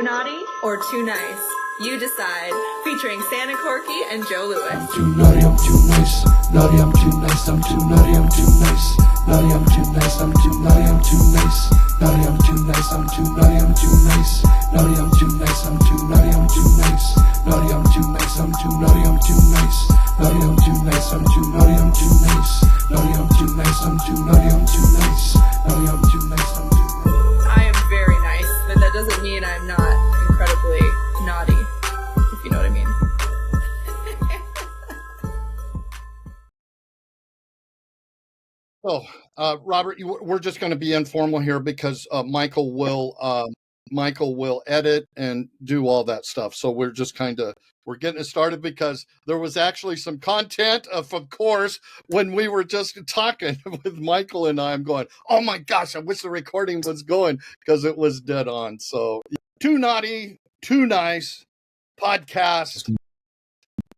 Too naughty or too nice? You decide. Featuring Santa Corky and Joe Lewis. I'm too naughty, I'm too nice. Naughty, I'm too nice. I'm too naughty, I'm too nice. Naughty, I'm too nice. I'm too naughty, I'm too nice. Naughty, I'm too nice. I'm too naughty, I'm too nice. Naughty, I'm too nice. I'm too naughty, I'm too nice. Naughty, I'm too nice. I'm too naughty, I'm too nice. Naughty, I'm too nice. I'm too naughty, I'm too nice. Naughty, I'm too nice. I'm too naughty, I'm too nice. Naughty, I'm too nice. I'm too nice. I am very nice, but that doesn't mean I'm not incredibly naughty, if you know what I mean. Robert, we're just going to be informal here because Michael will edit and do all that stuff. So we're just we're getting it started because there was actually some content of course, when we were just talking with Michael and I'm going, oh my gosh, I wish the recording was going because it was dead on. So Too Naughty, Too Nice podcast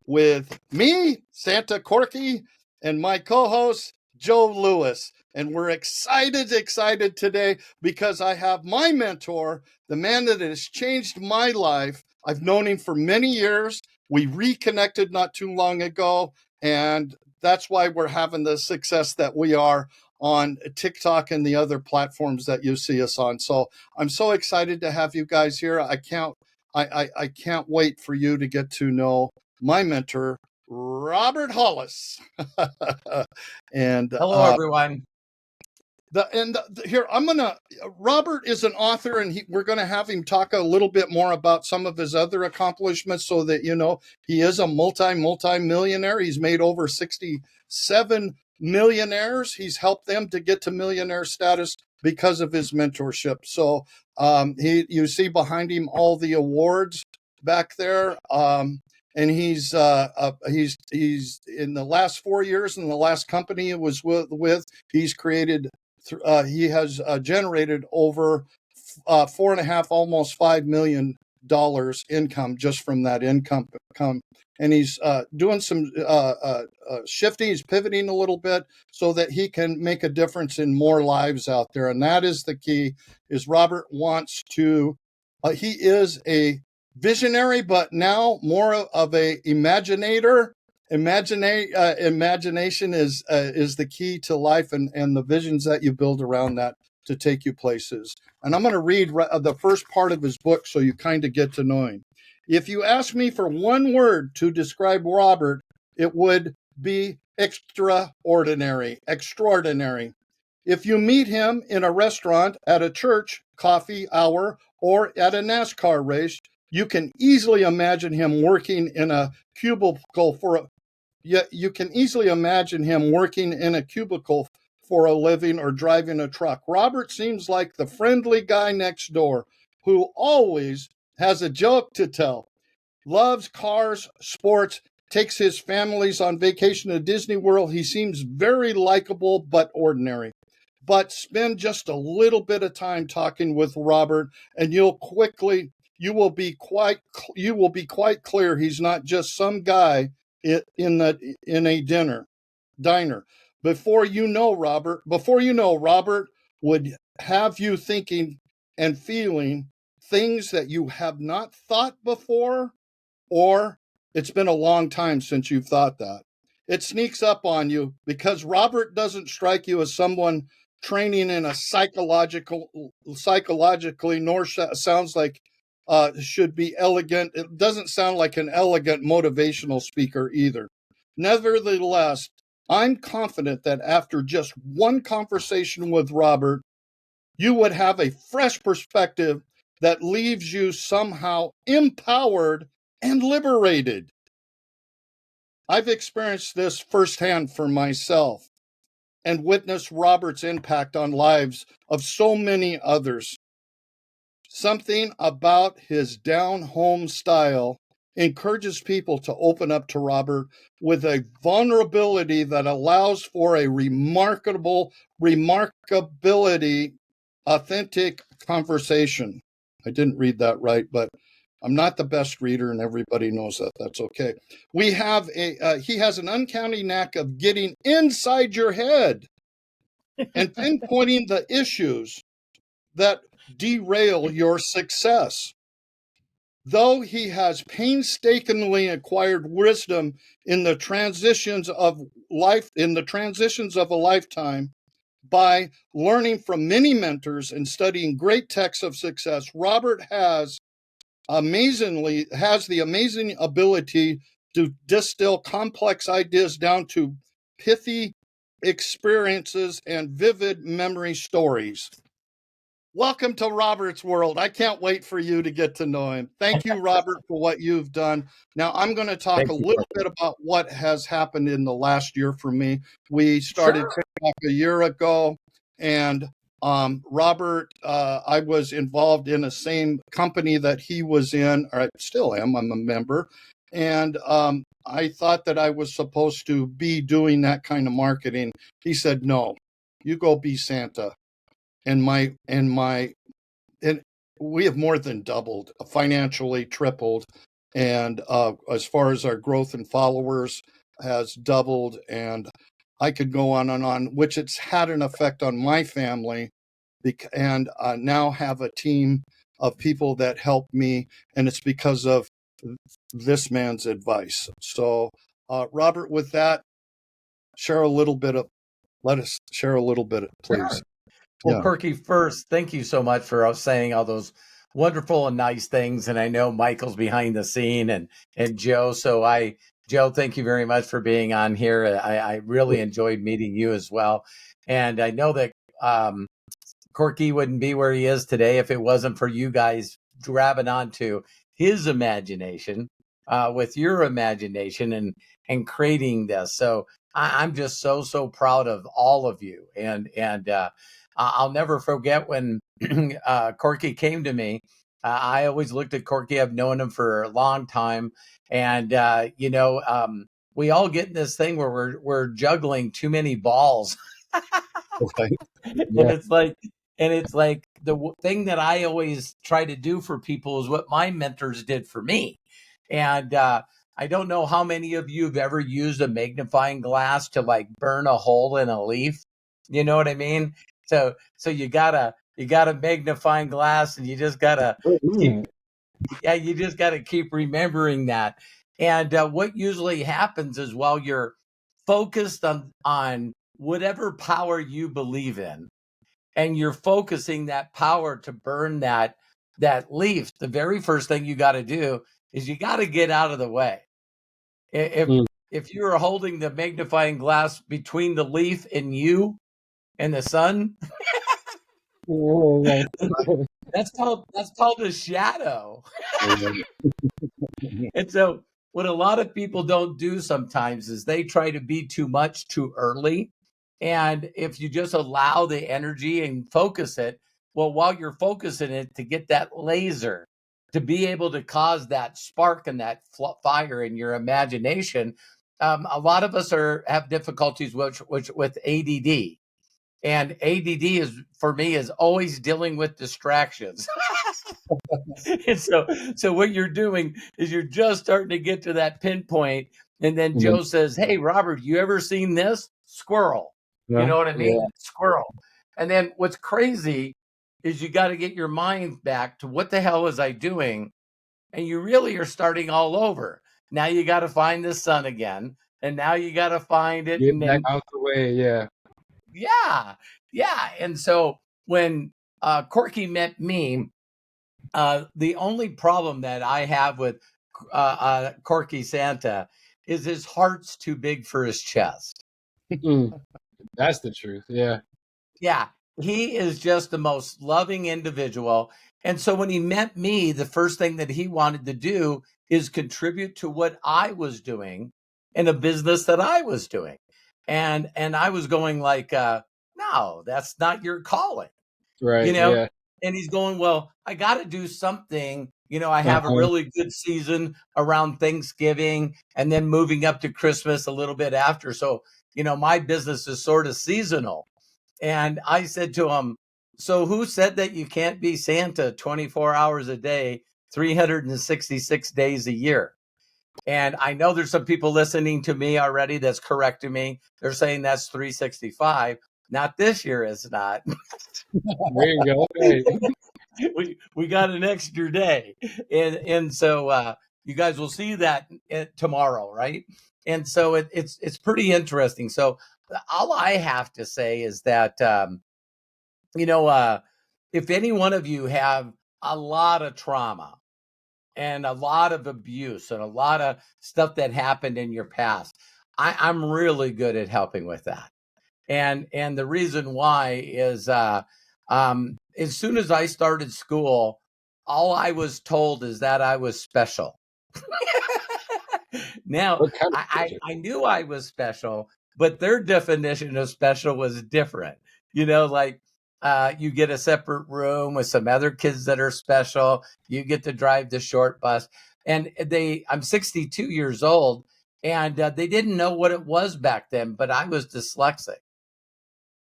with me, Santa Corky, and my co-host, Joe Lewis. And we're excited today because I have my mentor, the man that has changed my life. I've known him for many years. We reconnected not too long ago, and that's why we're having the success that we are on TikTok and the other platforms that you see us on. So I'm so excited to have you guys here. I can't wait for you to get to know my mentor, Robert Hollis. And hello, everyone. Here, Robert is an author, and we're going to have him talk a little bit more about some of his other accomplishments so that, you know, he is a multi-millionaire. He's made over 67 millionaires. He's helped them to get to millionaire status because of his mentorship. So you see behind him all the awards back there. And he's in the last 4 years in the last company he was with, he's created, he has generated over 4.5, almost $5 million income just from that income. And he's doing some shifting, he's pivoting a little bit so that he can make a difference in more lives out there. And that is the key, is Robert wants to, he is a visionary, but now more of a imaginator. Imagination is the key to life and the visions that you build around that to take you places. And I'm going to read the first part of his book so you kind of get to know him. If you ask me for one word to describe Robert, it would be extraordinary. If you meet him in a restaurant, at a church, coffee hour, or at a NASCAR race, you can easily imagine him working in a cubicle for a living or driving a truck. Robert seems like the friendly guy next door who always has a joke to tell, loves cars, sports, takes his families on vacation to Disney World. He seems very likable but ordinary. But spend just a little bit of time talking with Robert and you will be quite clear he's not just some guy in a diner. Before you know, Robert would have you thinking and feeling things that you have not thought before, or it's been a long time since you've thought that. It sneaks up on you because Robert doesn't strike you as someone training in a psychologically, nor sounds like should be elegant. It doesn't sound like an elegant motivational speaker either. Nevertheless, I'm confident that after just one conversation with Robert, you would have a fresh perspective that leaves you somehow empowered and liberated. I've experienced this firsthand for myself and witnessed Robert's impact on lives of so many others. Something about his down-home style encourages people to open up to Robert with a vulnerability that allows for a remarkability, authentic conversation. I didn't read that right, but I'm not the best reader, and everybody knows that. That's okay. He has an uncanny knack of getting inside your head and pinpointing the issues that derail your success. though he has painstakingly acquired wisdom in the transitions of a lifetime by learning from many mentors and studying great texts of success, Robert has the amazing ability to distill complex ideas down to pithy experiences and vivid memory stories. Welcome to Robert's world. I can't wait for you to get to know him. Thank you, Robert, for what you've done. Now, I'm going to talk a little bit about what has happened in the last year for me. We started TikTok a year ago, and Robert, I was involved in the same company that he was in, or I still am. I'm a member. And I thought that I was supposed to be doing that kind of marketing. He said, no, you go be Santa. And we have more than doubled, financially tripled. And as far as our growth in followers has doubled, and I could go on, which it's had an effect on my family, and now have a team of people that help me, and it's because of this man's advice. So, Robert, with that, let us share a little bit, please. Sure. Well, Corky, first, thank you so much for saying all those wonderful and nice things. And I know Michael's behind the scene and Joe. Joe, thank you very much for being on here. I really enjoyed meeting you as well. And I know that Corky wouldn't be where he is today if it wasn't for you guys grabbing onto his imagination with your imagination and creating this. So I'm just so proud of all of you. And I'll never forget when Corky came to me. I always looked at Corky. I've known him for a long time. And, we all get in this thing where we're juggling too many balls. Okay. Yeah. And it's like the thing that I always try to do for people is what my mentors did for me. And I don't know how many of you have ever used a magnifying glass to like burn a hole in a leaf. You know what I mean? So you got a magnifying glass, and you just gotta keep remembering that. And what usually happens is while you're focused on whatever power you believe in, and you're focusing that power to burn that leaf, the very first thing you got to do is you got to get out of the way. If you're holding the magnifying glass between the leaf and you and the sun, that's called a shadow. And so what a lot of people don't do sometimes is they try to be too much too early. And if you just allow the energy and focus it, well, while you're focusing it, to get that laser, to be able to cause that spark and that fire in your imagination, a lot of us have difficulties with ADD. And ADD is, for me, is always dealing with distractions. And so what you're doing is you're just starting to get to that pinpoint. And then Joe says, hey, Robert, you ever seen this? Squirrel. Yeah. You know what I mean? Yeah. Squirrel. And then what's crazy is you got to get your mind back to what the hell was I doing? And you really are starting all over. Now you got to find the sun again. And now you got to find it. Get back out the way. Yeah. Yeah. Yeah. And so when Corky met me, the only problem that I have with Corky Santa is his heart's too big for his chest. That's the truth. Yeah. Yeah. He is just the most loving individual. And so when he met me, the first thing that he wanted to do is contribute to what I was doing in a business that I was doing. And I was going like, no, that's not your calling. Right. Yeah. And he's going, well, I got to do something. I have a really good season around Thanksgiving and then moving up to Christmas a little bit after. So, my business is sort of seasonal. And I said to him, so who said that you can't be Santa 24 hours a day, 366 days a year? And I know there's some people listening to me already that's correcting me. They're saying that's 365. Not this year, it's not. There you go. Hey. we got an extra day, and so you guys will see that tomorrow, right? And so it's pretty interesting. So all I have to say is that if any one of you have a lot of trauma and a lot of abuse and a lot of stuff that happened in your past, I'm really good at helping with that. And the reason why is as soon as I started school, all I was told is that I was special. Now, What kind of I knew I was special, but their definition of special was different. Like you get a separate room with some other kids that are special. You get to drive the short bus. And I'm 62 years old, and they didn't know what it was back then, but I was dyslexic.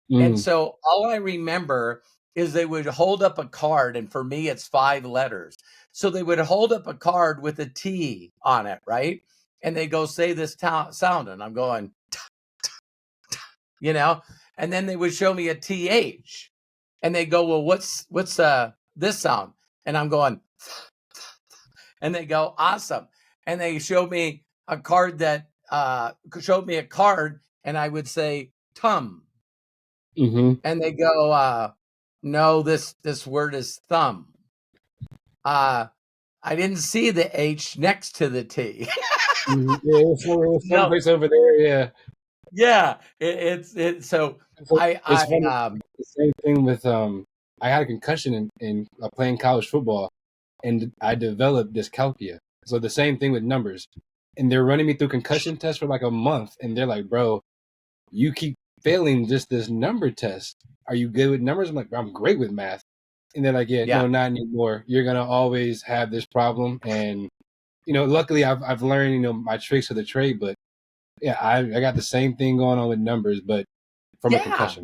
And so all I remember is they would hold up a card, and for me, it's 5 letters. So they would hold up a card with a T on it, right? And they go, say this sound, and I'm going, and then they would show me a TH, and they go, well, what's this sound? And I'm going, and they go, awesome. And they showed me a card that showed me a card, and I would say, tum. And they go, no, this word is thumb. I didn't see the H next to the T. Yeah, it's someplace over there. Yeah. Yeah. It's so it's funny. The same thing with I had a concussion in playing college football, and I developed dyscalculia. So the same thing with numbers, and they're running me through concussion tests for like a month, and they're like, bro, you keep failing just this number test. Are you good with numbers? I'm like, I'm great with math. And they're like, yeah, no, not anymore. You're gonna always have this problem. And luckily I've learned my tricks of the trade. But yeah, I got the same thing going on with numbers, but from a concussion.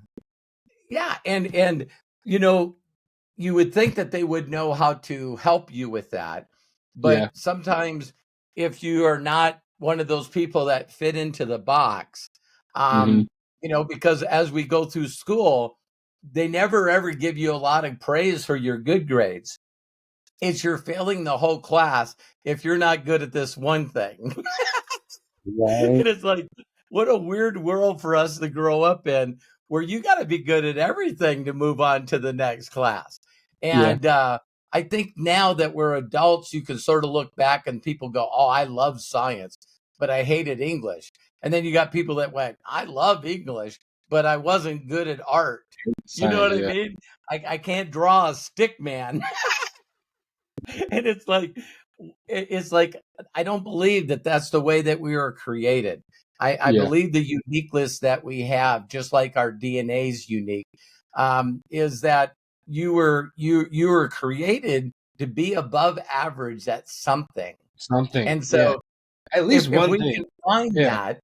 Yeah, and you would think that they would know how to help you with that, but sometimes if you are not one of those people that fit into the box, because as we go through school, they never ever give you a lot of praise for your good grades. It's you're failing the whole class if you're not good at this one thing. And it's like, what a weird world for us to grow up in, where you got to be good at everything to move on to the next class. And I think now that we're adults, you can sort of look back and people go, oh, I love science, but I hated English. And then you got people that went, I love English, but I wasn't good at art. You know what I mean? I can't draw a stick man. And it's like, I don't believe that that's the way that we were created. I believe the uniqueness that we have, just like our DNA is unique, is that you were created to be above average at something. And so at least one if we thing. can find that,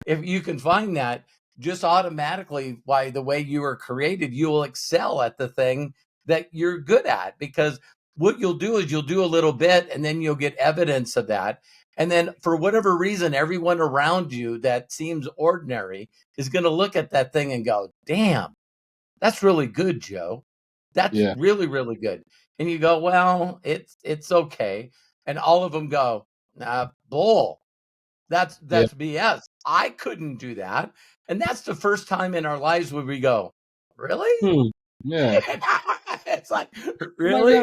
if you can find that, just automatically, by the way you were created, you will excel at the thing that you're good at, because what you'll do is you'll do a little bit and then you'll get evidence of that. And then for whatever reason, everyone around you that seems ordinary is going to look at that thing and go, damn, that's really good, Joe. That's really, really good. And you go, well, it's okay. And all of them go, bull. That's BS. I couldn't do that. And that's the first time in our lives where we go, really? Yeah. It's like, really?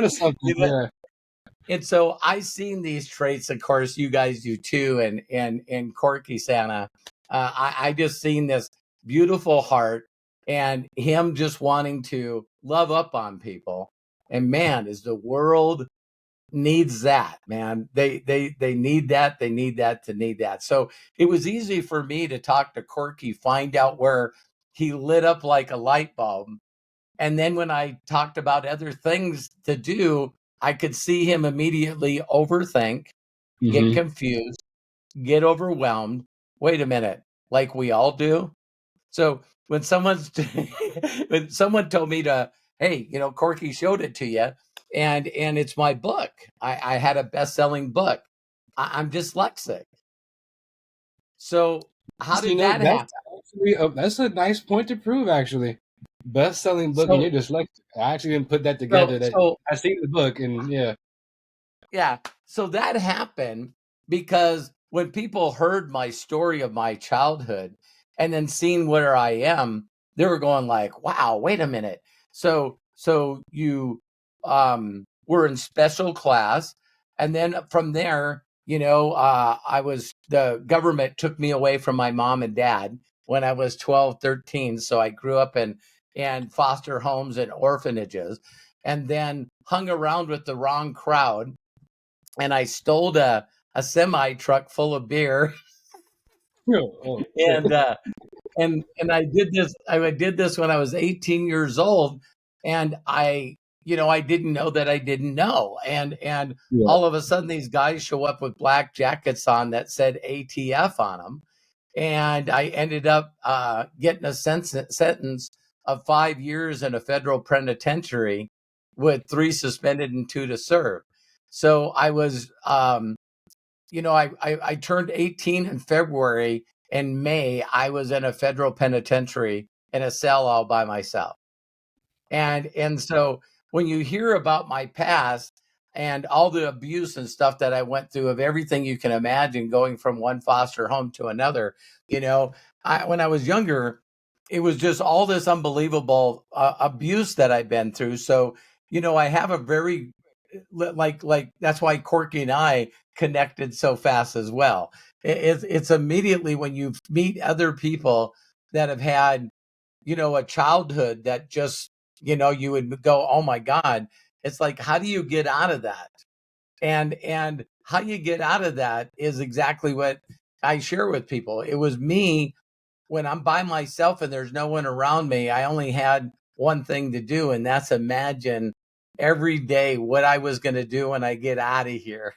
And so I've seen these traits. Of course, you guys do too. And Corky Santa, I just seen this beautiful heart and him just wanting to love up on people. And man, is the world needs that, man. They need that. They need that to need that. So it was easy for me to talk to Corky, find out where he lit up like a light bulb. And then when I talked about other things to do, I could see him immediately overthink, get confused, get overwhelmed. Wait a minute, like we all do. So when someone told me to, hey, Corky showed it to you, and it's my book. I had a best-selling book. I'm dyslexic. So how did that happen? That's a nice point to prove, actually. best-selling book, and So you're dyslexic. I actually didn't put that so together. That so I seen the book, and yeah, yeah. So that happened because when people heard my story of my childhood and then seen where I am, they were going like, "Wow, wait a minute." So you were in special class, and then from there, the government took me away from my mom and dad when I was 12, 13. So I grew up in foster homes and orphanages, and then hung around with the wrong crowd, and I stole a semi truck full of beer, oh shit, and I did this when I was 18 years old, and I didn't know that I didn't know, and yeah, all of a sudden these guys show up with black jackets on that said ATF on them, and I ended up getting a sentence of 5 years in a federal penitentiary with 3 suspended and 2 to serve. So I was I turned 18 in February. In May, I was in a federal penitentiary in a cell all by myself. And so when you hear about my past and all the abuse and stuff that I went through, of everything you can imagine, going from one foster home to another, when I was younger, it was just all this unbelievable abuse that I've been through. So, I have a very like that's why Corky and I connected so fast as well. It's immediately when you meet other people that have had, a childhood that just, you would go, oh my God. It's like, how do you get out of that? And how you get out of that is exactly what I share with people. It was me when I'm by myself and there's no one around me. I only had one thing to do, and that's imagine every day what I was going to do when I get out of here.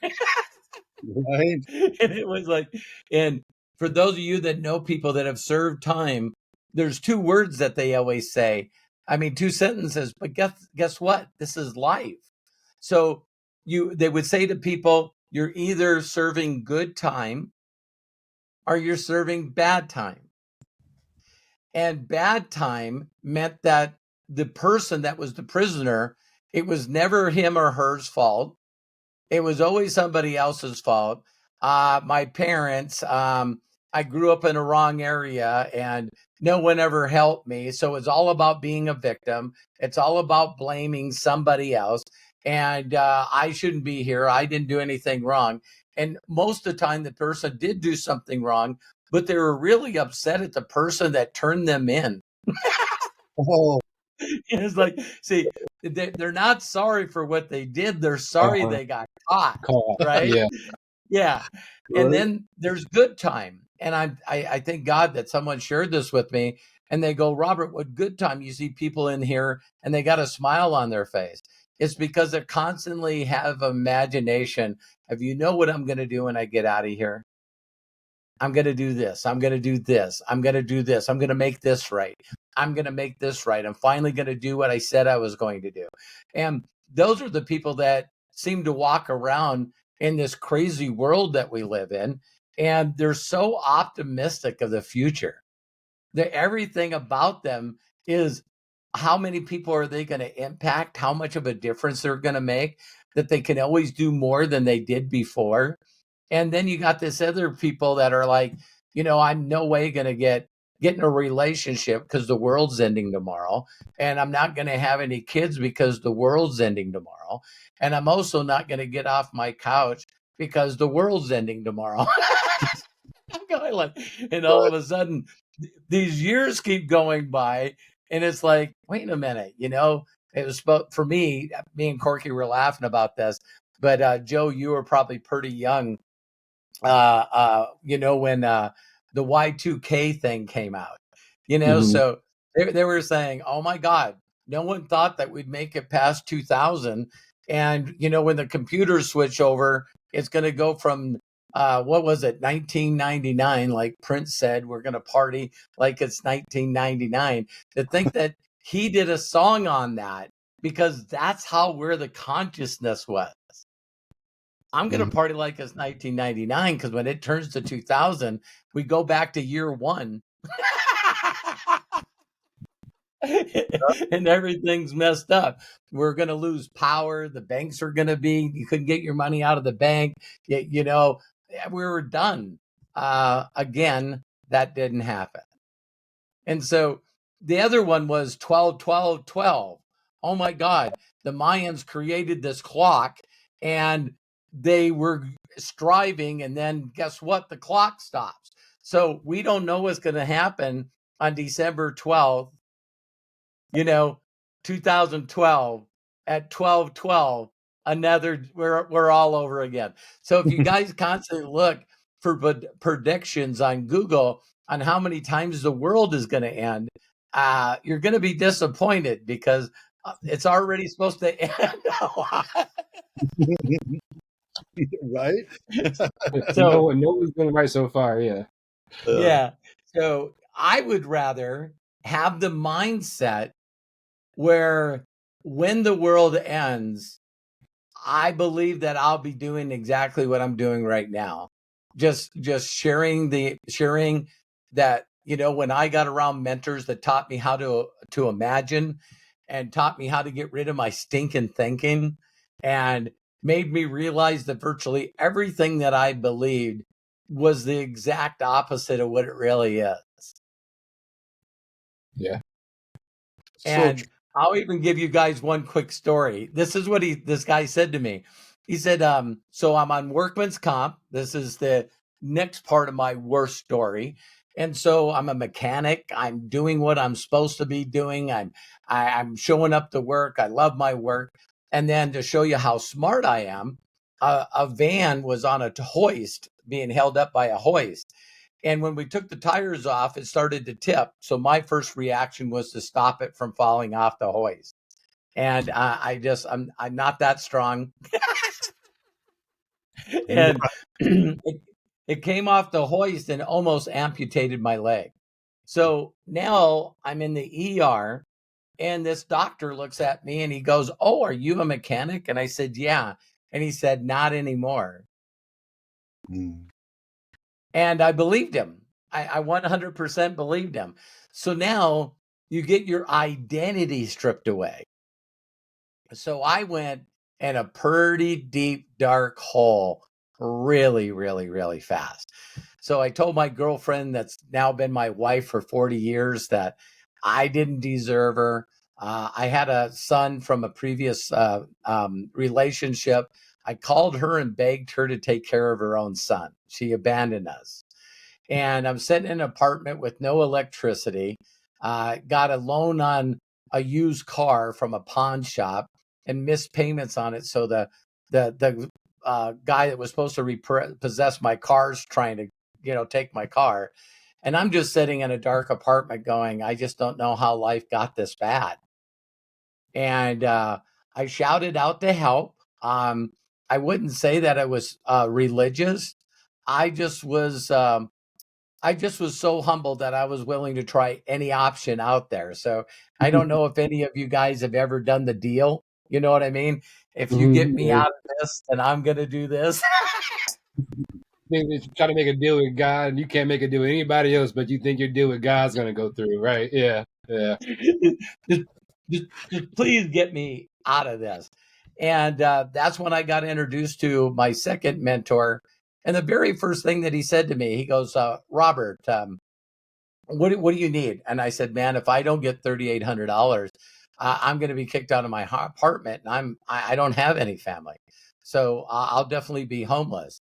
Right? And it was like, and for those of you that know people that have served time, there's 2 words that they always say. I mean, 2 sentences, but guess what? This is life. So they would say to people, you're either serving good time or you're serving bad time. And bad time meant that the person that was the prisoner, it was never him or her's fault. It was always somebody else's fault. My parents, I grew up in a wrong area and no one ever helped me. So it's all about being a victim. It's all about blaming somebody else. And I shouldn't be here. I didn't do anything wrong. And most of the time, the person did do something wrong, but they were really upset at the person that turned them in. Oh, It's like, see, they're not sorry for what they did. They're sorry uh-huh. they got caught, Call, right? yeah, Yeah. And right. then there's good time. And I thank God that someone shared this with me, and they go, Robert, what good time? You see people in here and they got a smile on their face. It's because they constantly have imagination of, what I'm going to do when I get out of here. I'm going to do this. I'm going to do this. I'm going to do this. I'm going to make this right. I'm going to make this right. I'm finally going to do what I said I was going to do. And those are the people that seem to walk around in this crazy world that we live in. And they're so optimistic of the future that everything about them is, how many people are they going to impact? How much of a difference they're going to make, that they can always do more than they did before. And then you got this other people that are like, I'm no way going to get in a relationship because the world's ending tomorrow. And I'm not going to have any kids because the world's ending tomorrow. And I'm also not going to get off my couch because the world's ending tomorrow. I'm going like, and all of a sudden these years keep going by, and it's like, wait a minute, it was for me and Corky were laughing about this, but Joe, you were probably pretty young when the Y2K thing came out, Mhm. so they were saying, oh my God, no one thought that we'd make it past 2000. And, when the computers switch over, it's going to go from, what was it, 1999, like Prince said, we're going to party like it's 1999. To think that he did a song on that, because that's where the consciousness was. I'm going to Mhm. party like it's 1999, because when it turns to 2000, we go back to year one. and everything's messed up. We're going to lose power. The banks are going to be, you couldn't get your money out of the bank. You know, we were done. Again, that didn't happen. And so the other one was 12, 12, 12. Oh my God. The Mayans created this clock and they were striving. And then guess what? The clock stops. So we don't know what's going to happen on December 12th, 2012 at 12:12. We're all over again. So if you guys constantly look for predictions on Google on how many times the world is going to end, you're going to be disappointed because it's already supposed to end a lot. Right? So no one's been right so far. Yeah. yeah. So I would rather have the mindset where when the world ends, I believe that I'll be doing exactly what I'm doing right now. Just sharing that, when I got around mentors that taught me how to imagine and taught me how to get rid of my stinking thinking and made me realize that virtually everything that I believed was the exact opposite of what it really is. Yeah. And I'll even give you guys one quick story. This is what this guy said to me. He said, so I'm on workman's comp. This is the next part of my worst story. And so I'm a mechanic. I'm doing what I'm supposed to be doing. I'm showing up to work. I love my work. And then to show you how smart I am, a van was on a hoist, being held up by a hoist. And when we took the tires off, it started to tip. So my first reaction was to stop it from falling off the hoist. And I'm not that strong. And it came off the hoist and almost amputated my leg. So now I'm in the ER and this doctor looks at me and he goes, "Oh, are you a mechanic?" And I said, "Yeah." And he said, "Not anymore." And I believed him. I 100% believed him. So now you get your identity stripped away. So I went in a pretty deep, dark hole really, really, really fast. So I told my girlfriend that's now been my wife for 40 years that I didn't deserve her. I had a son from a previous relationship. I called her and begged her to take care of her own son. She abandoned us. And I'm sitting in an apartment with no electricity, got a loan on a used car from a pawn shop and missed payments on it. So the guy that was supposed to repossess my car's trying to, take my car. And I'm just sitting in a dark apartment going, I just don't know how life got this bad. And I shouted out to help. I wouldn't say that I was religious. I just was so humbled that I was willing to try any option out there. So I don't know if any of you guys have ever done the deal. You know what I mean? If you get me out of this, then I'm going to do this. You try to make a deal with God, and you can't make a deal with anybody else, but you think your deal with God's going to go through, right? Yeah, yeah. just please get me out of this. And that's when I got introduced to my second mentor. And the very first thing that he said to me, he goes, "Robert, what do you need?" And I said, "Man, if I don't get $3,800, I'm going to be kicked out of my apartment, and I don't have any family, so I'll definitely be homeless."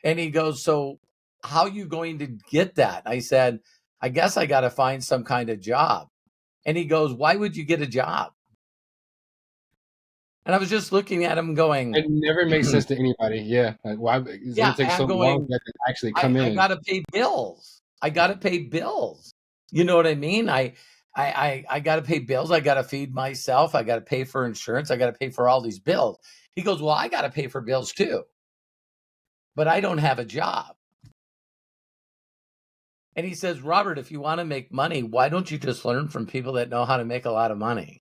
And he goes, "So how are you going to get that?" I said, "I guess I got to find some kind of job." And he goes, "Why would you get a job?" And I was just looking at him going, It never makes sense to anybody. Yeah. Like, why? It's yeah, going to take so long for that to actually come I in. got to pay bills. I got to pay bills. You know what I mean? I got to pay bills. I got to feed myself. I got to pay for insurance. I got to pay for all these bills. He goes, "Well, I got to pay for bills too, but I don't have a job." And he says, "Robert, if you want to make money, why don't you just learn from people that know how to make a lot of money?"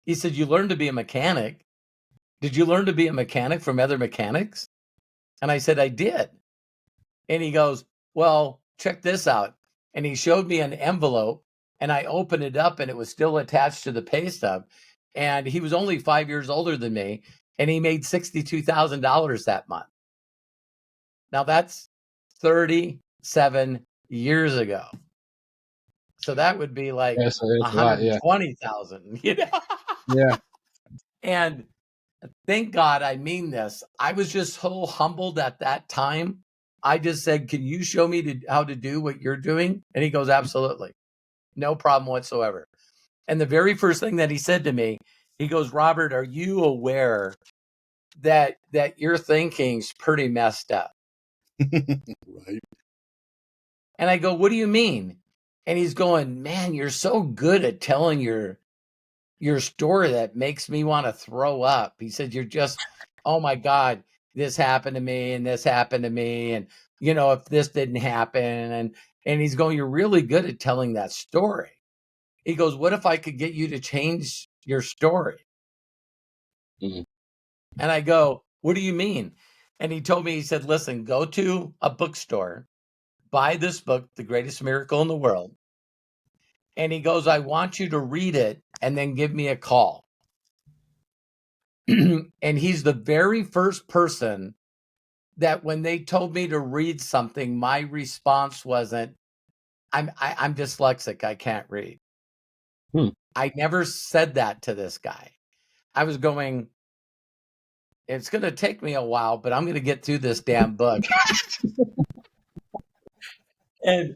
He said, "You learn to be a mechanic. Did you learn to be a mechanic from other mechanics?" And I said, "I did." And he goes, "Well, check this out. and he showed me an envelope, and I opened it up, and it was still attached to the pay stub. And he was only 5 years older than me, and he made $62,000 that month. Now that's 37 years ago. So that would be like Yeah, so it's a lot, yeah. 120,000, you know? Yeah. And thank God I mean this. I was just so humbled at that time. I just said, can you show me how to do what you're doing? And he goes, absolutely. No problem whatsoever. And the very first thing that he said to me, he goes, Robert, are you aware that your thinking's pretty messed up? Right. And I go, what do you mean? And he's going, man, you're so good at telling your story that makes me want to throw up. He said, you're just, oh my God, this happened to me and this happened to me. And, you know, if this didn't happen, and he's going, you're really good at telling that story. He goes, what if I could get you to change your story? Mhm. And I go, what do you mean? And he told me, he said, listen, go to a bookstore, buy this book, The Greatest Miracle in the World. And he goes, I want you to read it and then give me a call. And he's the very first person that when they told me to read something, my response wasn't, I'm dyslexic, I can't read. I never said that to this guy. I was going, it's going to take me a while, but I'm going to get through this damn book. And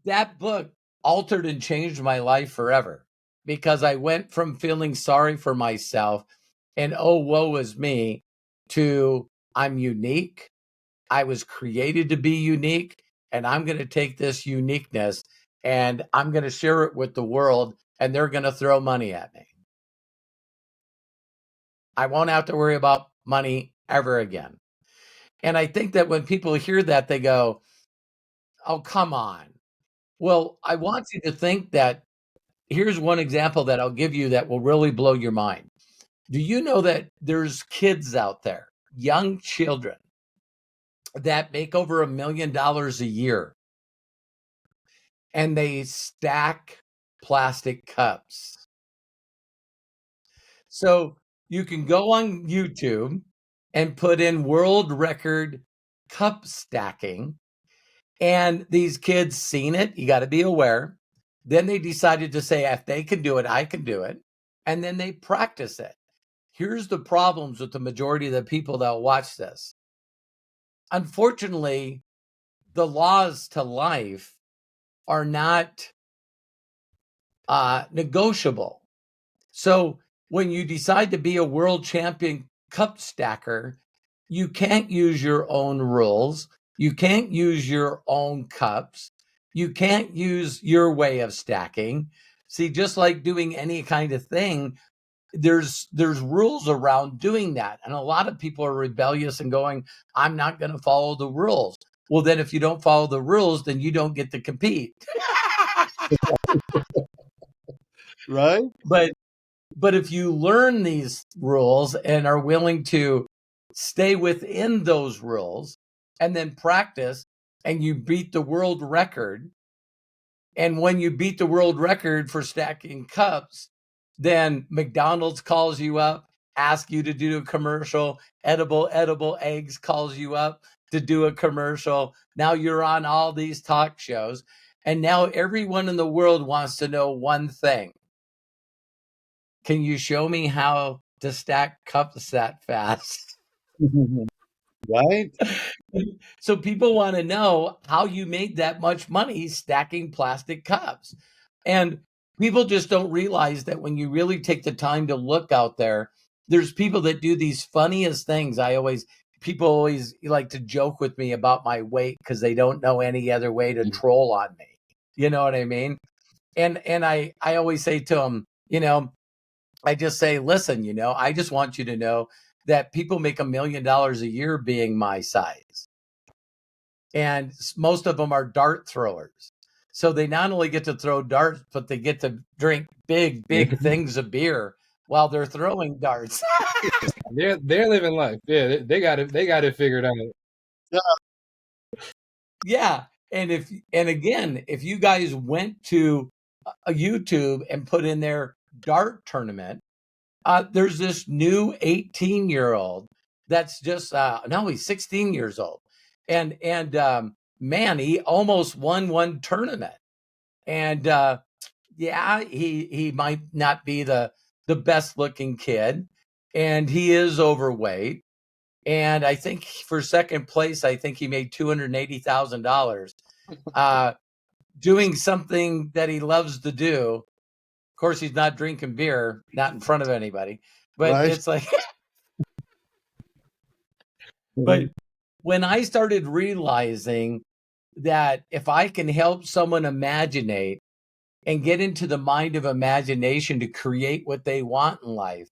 that book altered and changed my life forever, because I went from feeling sorry for myself and, oh, woe is me, to I'm unique. I was created to be unique, and I'm going to take this uniqueness and I'm going to share it with the world, and they're going to throw money at me. I won't have to worry about money ever again. And I think that when people hear that, they go, oh, come on. Well, I want you to think that here's one example that I'll give you that will really blow your mind. Do you know that there's kids out there, young children, that make over $1 million a year, and they stack plastic cups? So you can go on YouTube and put in world record cup stacking, and these kids seen it. You got to be aware. Then they decided to say, if they can do it, I can do it. And then they practice it. Here's the problems with the majority of the people that will watch this. Unfortunately, the laws to life are not negotiable. So when you decide to be a world champion cup stacker, you can't use your own rules. You can't use your own cups. You can't use your way of stacking. See, just like doing any kind of thing, there's rules around doing that. And a lot of people are rebellious and going, I'm not going to follow the rules. Well, then if you don't follow the rules, then you don't get to compete. Right? But if you learn these rules and are willing to stay within those rules and then practice, and you beat the world record, and when you beat the world record for stacking cups, then McDonald's calls you up, asks you to do a commercial. Edible Eggs calls you up to do a commercial. Now you're on all these talk shows, and now everyone in the world wants to know one thing. Can you show me how to stack cups that fast? Right? So people want to know how you made that much money stacking plastic cups. And people just don't realize that when you really take the time to look out there, there's people that do these funniest things. People always like to joke with me about my weight because they don't know any other way to troll on me. You know what I mean? And I always say to them, I just say, listen, I just want you to know that people make $1 million a year being my size. And most of them are dart throwers. So they not only get to throw darts, but they get to drink big things of beer while they're throwing darts. They're living life. Yeah, they got it figured out. Yeah. And again, if you guys went to a YouTube and put in their dart tournament, there's this new 18-year-old that's just no, he's 16 years old, and man, he almost won one tournament, and yeah, he might not be the best looking kid, and he is overweight, and I think for second place, I think he made $280,000 doing something that he loves to do. Of course, he's not drinking beer, not in front of anybody, but Right. it's like, but when I started realizing that if I can help someone imaginate and get into the mind of imagination to create what they want in life,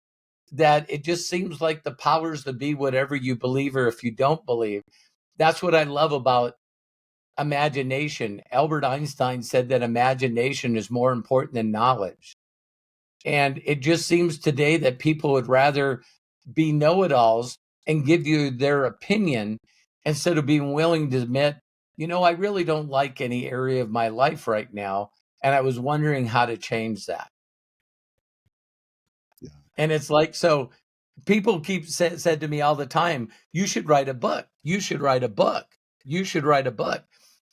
that it just seems like the powers to be whatever you believe or if you don't believe. That's what I love about imagination. Albert Einstein said that imagination is more important than knowledge. And it just seems today that people would rather be know-it-alls and give you their opinion instead of being willing to admit, I really don't like any area of my life right now. And I was wondering how to change that. Yeah. And it's like, so people keep said to me all the time, you should write a book. You should write a book. You should write a book.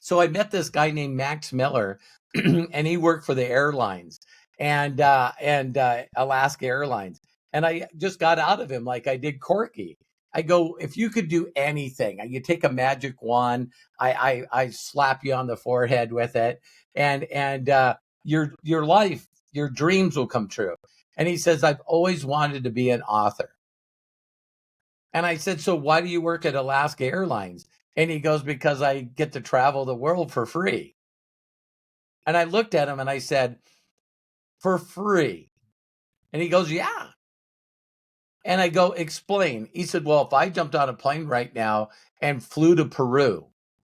So I met this guy named Max Miller, and he worked for the airlines and Alaska Airlines. And I just got out of him like I did Corky. I go, if you could do anything, you take a magic wand, I slap you on the forehead with it, and your life, your dreams will come true. And he says, I've always wanted to be an author. And I said, so why do you work at Alaska Airlines? And he goes, because I get to travel the world for free. And I looked at him and I said, for free? And he goes, yeah. And I go, explain. He said, well, if I jumped on a plane right now and flew to Peru,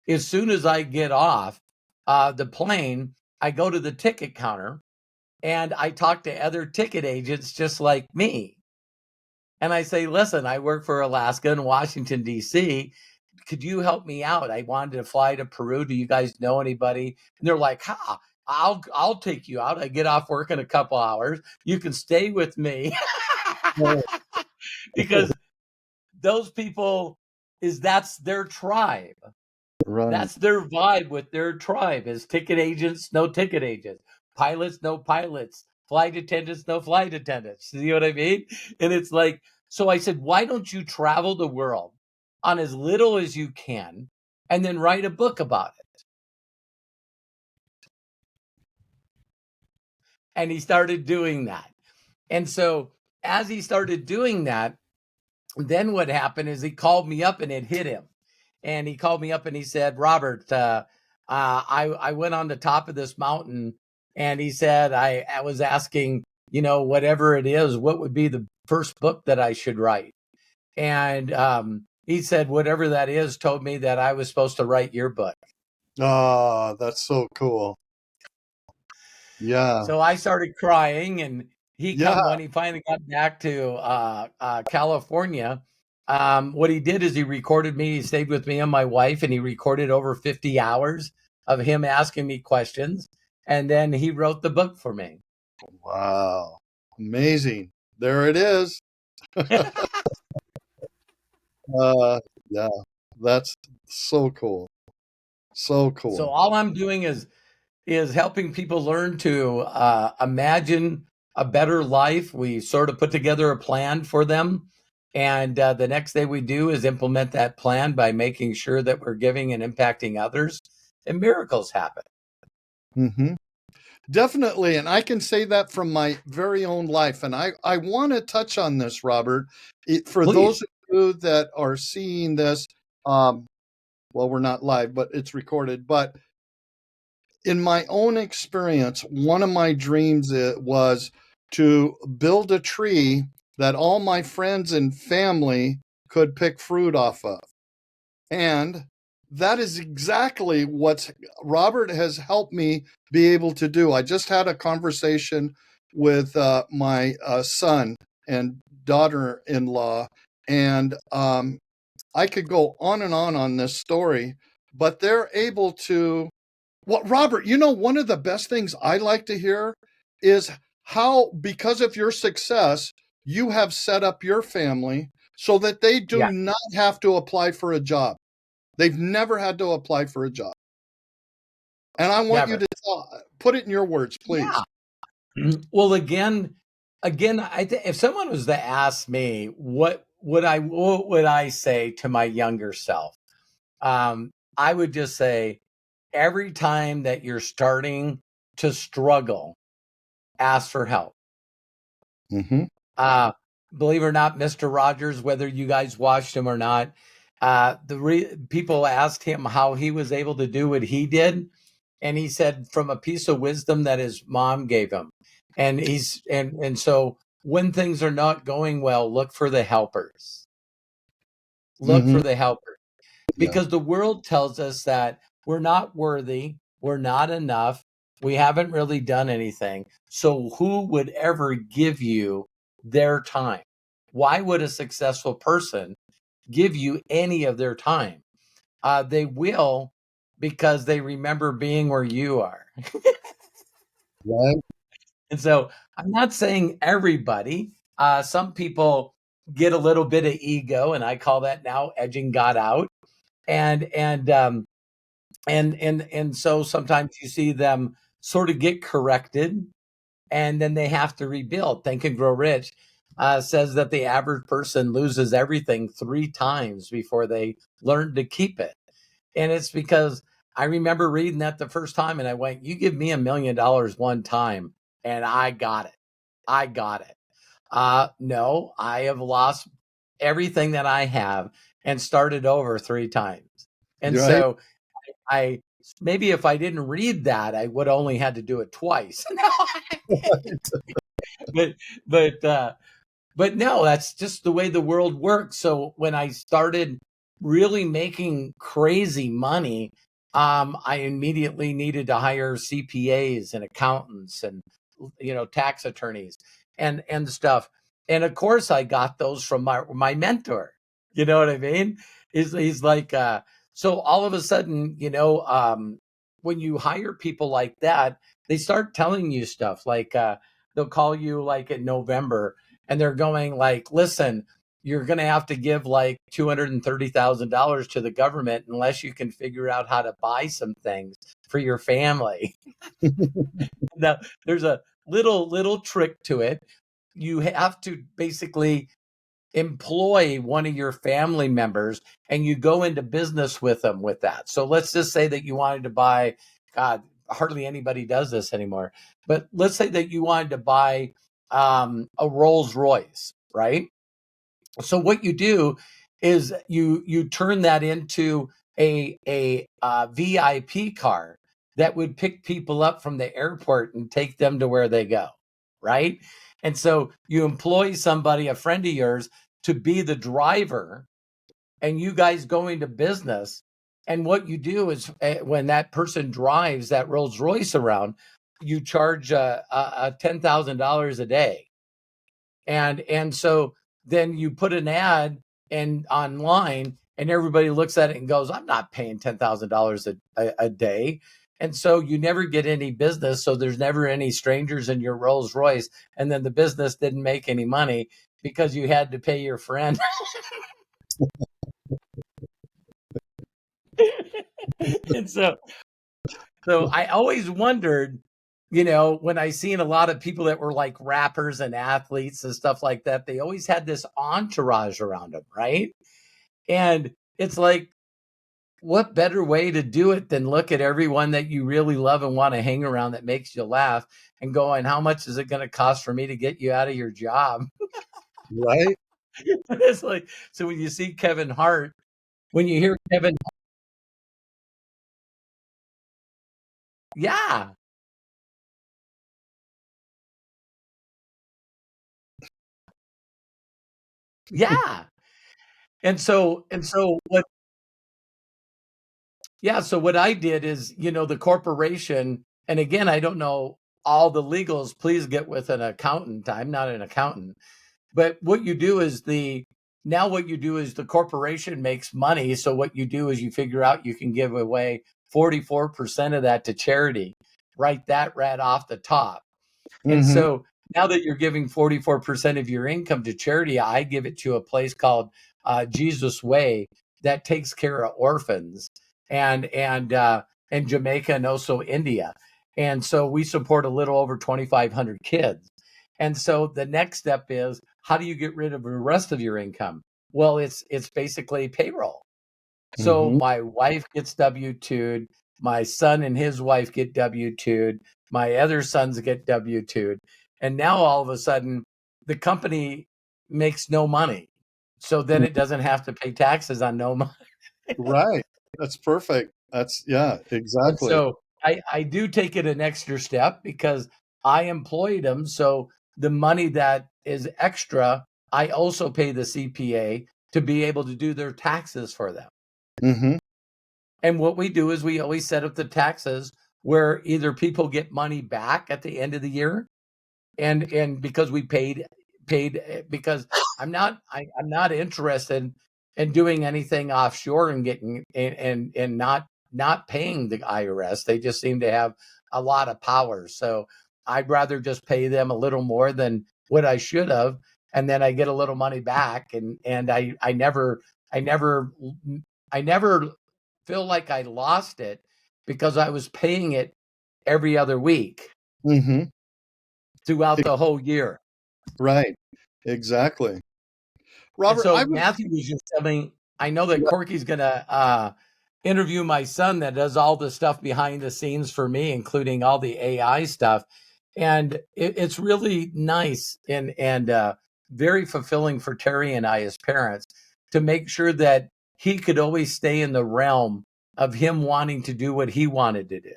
as soon as I get off the plane, I go to the ticket counter and I talk to other ticket agents just like me. And I say, listen, I work for Alaska and Washington, D.C. Could you help me out? I wanted to fly to Peru. Do you guys know anybody? And they're like, I'll take you out. I get off work in a couple hours. You can stay with me. Because those people that's their tribe. Right. That's their vibe with their tribe is ticket agents, no ticket agents, pilots, no pilots, flight attendants, no flight attendants. You know what I mean? And it's like, so I said, why don't you travel the world on as little as you can and then write a book about it? And he started doing that. And so as he started doing that, then what happened is he called me up and it hit him. And he called me up and he said, Robert, I went on the top of this mountain, and he said, I was asking, whatever it is, what would be the first book that I should write? And he said, whatever that is, told me that I was supposed to write your book. Oh, that's so cool. Yeah. So I started crying, and when he finally got back to California, what he did is he recorded me. He stayed with me and my wife, and he recorded over 50 hours of him asking me questions. And then he wrote the book for me. Wow. Amazing. There it is. Yeah, that's so cool. So cool. So all I'm doing is helping people learn to imagine a better life. We sort of put together a plan for them. And the next thing we do is implement that plan by making sure that we're giving and impacting others, and miracles happen. Mm-hmm. Definitely. And I can say that from my very own life. And I want to touch on this, Robert. For Please. Those of you that are seeing this, well, we're not live, but it's recorded. But in my own experience, one of my dreams was to build a tree that all my friends and family could pick fruit off of. And that is exactly what Robert has helped me be able to do. I just had a conversation with my son and daughter-in-law, and I could go on and on this story, but they're able to. Well, Robert, you know, one of the best things I like to hear is how, because of your success, you have set up your family so that they do Yeah. not have to apply for a job. They've never had to apply for a job. And I want you Never. to put it in your words, please. Yeah. Well, again, if someone was to ask me what would I say to my younger self, I would just say every time that you're starting to struggle, ask for help. Mm-hmm. Believe it or not, Mr. Rogers, whether you guys watched him or not, people asked him how he was able to do what he did, and he said from a piece of wisdom that his mom gave him. And so when things are not going well, look for the helpers. Look Mm-hmm. for the helpers, Yeah. because the world tells us that we're not worthy, we're not enough, we haven't really done anything. So who would ever give you their time? Why would a successful person give you any of their time? They will, because they remember being where you are. Right. And so I'm not saying everybody. Some people get a little bit of ego, and I call that now edging God out. And so sometimes you see them sort of get corrected, and then they have to rebuild. Think and Grow Rich says that the average person loses everything 3 times before they learn to keep it. And it's because I remember reading that the first time, and I went, "You give me $1 million one time, and I got it. I got it." No, I have lost everything that I have and started over 3 times. And Right. so I maybe if I didn't read that, I would only had to do it twice. but but but no, that's just the way the world works. So when I started really making crazy money, I immediately needed to hire CPAs and accountants and tax attorneys and stuff. And of course, I got those from my mentor. You know what I mean? He's like, so all of a sudden, when you hire people like that, they start telling you stuff like they'll call you like in November, and they're going like, listen, you're going to have to give like $230,000 to the government unless you can figure out how to buy some things for your family. Now, there's a little trick to it. You have to basically employ one of your family members, and you go into business with them with that. So let's just say that you wanted to buy, God, hardly anybody does this anymore, but let's say that you wanted to buy a Rolls Royce, right? So what you do is you turn that into a VIP car that would pick people up from the airport and take them to where they go, right? And so you employ somebody, a friend of yours, to be the driver, and you guys go into business. And what you do is when that person drives that Rolls Royce around, you charge $10,000 a day. And so then you put an ad and online, and everybody looks at it and goes, I'm not paying $10,000 a day. And so you never get any business. So there's never any strangers in your Rolls Royce. And then the business didn't make any money because you had to pay your friend. And so I always wondered, when I seen a lot of people that were like rappers and athletes and stuff like that, they always had this entourage around them, right? And it's like, what better way to do it than look at everyone that you really love and want to hang around that makes you laugh and going, how much is it going to cost for me to get you out of your job? Right. It's like, so when you see Kevin Hart, when you hear Kevin, yeah, yeah. And so what, yeah, so what I did is, the corporation, and again, I don't know all the legals, please get with an accountant. I'm not an accountant. But what you do is now what you do is the corporation makes money. So what you do is you figure out you can give away 44% of that to charity. Write that right off the top. And Mm-hmm. so now that you're giving 44% of your income to charity, I give it to a place called Jesus Way that takes care of orphans and Jamaica and also India. And so we support a little over 2,500 kids. And so the next step is, how do you get rid of the rest of your income? Well, it's basically payroll. So Mm-hmm. my wife gets W-2'd, my son and his wife get W-2'd, my other sons get W-2'd. And now all of a sudden the company makes no money. So then it doesn't have to pay taxes on no money. Right. That's perfect. That's, yeah, And exactly. so I do take it an extra step because I employed them. So the money that is extra, I also pay the CPA to be able to do their taxes for them. Mm-hmm. And what we do is we always set up the taxes where either people get money back at the end of the year, and because we paid because I'm not interested in doing anything offshore and getting and not paying the IRS. They just seem to have a lot of power. So I'd rather just pay them a little more than what I should have, and then I get a little money back. And I never feel like I lost it because I was paying it every other week Mm-hmm. throughout the whole year. Right. Exactly. And Robert, so I was, Matthew was just telling, I know that Corky's going to interview my son that does all the stuff behind the scenes for me, including all the AI stuff. And it's really nice and very fulfilling for Terry and I as parents to make sure that he could always stay in the realm of him wanting to do what he wanted to do.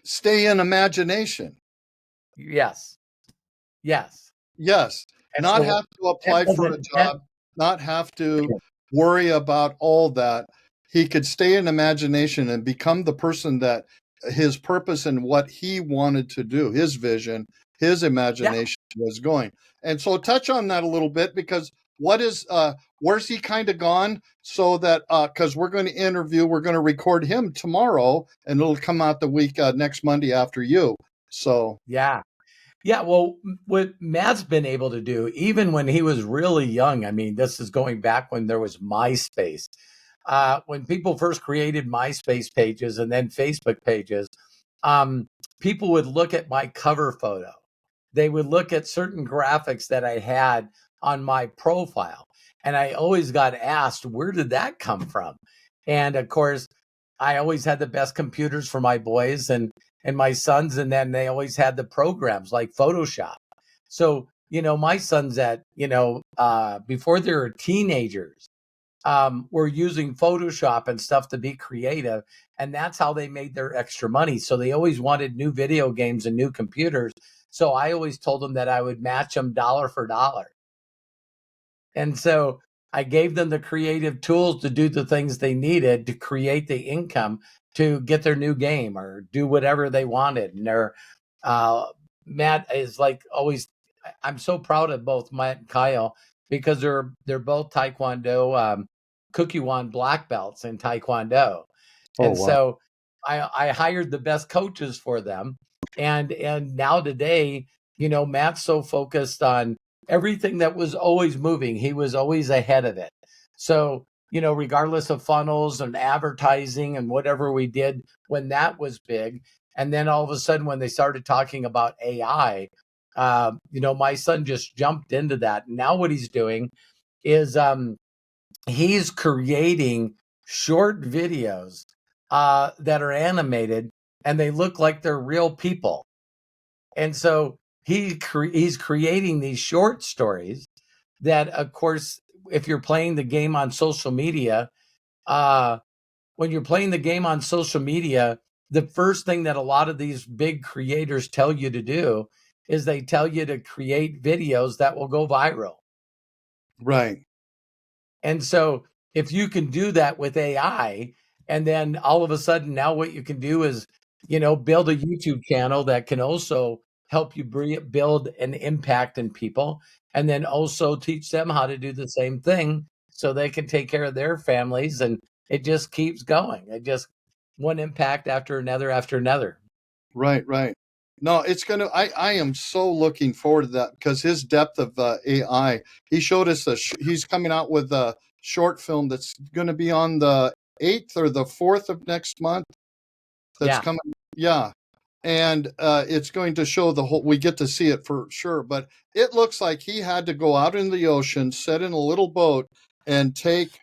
stay in imagination. Yes. Yes. Yes. And Not so have to that apply for a doesn't, that, job, not have to worry about all that. He could stay in imagination and become the person that his purpose and what he wanted to do, his vision, his imagination was going. And so touch on that a little bit, because what is where's he kind of gone, so that because we're going to record him tomorrow, and it'll come out the week next Monday after you. So yeah. Yeah, well, what Matt's been able to do, even when he was really young, I mean, this is going back when there was MySpace. When people first created MySpace pages and then Facebook pages, people would look at my cover photo. They would look at certain graphics that I had on my profile. And I always got asked, where did that come from? And of course, I always had the best computers for my boys and my sons, and then they always had the programs like Photoshop. So, my sons before they were teenagers, were using Photoshop and stuff to be creative. And that's how they made their extra money. So they always wanted new video games and new computers. So I always told them that I would match them dollar for dollar. And so I gave them the creative tools to do the things they needed to create the income to get their new game or do whatever they wanted. And Matt is like always, I'm so proud of both Matt and Kyle because they're both Taekwondo, Kukkiwon black belts in Taekwondo. And so I hired the best coaches for them. And now today, Matt's so focused on everything that was always moving. He was always ahead of it. So, regardless of funnels and advertising and whatever we did when that was big. And then all of a sudden, when they started talking about AI, my son just jumped into that. Now what he's doing is he's creating short videos that are animated and they look like they're real people. And so he's creating these short stories that, of course, if you're playing the game on social media, when you're playing the game on social media, the first thing that a lot of these big creators tell you to do is they tell you to create videos that will go viral. Right. And so if you can do that with AI, and then all of a sudden now what you can do is, build a YouTube channel that can also help you build an impact in people, and then also teach them how to do the same thing so they can take care of their families. And it just keeps going. It just one impact after another after another. Right, right. No, it's going to, I am so looking forward to that because his depth of AI, he showed us, he's coming out with a short film that's going to be on the 8th or the 4th of next month. That's Yeah. coming. Yeah. And it's going to show the whole, we get to see it for sure, but it looks like he had to go out in the ocean, sit in a little boat and take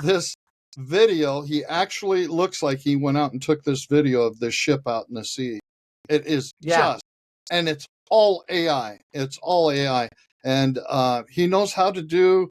this video. He actually looks like he went out and took this video of this ship out in the sea. It is Yeah. just, and it's all AI. It's all AI. And he knows how to do,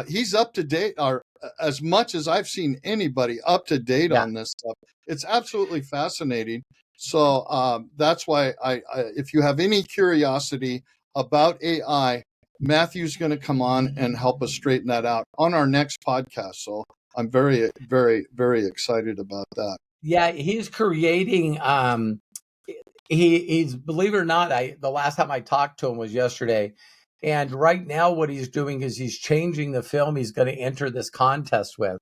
he's up to date, or as much as I've seen anybody up to date Yeah. on this stuff. It's absolutely fascinating. So that's why I if you have any curiosity about AI, Matthew's going to come on and help us straighten that out on our next podcast. So I'm very, very, very excited about that. Yeah, he's creating he's, believe it or not, the last time I talked to him was yesterday. And right now what he's doing is he's changing the film he's going to enter this contest with.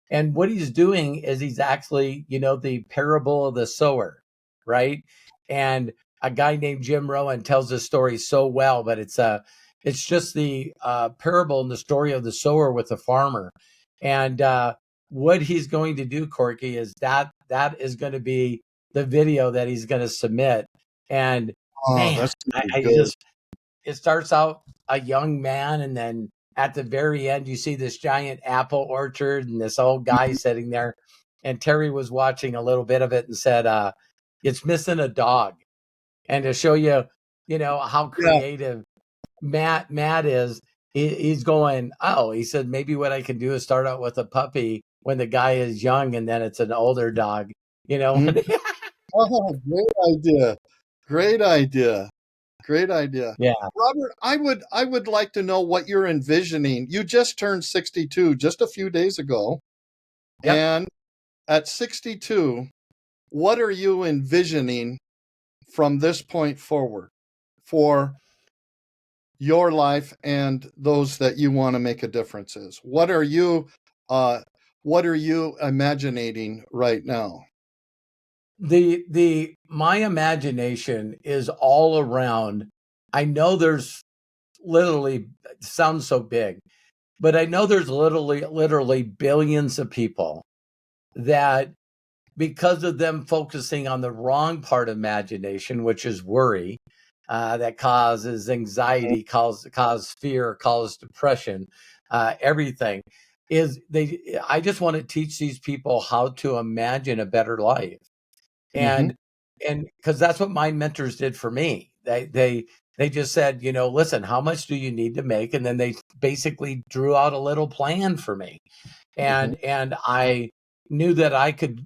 And what he's doing is he's actually, the parable of the sower, right? And a guy named Jim Rohn tells this story so well, but it's just the parable and the story of the sower with the farmer. And what he's going to do, Corky, is that is going to be the video that he's going to submit. And man, That's I good. just, it starts out a young man, and then at the very end, you see this giant apple orchard and this old guy sitting there. And Terry was watching a little bit of it and said, it's missing a dog. And to show you, how creative Matt is, he's going, he said, maybe what I can do is start out with a puppy when the guy is young, and then it's an older dog, Mhm. Oh, great idea. Great idea. Great idea. Yeah. Robert, I would like to know what you're envisioning. You just turned 62 just a few days ago. Yep. And at 62, what are you envisioning from this point forward for your life and those that you want to make a difference is? What are you imagining right now? My imagination is all around. I know there's literally, sounds so big, but I know there's literally billions of people that, because of them focusing on the wrong part of imagination, which is worry, that causes anxiety, cause fear, cause depression, everything I just want to teach these people how to imagine a better life. And because that's what my mentors did for me. They just said, listen, how much do you need to make? And then they basically drew out a little plan for me. And I knew that I could,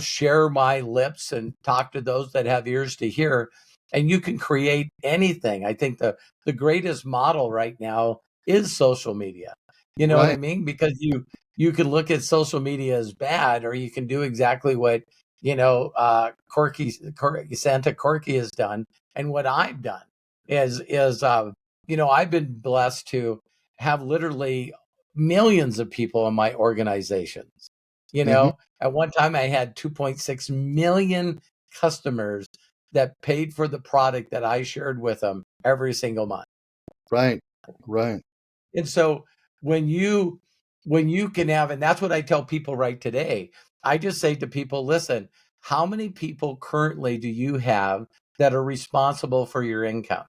share my lips and talk to those that have ears to hear. And you can create anything. I think the greatest model right now is social media. You know what I mean? Because you can look at social media as bad, or you can do exactly what Santa Corky has done. And what I've done is I've been blessed to have literally millions of people in my organizations. At one time I had 2.6 million customers that paid for the product that I shared with them every single month. Right. And so when you can have, and that's what I tell people right today, I just say to people, listen, how many people currently do you have that are responsible for your income?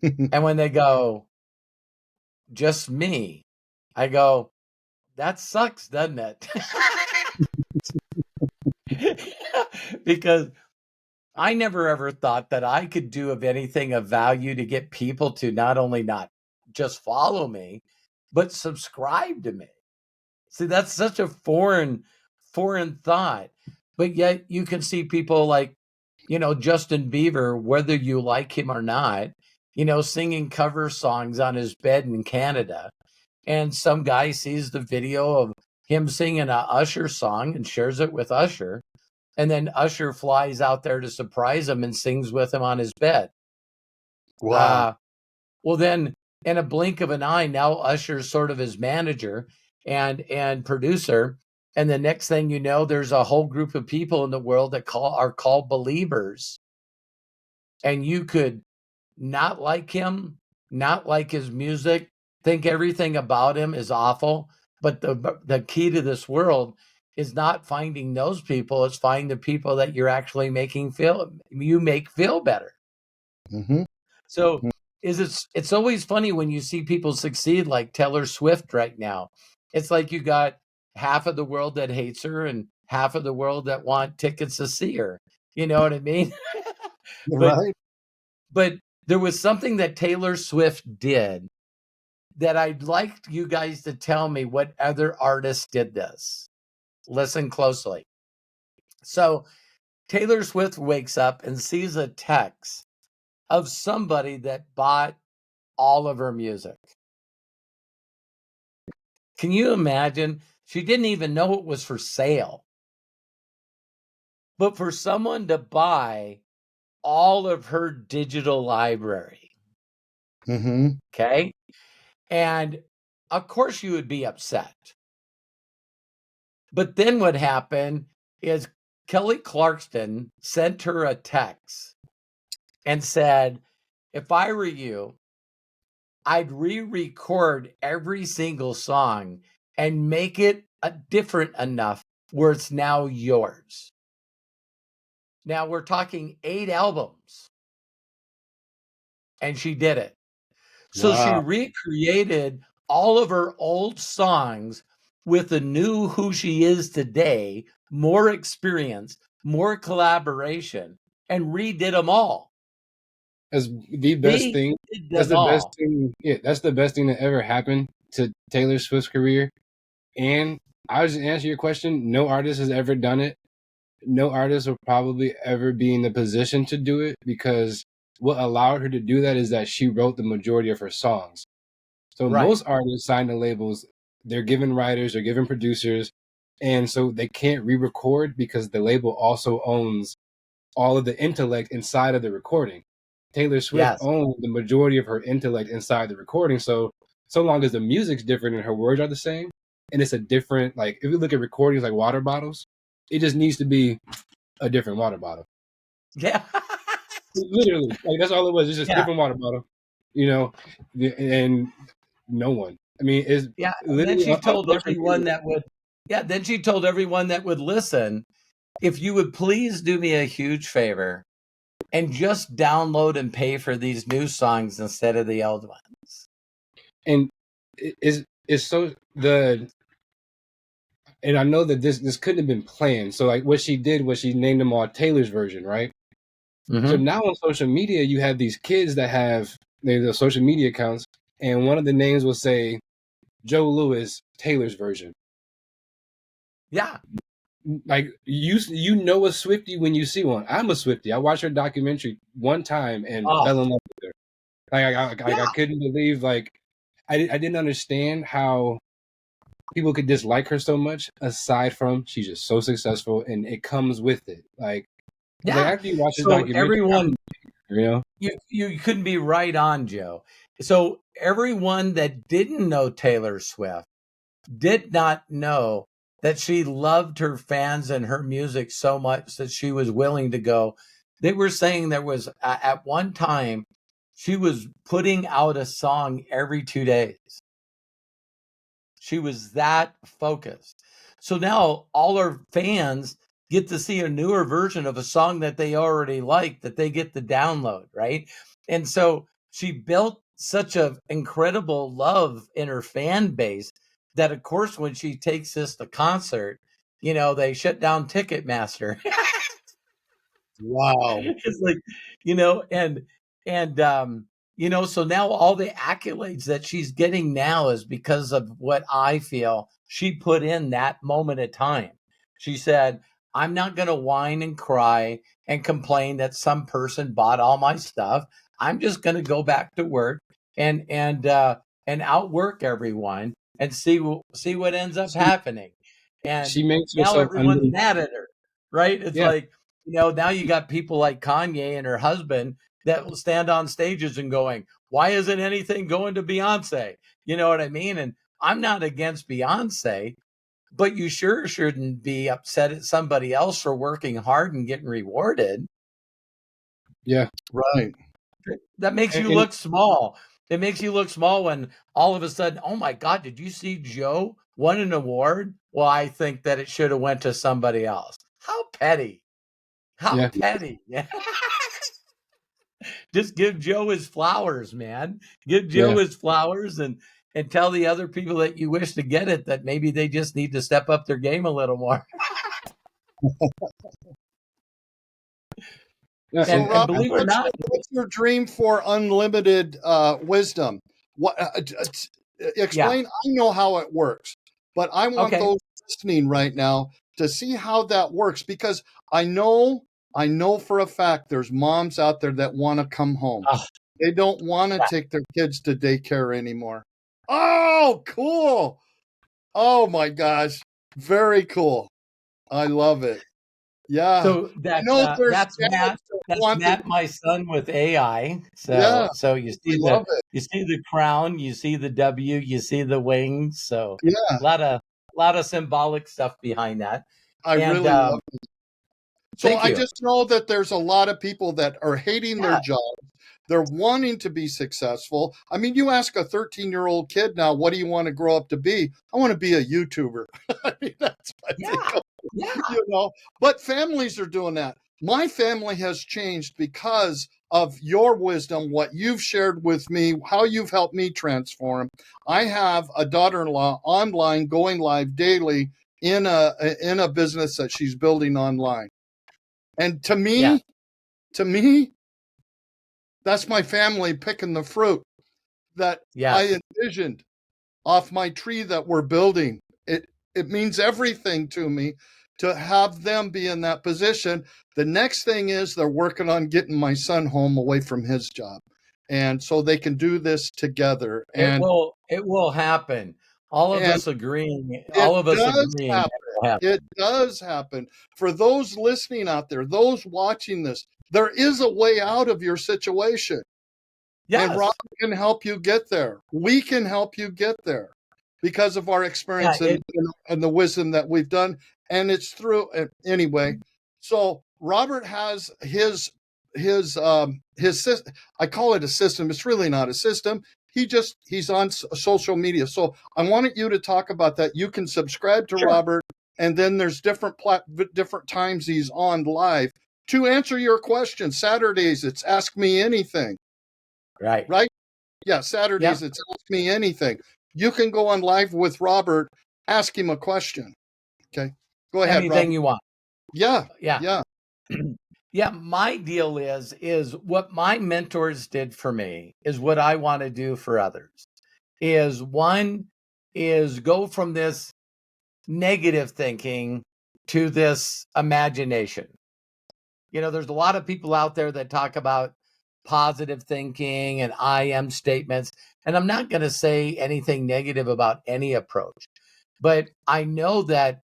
And when they go, just me, I go, that sucks, doesn't it? Because I never ever thought that I could do of anything of value to get people to not only not just follow me, but subscribe to me. See, that's such a foreign thought. But yet you can see people like, Justin Bieber, whether you like him or not, singing cover songs on his bed in Canada. And some guy sees the video of him singing a Usher song and shares it with Usher. And then Usher flies out there to surprise him and sings with him on his bed. Wow. Well, then in a blink of an eye, now Usher's sort of his manager and producer. And the next thing you know, there's a whole group of people in the world that are called believers. And you could not like him, not like his music, think everything about him is awful. But the key to this world is not finding those people, it's finding the people that you're actually making feel better. Mm-hmm. So it's always funny when you see people succeed like Taylor Swift right now. It's like you got half of the world that hates her and half of the world that want tickets to see her. You know what I mean? but Right. but there was something that Taylor Swift did that I'd like you guys to tell me what other artists did this. Listen closely. So Taylor Swift wakes up and sees a text of somebody that bought all of her music. Can you imagine? She didn't even know it was for sale. But for someone to buy all of her digital library, Mm-hmm. okay? And of course you would be upset. But then what happened is Kelly Clarkson sent her a text and said, if I were you, I'd re-record every single song and make it different enough where it's now yours. Now we're talking 8 albums. And she did it. So she Wow. recreated all of her old songs with a new who she is today, more experience, more collaboration, and redid them all. That's the best thing. Redid That's them the best all. thing. Yeah, that's the best thing that ever happened to Taylor Swift's career. And I'll just answer your question. No artist has ever done it. No artist will probably ever be in the position to do it, because what allowed her to do that is that she wrote the majority of her songs. So Right. most artists sign to labels, they're given writers, they're given producers, and so they can't re-record because the label also owns all of the intellect inside of the recording. Taylor Swift Yes. owned the majority of her intellect inside the recording. So long as the music's different and her words are the same, and it's a different, like, if you look at recordings like water bottles, it just needs to be a different water bottle. Yeah. Literally, like, that's all it was. It's just a Yeah. different water bottle, you know. And no one. I mean, it's Yeah. And then literally she told social everyone media. that would, then she told everyone that would listen, if you would please do me a huge favor and just download and pay for these new songs instead of the old ones. And it's so the. And I know that this couldn't have been planned. So, like, what she did was she named them all Taylor's version, right? Mm-hmm. So now on social media, you have these kids that have their social media accounts, and one of the names will say Joe Louis, Taylor's version. Yeah. Like, you know a Swiftie when you see one. I'm a Swiftie. I watched her documentary one time and fell in love with her. Like, I couldn't believe, like, I didn't understand how people could dislike her so much, aside from she's just so successful and it comes with it. Like, Yeah. like, after you watch this So documentary, everyone, you know, you couldn't be right on, Joe. So everyone that didn't know Taylor Swift did not know that she loved her fans and her music so much that she was willing to go. They were saying there was at one time she was putting out a song every 2 days. She was that focused. So now all her fans get to see a newer version of a song that they already like, that they get to download, right? And so she built such an incredible love in her fan base that, of course, when she takes this to concert, they shut down Ticketmaster. Wow. It's like, and so now all the accolades that she's getting now is because of what I feel she put in that moment of time. She said, I'm not going to whine and cry and complain that some person bought all my stuff. I'm just going to go back to work and outwork everyone and see what ends up happening. And she makes now herself everyone's mad at her. right? It's Yeah. like, now you got people like Kanye and her husband that will stand on stages and going, why isn't anything going to Beyonce? You know what I mean? And I'm not against Beyonce, but you sure shouldn't be upset at somebody else for working hard and getting rewarded. Yeah. Right. That makes you And look small. It makes you look small when all of a sudden, oh my God, did you see Joe won an award? Well, I think that it should have went to somebody else. How petty. How yeah. petty. Yeah. Just give Joe his flowers, man. Give Joe Yeah. his flowers and tell the other people that you wish to get it that maybe they just need to step up their game a little more. Yeah. So, And Robert, believe it or not, what's your dream for unlimited wisdom? What? Explain. I know how it works, but I want okay. those listening right now to see how that works, because I know for a fact there's moms out there that want to come home. Oh, They don't want to yeah. take their kids to daycare anymore. Oh, cool. Oh my gosh. Very cool. I love it. Yeah. So I know there's that's parents Matt. that That's want the, Matt, my son with AI. yeah, So you I see love it. the crown, you see the W, you see the wings. So Yeah, a lot of symbolic stuff behind that. I And really love it. So thank I you. just know that there's a lot of people that are hating their Yeah, job. They're wanting to be successful. I mean, you ask a 13-year-old kid now, what do you want to grow up to be? I want to be a YouTuber. I mean, that's what they yeah, go, yeah, But families are doing that. My family has changed because of your wisdom, what you've shared with me, how you've helped me transform. I have a daughter-in-law online going live daily in a business that she's building online. And yeah, to me, that's my family picking the fruit that I yes. envisioned off my tree that we're building. It means everything to me to have them be in that position. The next thing is they're working on getting my son home away from his job. And so they can do this together. It will happen. And All it of us does agreeing happen. that will happen. It does happen. For those listening out there, those watching this, there is a way out of your situation. And Rob Yes. can help you get there. We can help you get there because of our experience Yeah, and the wisdom that we've done. And it's through anyway. So Robert has his I call it a system. It's really not a system. He's on social media. So I wanted you to talk about that. You can subscribe to sure. Robert, and then there's different times he's on live to answer your questions. Saturdays it's Ask Me Anything. Right. Right? Yeah, Saturdays Yep. it's Ask Me Anything. You can go on live with Robert, ask him a question. Okay. Go ahead, Anything Robert. you want. Yeah, Yeah. yeah, Yeah, my deal is what my mentors did for me is what I want to do for others. Is one is go from this negative thinking to this imagination. There's a lot of people out there that talk about positive thinking and I am statements, and I'm not going to say anything negative about any approach. But I know that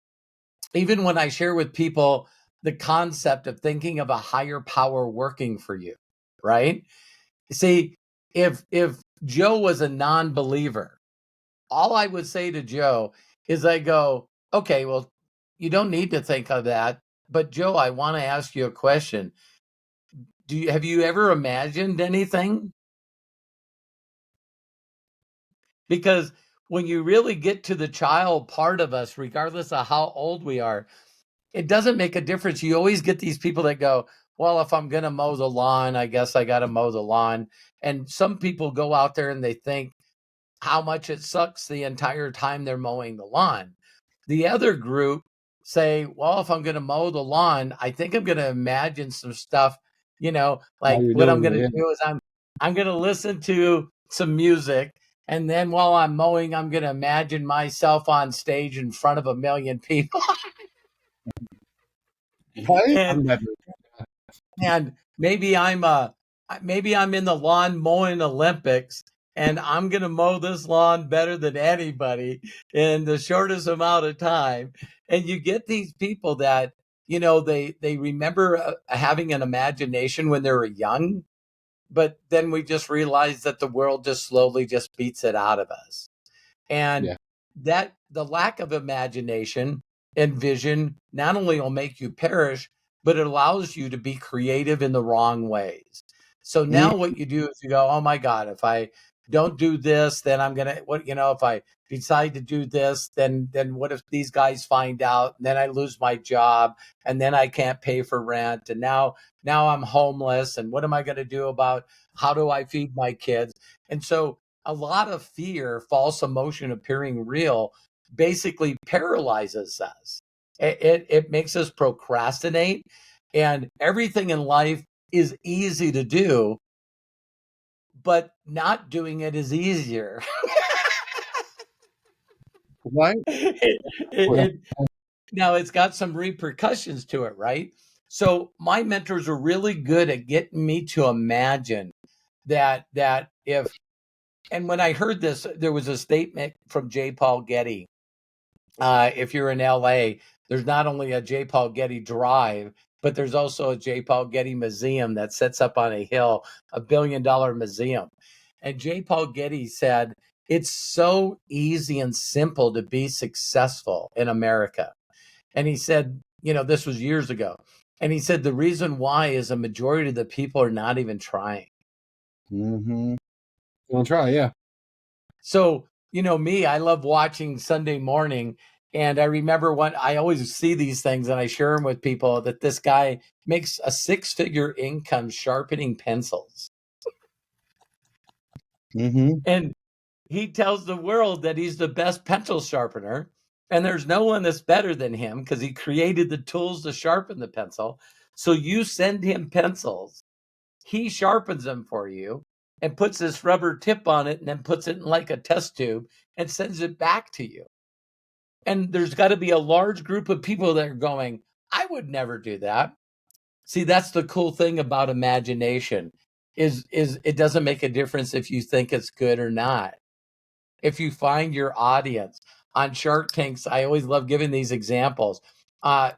even when I share with people the concept of thinking of a higher power working for you, right? See, if Joe was a non-believer, all I would say to Joe is I go, okay, well, you don't need to think of that. But Joe, I want to ask you a question. Have you ever imagined anything? Because when you really get to the child part of us, regardless of how old we are, it doesn't make a difference. You always get these people that go, well, if I'm going to mow the lawn, I guess I got to mow the lawn. And some people go out there and they think how much it sucks the entire time they're mowing the lawn. The other group say, well, if I'm going to mow the lawn, I think I'm going to imagine some stuff, While like you're what I'm doing going it, to yeah. do is I'm going to listen to some music. And then while I'm mowing, I'm going to imagine myself on stage in front of 1 million people. right? and I'm that. and maybe I'm in the lawn mowing Olympics and I'm going to mow this lawn better than anybody in the shortest amount of time. And you get these people that, they remember having an imagination when they were young, but then we just realize that the world just slowly just beats it out of us. And that the lack of imagination and vision not only will make you perish, but it allows you to be creative in the wrong ways. So now what you do is you go, oh my God, if I don't do this, then I'm gonna if I decide to do this, then what if these guys find out, and then I lose my job, and then I can't pay for rent, and now I'm homeless, and what am I gonna do about how do I feed my kids? And so a lot of fear, false emotion appearing real, basically paralyzes us. It makes us procrastinate, and everything in life is easy to do, but not doing it is easier. Right? Now it's got some repercussions to it, right? So my mentors are really good at getting me to imagine that if, and when I heard this, there was a statement from J. Paul Getty. If you're in LA, there's not only a J. Paul Getty Drive, but there's also a J. Paul Getty Museum that sits up on a hill, $1 billion museum. And J. Paul Getty said, it's so easy and simple to be successful in America. And he said, this was years ago. And he said, the reason why is a majority of the people are not even trying. Mm-hmm. Don't try, yeah. So, me, I love watching Sunday Morning. And I remember I always see these things and I share them with people, that this guy makes a 6-figure income sharpening pencils. Mm-hmm. And he tells the world that he's the best pencil sharpener. And there's no one that's better than him because he created the tools to sharpen the pencil. So you send him pencils, he sharpens them for you and puts this rubber tip on it and then puts it in like a test tube and sends it back to you. And there's got to be a large group of people that are going, I would never do that. See, that's the cool thing about imagination is it doesn't make a difference if you think it's good or not. If you find your audience on Shark Tanks, I always love giving these examples.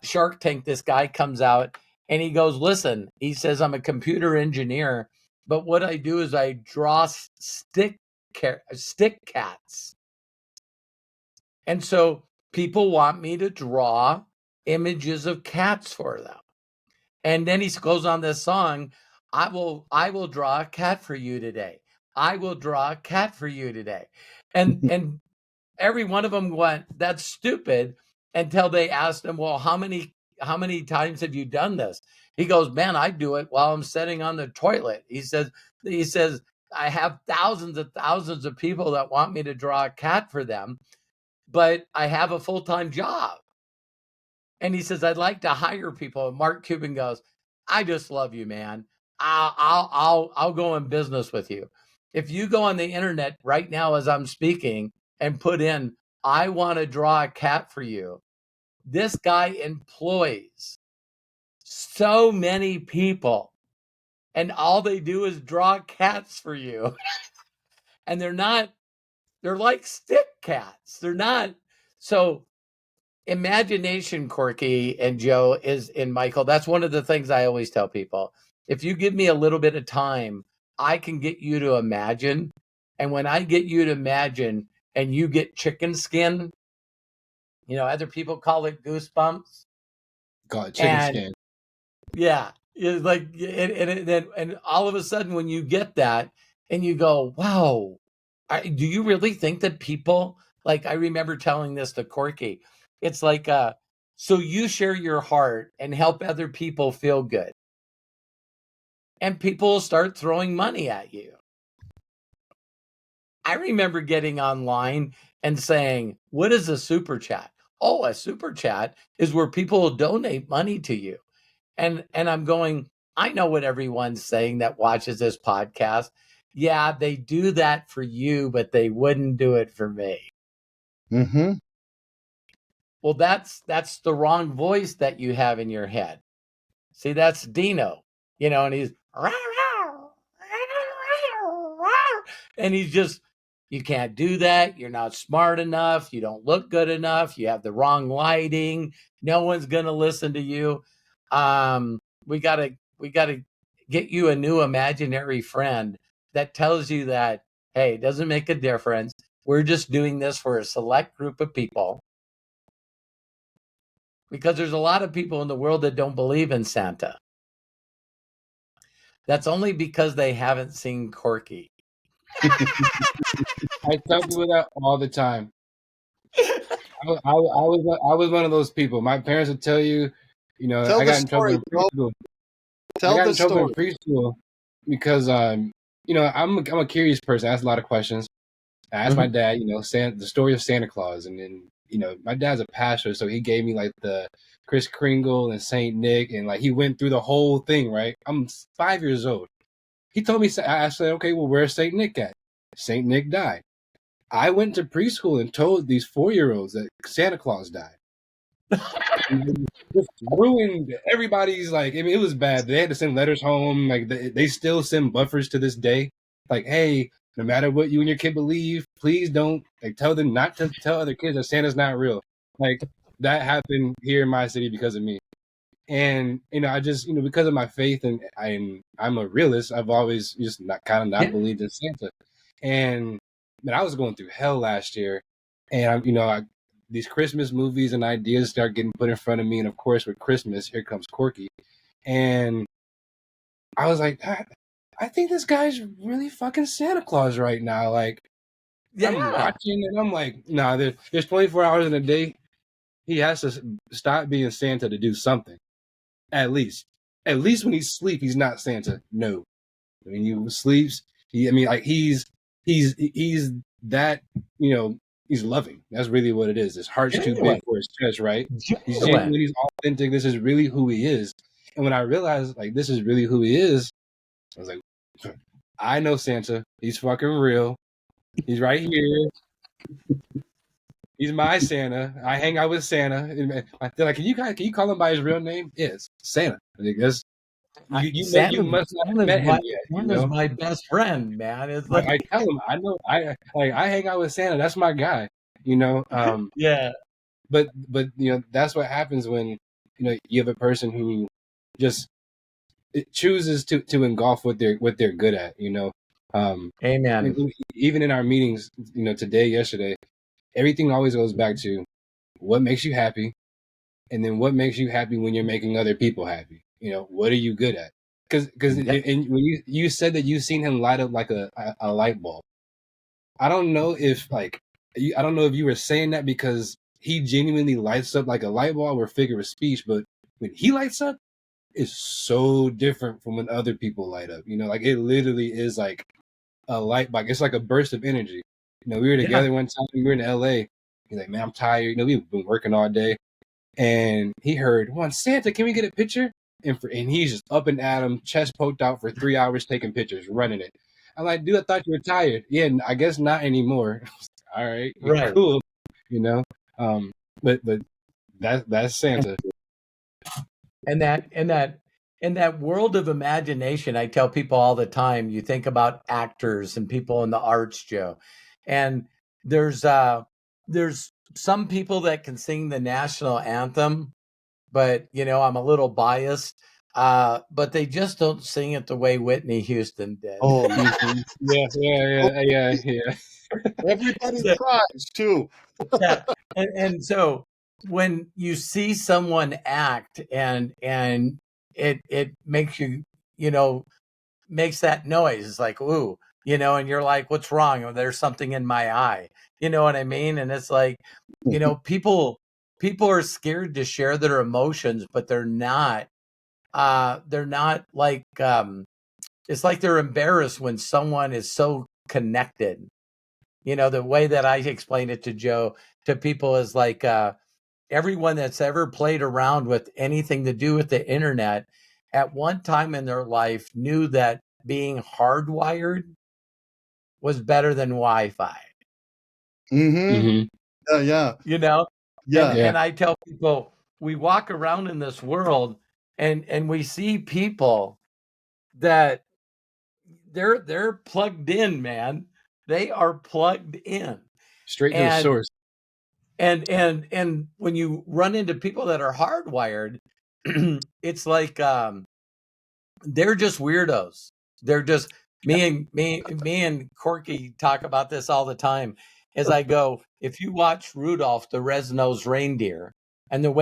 Shark Tank, this guy comes out and he goes, listen, he says, I'm a computer engineer, but what I do is I draw stick cats. And so people want me to draw images of cats for them. And then he goes on this song, I will draw a cat for you today. I will draw a cat for you today. And every one of them went, that's stupid, until they asked him, well, how many times have you done this? He goes, man, I do it while I'm sitting on the toilet. He says, I have thousands of people that want me to draw a cat for them, but I have a full-time job. And he says, I'd like to hire people. And Mark Cuban goes, I just love you, man. I'll go in business with you. If you go on the internet right now as I'm speaking and put in, I want to draw a cat for you, this guy employs so many people, and all they do is draw cats for you. And they're like stick cats. They're not. So imagination, Corky and Joe, and Michael, that's one of the things I always tell people. If you give me a little bit of time, I can get you to imagine. And when I get you to imagine and you get chicken skin, other people call it goosebumps. Call it chicken skin. Yeah. It's like, and all of a sudden when you get that and you go, wow, do you really think that people, like, I remember telling this to Corky, it's like, so you share your heart and help other people feel good. And people will start throwing money at you. I remember getting online and saying, what is a super chat? Oh, a super chat is where people will donate money to you. And I'm going, I know what everyone's saying that watches this podcast. Yeah, they do that for you, but they wouldn't do it for me. Mm-hmm. Well, that's the wrong voice that you have in your head. See, that's Dino, and he's, and he's just, You can't do that. You're not smart enough. You don't look good enough. You have the wrong lighting. No one's going to listen to you. We got to get you a new imaginary friend that tells you that, hey, it doesn't make a difference. We're just doing this for a select group of people. Because there's a lot of people in the world that don't believe in Santa. That's only because they haven't seen Corky. I tell people that all the time. I was one of those people. My parents would tell you, Tell I the got in trouble story, in bro. preschool. I Tell got the in trouble in story. preschool because I'm a curious person. I ask a lot of questions. I asked my dad, the story of Santa Claus, and then my dad's a pastor, so he gave me like the Kris Kringle and Saint Nick, and like he went through the whole thing. Right, I'm 5 years old. He told me, I said, okay, well, where's Saint Nick at? Saint Nick died. I went to preschool and told these 4-year-olds that Santa Claus died. Just ruined everybody's, like, I mean, it was bad. They had to send letters home. Like, they still send buffers to this day. Like, hey, no matter what you and your kid believe, please don't, like, tell them not to tell other kids that Santa's not real. Like, that happened here in my city because of me. And, I just, because of my faith and I'm a realist, I've always just not believed in Santa. And, man, I was going through hell last year. And, these Christmas movies and ideas start getting put in front of me. And of course, with Christmas, here comes Corky. And I was like, I think this guy's really fucking Santa Claus right now. Like, I'm watching and I'm like, nah, there's 24 hours in a day. He has to stop being Santa to do something. At least when he's asleep, he's not Santa. No. When he sleeps, he's that, he's loving. That's really what it is. His heart's too big for his chest, right? He's genuine, he's authentic. This is really who he is. And when I realized, like, this is really who he is, I was like, I know Santa. He's fucking real. He's right here. He's my Santa. I hang out with Santa. I feel like, can you call him by his real name? Yes, Santa. I think that's you must not have met him yet. Santa's my best friend, man. It's like I tell him, I know, I hang out with Santa. That's my guy. yeah. But that's what happens when you have a person who just chooses to engulf what they're good at. Amen. Even in our meetings, today, yesterday, everything always goes back to what makes you happy, and then what makes you happy when you're making other people happy. What are you good at? Because when you said that you've seen him light up like a light bulb, I don't know if you were saying that because he genuinely lights up like a light bulb or figure of speech, but when he lights up, it's so different from when other people light up. Like it literally is like a light bulb. It's like a burst of energy. We were together one time. We were in LA. He's like, man, I'm tired. We've been working all day. And he heard, Santa, can we get a picture? And he's just up and at him, chest poked out for 3 hours, taking pictures, running it. I'm like, dude, I thought you were tired. Yeah, I guess not anymore. All right, right, cool. But that's Santa. And that world of imagination, I tell people all the time. You think about actors and people in the arts, Joe, and there's some people that can sing the national anthem, but I'm a little biased. But they just don't sing it the way Whitney Houston did. Oh, yeah. Everybody cries too. Yeah. And so when you see someone act and it makes you, makes that noise. It's like, ooh, and you're like, what's wrong? Or there's something in my eye. You know what I mean? And it's like, people are scared to share their emotions, but they're not like, it's like they're embarrassed when someone is so connected. The way that I explain it to Joe, to people is like, everyone that's ever played around with anything to do with the internet at one time in their life knew that being hardwired was better than Wi-Fi. Mm-hmm. Yeah. And I tell people, we walk around in this world and we see people that they're plugged in, man. They are plugged in. Straight to the And source. and when you run into people that are hardwired, it's like they're just weirdos. They're just me and Corky talk about this all the time. As I go, if you watch Rudolph the Red-Nosed Reindeer, and the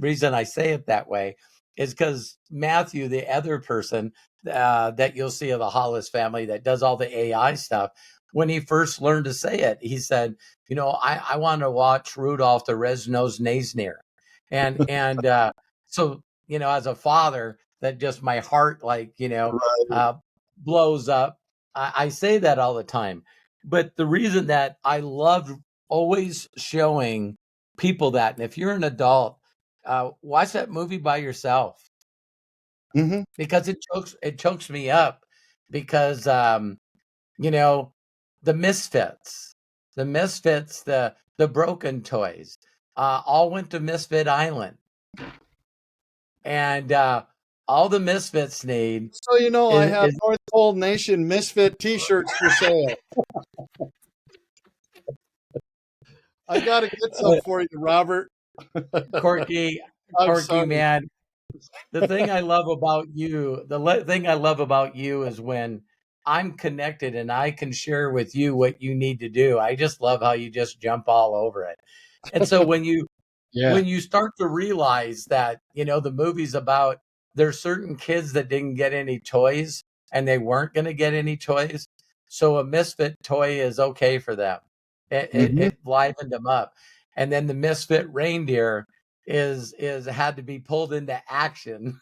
reason I say it that way is because Matthew, the other person that you'll see of the Hollis family that does all the AI stuff, when he first learned to say it, he said, I want to watch Rudolph the Red-Nosed Reindeer, and so as a father, that just my heart Right. blows up. I say that all the time, but the reason that I love always showing people that, and if you're an adult, watch that movie by yourself, Mm-hmm. because it chokes me up, because you know the misfits, the broken toys, all went to Misfit Island, and all the misfits need So I have is North Pole Nation Misfit T-shirts for sale. I gotta get some for you, Robert. Corky. I'm Corky, sorry. man. The thing I love about you, thing I love about you is when I'm connected and I can share with you what you need to do. I just love how you just jump all over it. And so Yeah. when you start to realize that, the movie's about, there's certain kids that didn't get any toys and they weren't going to get any toys. So a misfit toy is okay for them. Mm-hmm. It livened them up. And then the misfit reindeer is had to be pulled into action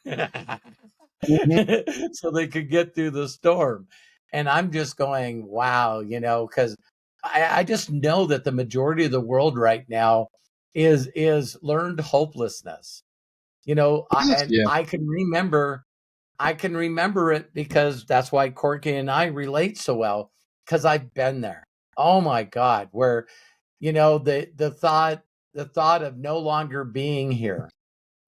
Mm-hmm. so they could get through the storm. And I'm just going, wow, because I just know that the majority of the world right now is learned hopelessness. And Yeah. I can remember it because that's why Corky and I relate so well, because I've been there. Oh my God, where the thought of no longer being here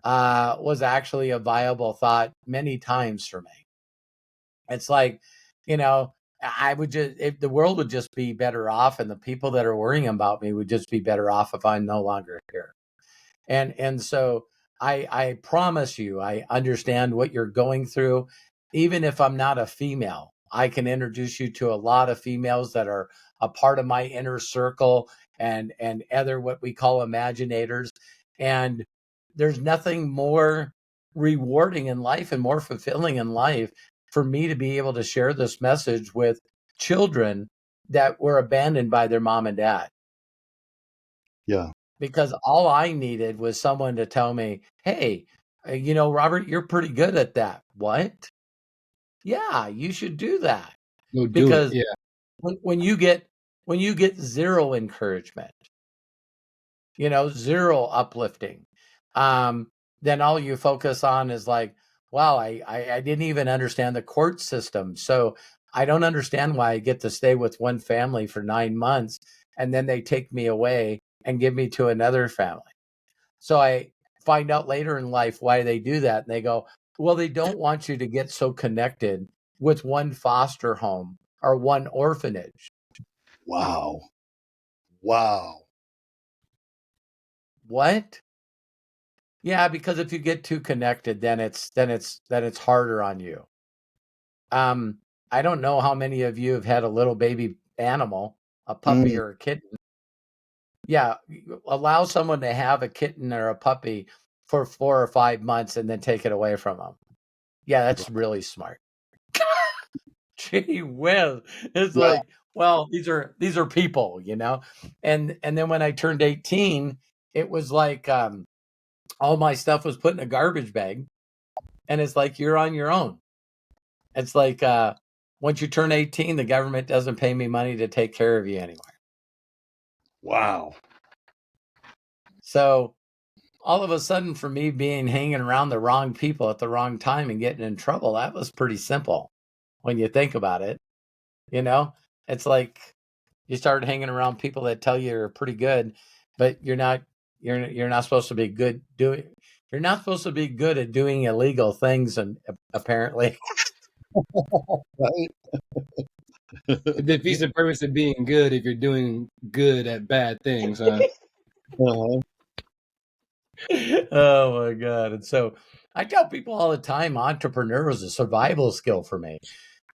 was actually a viable thought many times for me. It's like, I would if the world would just be better off, and the people that are worrying about me would just be better off if I'm no longer here. And so I promise you, I understand what you're going through. Even if I'm not a female, I can introduce you to a lot of females that are a part of my inner circle, and other what we call imaginators. And there's nothing more rewarding in life and more fulfilling in life for me to be able to share this message with children that were abandoned by their mom and dad, Yeah. because all I needed was someone to tell me, "Hey, Robert, you're pretty good at that." What? Yeah, you should do that. Go do it. Because Yeah. when you get zero encouragement, zero uplifting, um, then all you focus on is like, wow, I didn't even understand the court system, so I don't understand why I get to stay with one family for 9 months and then they take me away and give me to another family. So I find out later in life why they do that. And they go, well, they don't want you to get so connected with one foster home or one orphanage. Wow. Wow. What? Yeah, because if you get too connected, then it's harder on you. Um, I don't know how many of you have had a little baby animal, a puppy Mm, or a kitten. Yeah, allow someone to have a kitten or a puppy for 4 or 5 months and then take it away from them. Yeah, that's really smart. Gee whiz. It's yeah. like, well, these are people, And then when I turned 18, it was like all my stuff was put in a garbage bag, and it's like you're on your own. It's like once you turn 18, the government doesn't pay me money to take care of you anymore. Wow. So all of a sudden, for me being hanging around the wrong people at the wrong time and getting in trouble, that was pretty simple when you think about it. You know, it's like you start hanging around people that tell you you're pretty good, but you're not supposed to be good doing. You're not supposed to be good at doing illegal things, and apparently, Right. It defeats the purpose of being good if you're doing good at bad things, huh? Uh-huh. Oh my God. And so I tell people all the time, entrepreneur is a survival skill for me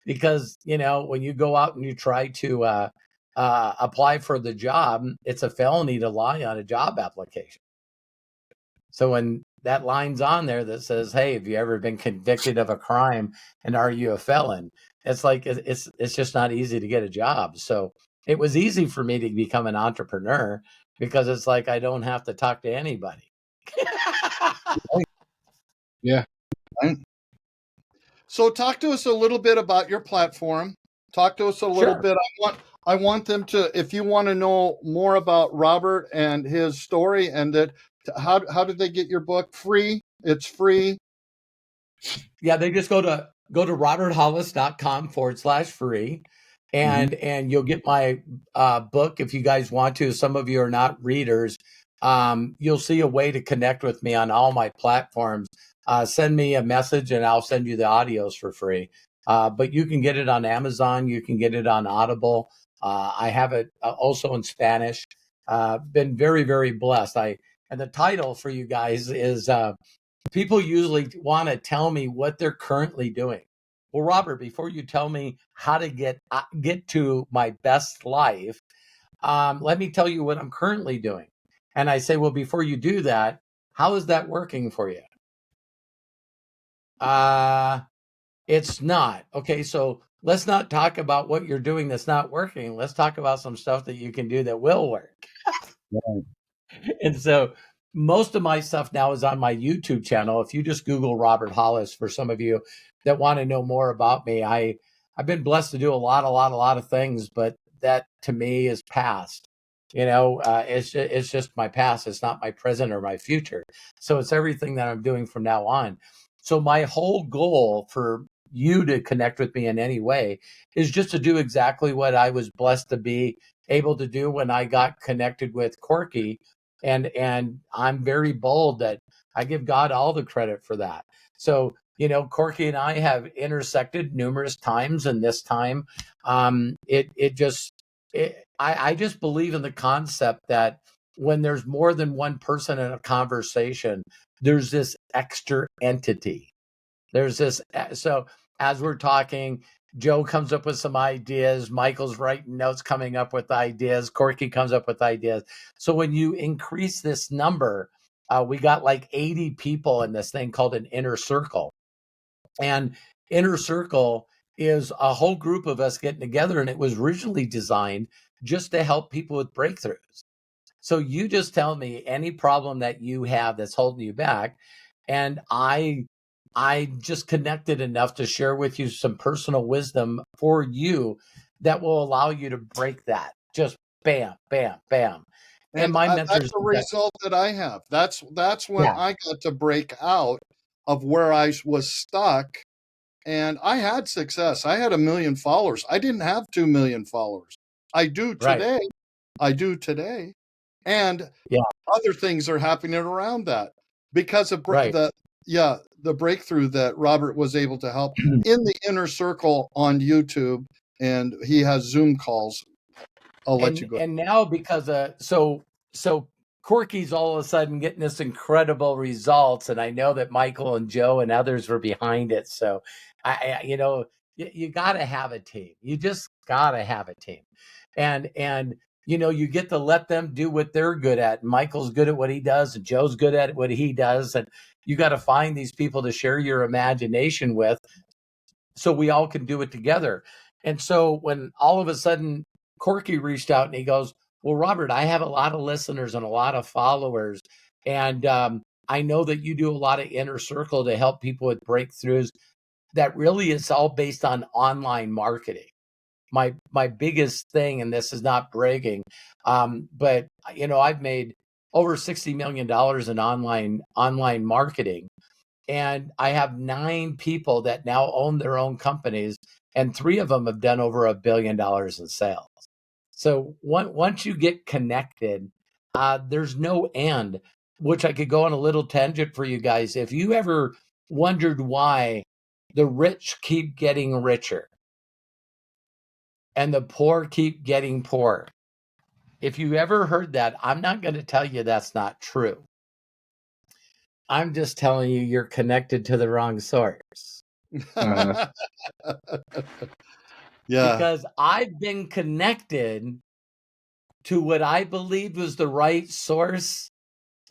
because, when you go out and you try to apply for the job, it's a felony to lie on a job application. So when that line's on there that says, "Hey, have you ever been convicted of a crime and are you a felon?" It's like it's just not easy to get a job. So it was easy for me to become an entrepreneur because it's like I don't have to talk to anybody. Yeah. Right. So talk to us a little bit about your platform. Talk to us a little Sure. bit. I want them to, if you want to know more about Robert and his story and that, how did they get your book? Free. It's free. Yeah, they just go to roberthollis.com/free and you'll get my book if you guys want to. Some of you are not readers. You'll see a way to connect with me on all my platforms. Send me a message and I'll send you the audios for free. But you can get it on Amazon. You can get it on Audible. I have it also in Spanish. Been very, very blessed. And the title for you guys is people usually want to tell me what they're currently doing. Well, Robert, before you tell me how to get to my best life, let me tell you what I'm currently doing. And I say, well, before you do that, how is that working for you? It's not. Okay, so let's not talk about what you're doing that's not working. Let's talk about some stuff that you can do that will work. And so most of my stuff now is on my YouTube channel. If you just Google Robert Hollis, for some of you that want to know more about me, I've been blessed to do a lot of things, but that to me is past. It's just my past. It's not my present or my future. So it's everything that I'm doing from now on. So my whole goal for you to connect with me in any way is just to do exactly what I was blessed to be able to do when I got connected with Corky. And I'm very bold that I give God all the credit for that. So, Corky and I have intersected numerous times, and this time, I just believe in the concept that when there's more than one person in a conversation, there's this extra entity. There's this, so as we're talking, Joe comes up with some ideas. Michael's writing notes, coming up with ideas. Corky comes up with ideas. So when you increase this number, we got like 80 people in this thing called an inner circle. And inner circle is a whole group of us getting together. And it was originally designed just to help people with breakthroughs. So you just tell me any problem that you have that's holding you back. And I just connected enough to share with you some personal wisdom for you that will allow you to break that. Just bam, bam, bam. And my mentors, that's the result that I have. That's when yeah, I got to break out of where I was stuck, and I had success. I had 1 million followers. I didn't have 2 million followers. I do right, today. I do today, and yeah, other things are happening around that because of right. the breakthrough that Robert was able to help in the inner circle on YouTube, and he has Zoom calls. I'll let you go. And now because so Corky's all of a sudden getting this incredible results, and I know that Michael and Joe and others were behind it. So you got to have a team. You just got to have a team, and you get to let them do what they're good at. Michael's good at what he does, and Joe's good at what he does, and you got to find these people to share your imagination with, so we all can do it together. And so when all of a sudden Corky reached out and he goes, well, Robert, I have a lot of listeners and a lot of followers. And I know that you do a lot of inner circle to help people with breakthroughs. That really is all based on online marketing. My biggest thing, and this is not bragging, but I've made over $60 million in online marketing. And I have 9 people that now own their own companies, and 3 of them have done over $1 billion in sales. So once you get connected, there's no end, which I could go on a little tangent for you guys. If you ever wondered why the rich keep getting richer, and the poor keep getting poorer. If you ever heard that, I'm not going to tell you that's not true. I'm just telling you you're connected to the wrong source. Uh-huh. Yeah. Because I've been connected to what I believed was the right source,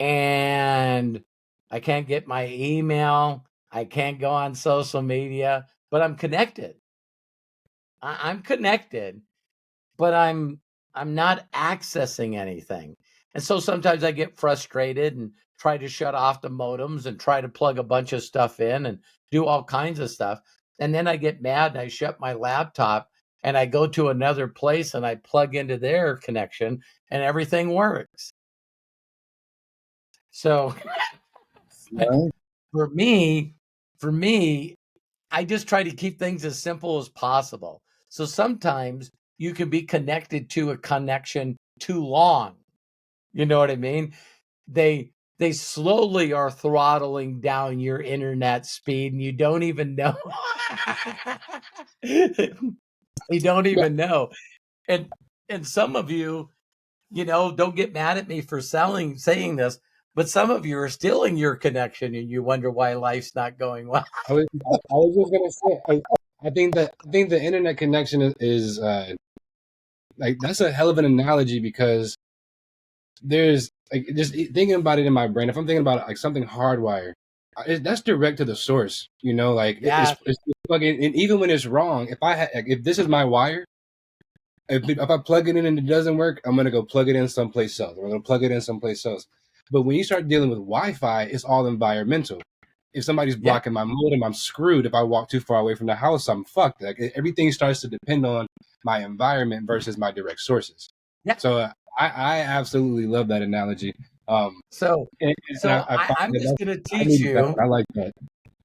and I can't get my email. I can't go on social media, but I'm connected. I'm connected, but I'm not accessing anything. And so sometimes I get frustrated and try to shut off the modems and try to plug a bunch of stuff in and do all kinds of stuff. And then I get mad and I shut my laptop and I go to another place and I plug into their connection and everything works. So Right. for me, I just try to keep things as simple as possible. So sometimes you can be connected to a connection too long. You know what I mean? They slowly are throttling down your internet speed and you don't even know. You don't even know. And some of you, don't get mad at me for saying this, but some of you are stealing your connection and you wonder why life's not going well. I was just gonna say, I think the internet connection is like, that's a hell of an analogy, because there's like, just thinking about it in my brain. If I'm thinking about it, like something hardwired, that's direct to the source. Like Yeah. it's plugging. And even when it's wrong, if this is my wire, if I plug it in and it doesn't work, I'm gonna go plug it in someplace else. I'm gonna plug it in someplace else. But when you start dealing with Wi-Fi, it's all environmental. If somebody's Yeah. blocking my modem, I'm screwed. If I walk too far away from the house, I'm fucked. Like, everything starts to depend on my environment versus my direct sources. Yeah. So I absolutely love that analogy. So I'm just going to teach you. I like that.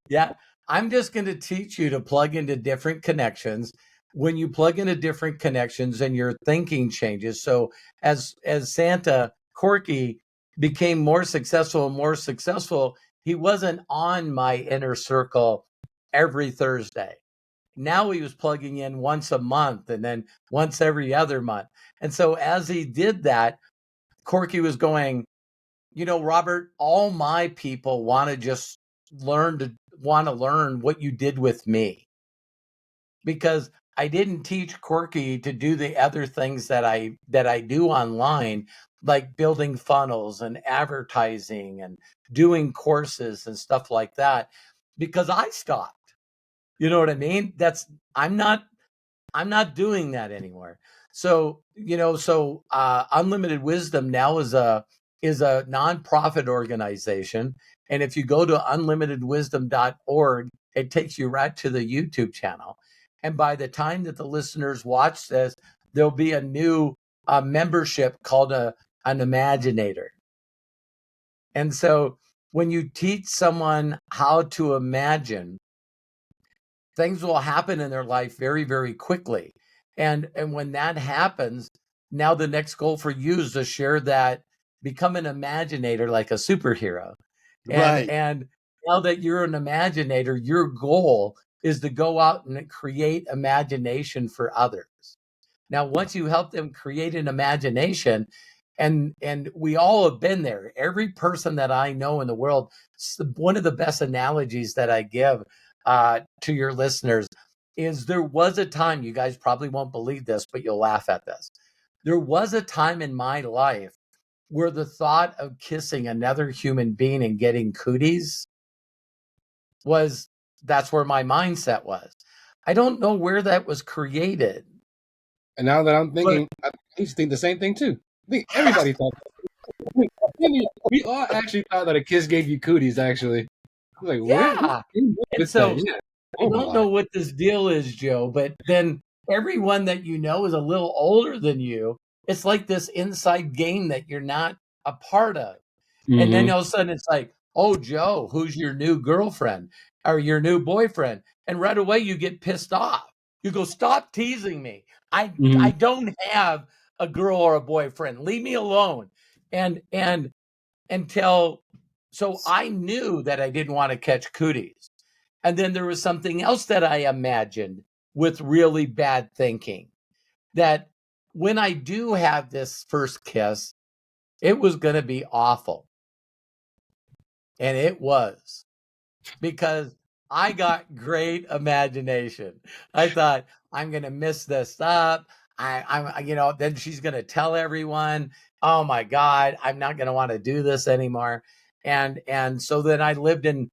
Yeah. I'm just going to teach you to plug into different connections. When you plug into different connections and your thinking changes. So as Santa Corky became more successful and more successful, he wasn't on my inner circle every Thursday. Now he was plugging in once a month and then once every other month. And so as he did that, Corky was going, Robert, all my people want to just learn what you did with me, because I didn't teach Corky to do the other things that I do online, like building funnels and advertising and doing courses and stuff like that, because I stopped. You know what I mean? I'm not doing that anymore. So, Unlimited Wisdom now is a nonprofit organization. And if you go to unlimitedwisdom.org, it takes you right to the YouTube channel. And by the time that the listeners watch this, there'll be a new membership called an Imaginator. And so when you teach someone how to imagine, things will happen in their life very, very quickly. And when that happens, now the next goal for you is to share that, become an imaginator like a superhero. Right. And now that you're an imaginator, your goal is to go out and create imagination for others. Now, once you help them create an imagination, and we all have been there. Every person that I know in the world, one of the best analogies that I give to your listeners is, there was a time, you guys probably won't believe this, but you'll laugh at this. There was a time in my life where the thought of kissing another human being and getting cooties that's where my mindset was. I don't know where that was created. And now that I'm thinking, I used to think the same thing too. I think everybody thought that. We all actually thought that a kiss gave you cooties, actually. I was like, Yeah. And so I don't my. know what this deal is, Joe, but then everyone that you know is a little older than you. It's like this inside game that you're not a part of. And then all of a sudden it's like, oh, Joe, who's your new girlfriend or your new boyfriend? And right away you get pissed off. You go, stop teasing me. I don't have a girl or a boyfriend. Leave me alone. And so I knew that I didn't want to catch cooties. And then there was something else that I imagined with really bad thinking. that when I do have this first kiss, it was going to be awful. And it was, because I got great imagination. I thought, I'm going to miss this up. I'm, then she's going to tell everyone, oh my God, I'm not going to want to do this anymore. And so then I lived in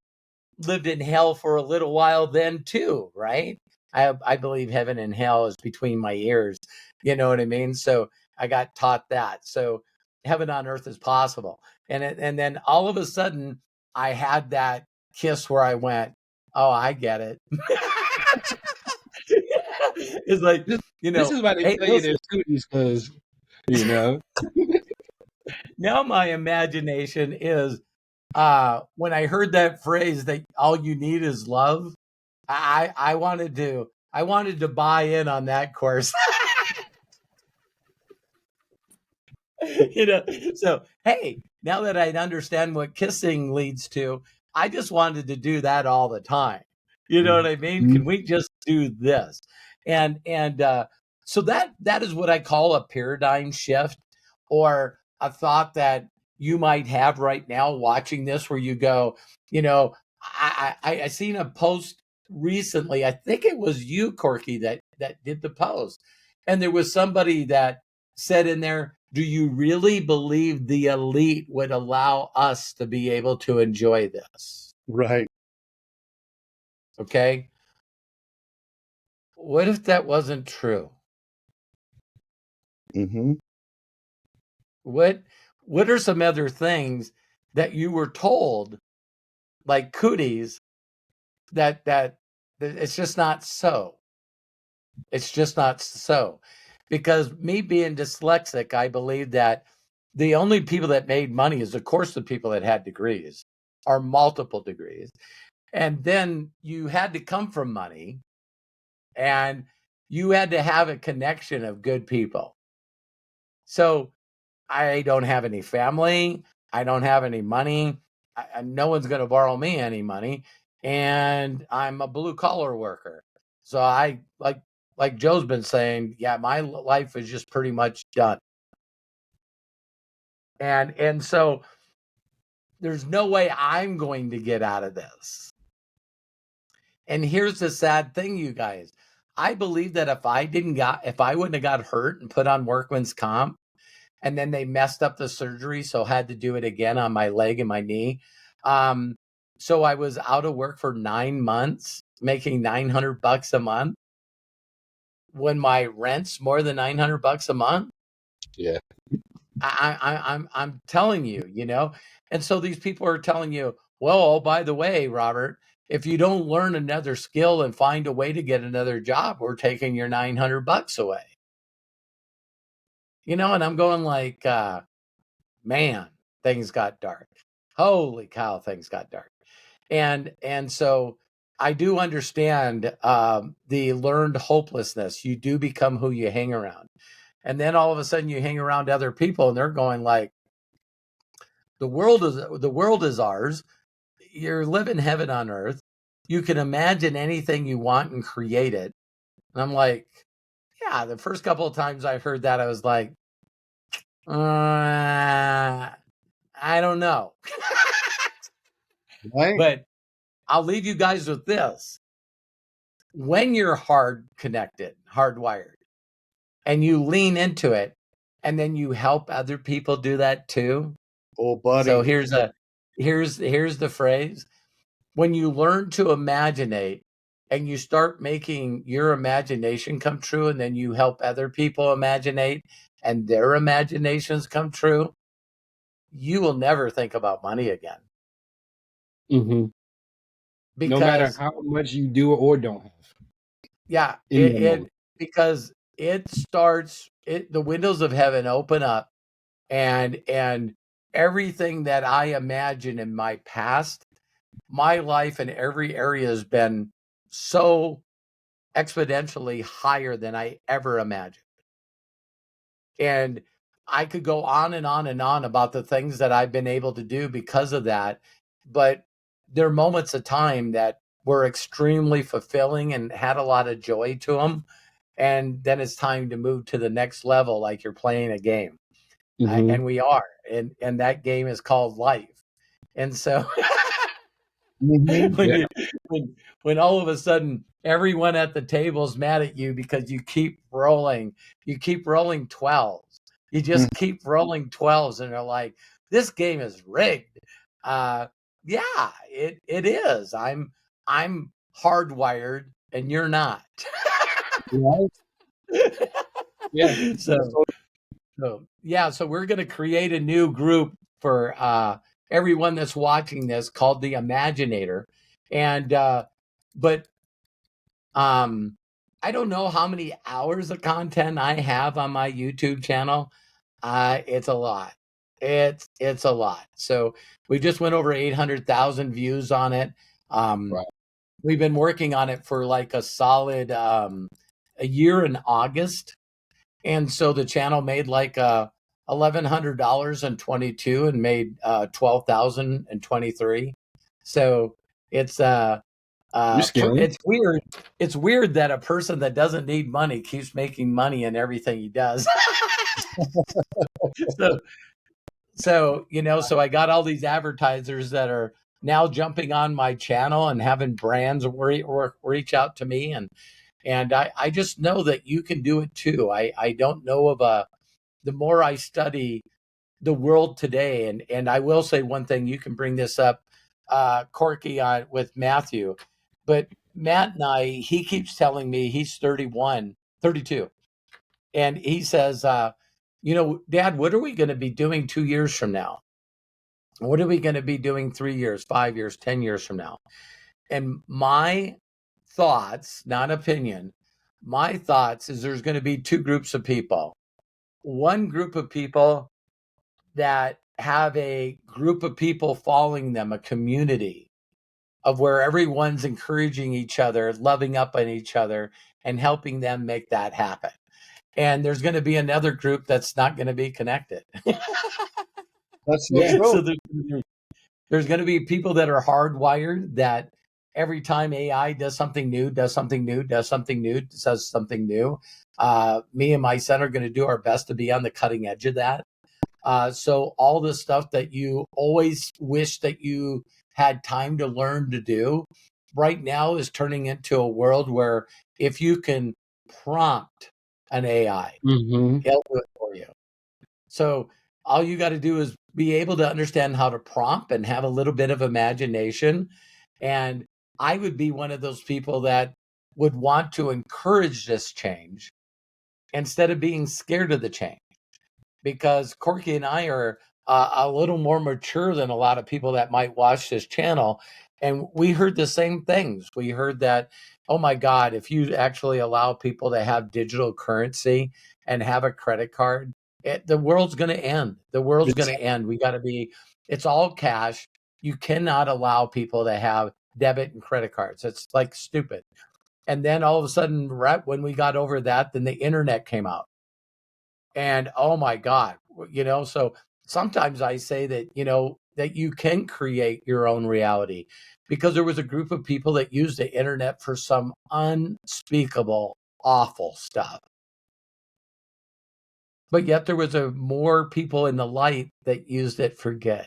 hell for a little while then too, right? I believe heaven and hell is between my ears. You know what I mean? So I got taught that. So heaven on earth is possible. And then all of a sudden I had that kiss where I went, oh, I get it. It's like, This is why they hey, tell you listen, there's cooties, because, you know. now my imagination is, when I heard that phrase that all you need is love, I wanted to buy in on that course. So hey, now that I understand what kissing leads to, I just wanted to do that all the time. You know what I mean? Can we just do this? And so that is what I call a paradigm shift, or a thought that you might have right now watching this, where you go, I seen a post recently. I think it was you, Corky, that did the post, and there was somebody that said in there, do you really believe the elite would allow us to be able to enjoy this? Right. Okay. What if that wasn't true? Mm-hmm. What are some other things that you were told, like cooties, that it's just not so? It's just not so. Because me being dyslexic, I believe that the only people that made money is, of course, the people that had degrees, or multiple degrees. And then you had to come from money, and you had to have a connection of good people. So I don't have any family. I don't have any money. No one's going to borrow me any money. And I'm a blue collar worker. So I, like Joe's been saying, yeah, my life is just pretty much done. And so there's no way I'm going to get out of this. And here's the sad thing, you guys. I believe that if I wouldn't have got hurt and put on workman's comp, and then they messed up the surgery, so had to do it again on my leg and my knee. So I was out of work for 9 months, making $900 a month, when my rent's more than $900 a month. Yeah. I'm telling you, and so these people are telling you, well, oh, by the way, Robert, if you don't learn another skill and find a way to get another job, we're taking your $900 away. And I'm going like, man, things got dark. Holy cow, things got dark. And so I do understand the learned hopelessness. You do become who you hang around. And then all of a sudden you hang around other people and they're going like, the world is ours. You're living heaven on earth. You can imagine anything you want and create it. And I'm like, yeah, the first couple of times I heard that, I was like, I don't know. Right. But I'll leave you guys with this. When you're hardwired, and you lean into it, and then you help other people do that too. Oh, buddy. So here's the phrase. When you learn to imaginate and you start making your imagination come true, and then you help other people imaginate and their imaginations come true, you will never think about money again. Mm-hmm. Because, no matter how much you do or don't have. Yeah, because it starts. The windows of heaven open up, and everything that I imagine in my past, my life in every area has been so exponentially higher than I ever imagined. And I could go on and on and on about the things that I've been able to do because of that. But there are moments of time that were extremely fulfilling and had a lot of joy to them. and then it's time to move to the next level, like you're playing a game. Mm-hmm. And we are, and that game is called life. And so Mm-hmm. when Yeah. when all of a sudden everyone at the table's mad at you because you keep rolling 12s, you just keep rolling 12s, and they're like, this game is rigged. Yeah, it is. I'm hardwired and you're not. Right? Yeah. so so we're going to create a new group for everyone that's watching this called the Imaginator. And but I don't know how many hours of content I have on my YouTube channel. It's a lot. It's a lot. So we just went over 800,000 views on it. Right. We've been working on it for like a solid a year in August. And so the channel made like $1,100 in 22 and made 12,000 in 23. So it's You're scaling. it's weird. It's weird that a person that doesn't need money keeps making money in everything he does. so so I got all these advertisers that are now jumping on my channel and having brands reach out to me, and I just know that you can do it too. I don't know of the more I study the world today, and I will say one thing, you can bring this up, Corky, on with Matthew, but Matt and he keeps telling me he's 32, and he says, Dad, what are we going to be doing 2 years from now? What are we going to be doing 3 years, 5 years, 10 years from now? And my thoughts, not opinion, my thoughts is there's going to be two groups of people. One group of people that have a group of people following them, a community of where everyone's encouraging each other, loving up on each other, and helping them make that happen. And there's going to be another group that's not going to be connected. That's so true. So there's going to be people that are hardwired, that every time AI does something new, me and my son are going to do our best to be on the cutting edge of that. So all the stuff that you always wish that you had time to learn to do right now is turning into a world where if you can prompt an AI, Mm-hmm. it'll do it for you. So all you got to do is be able to understand how to prompt and have a little bit of imagination. And I would be one of those people that would want to encourage this change instead of being scared of the change. Because Corky and I are a little more mature than a lot of people that might watch this channel. And we heard the same things. We heard that, oh my God, if you actually allow people to have digital currency and have a credit card, the world's going to end. The world's going to end. We got to be, it's all cash. You cannot allow people to have debit and credit cards. It's like stupid. And then all of a sudden, right when we got over that, then the internet came out. And oh my God, so sometimes I say that, that you can create your own reality, because there was a group of people that used the internet for some unspeakable, awful stuff. But yet there was more people in the light that used it for good.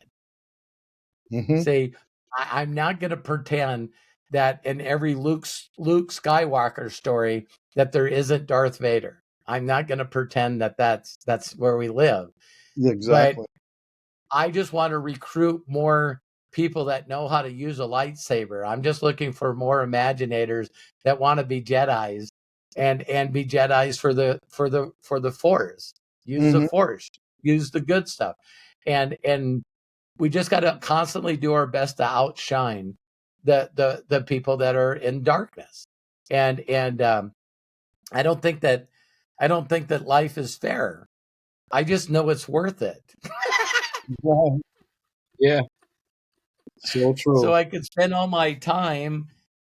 Mm-hmm. See, I'm not going to pretend that in every Luke Skywalker story that there isn't Darth Vader. I'm not going to pretend that that's where we live. Exactly. But I just want to recruit more people that know how to use a lightsaber. I'm just looking for more imaginators that want to be Jedis and be Jedis for the Force. Use the Force. Use the good stuff. And we just got to constantly do our best to outshine the people that are in darkness. And I don't think that life is fair. I just know it's worth it. Yeah. So true. So I could spend all my time,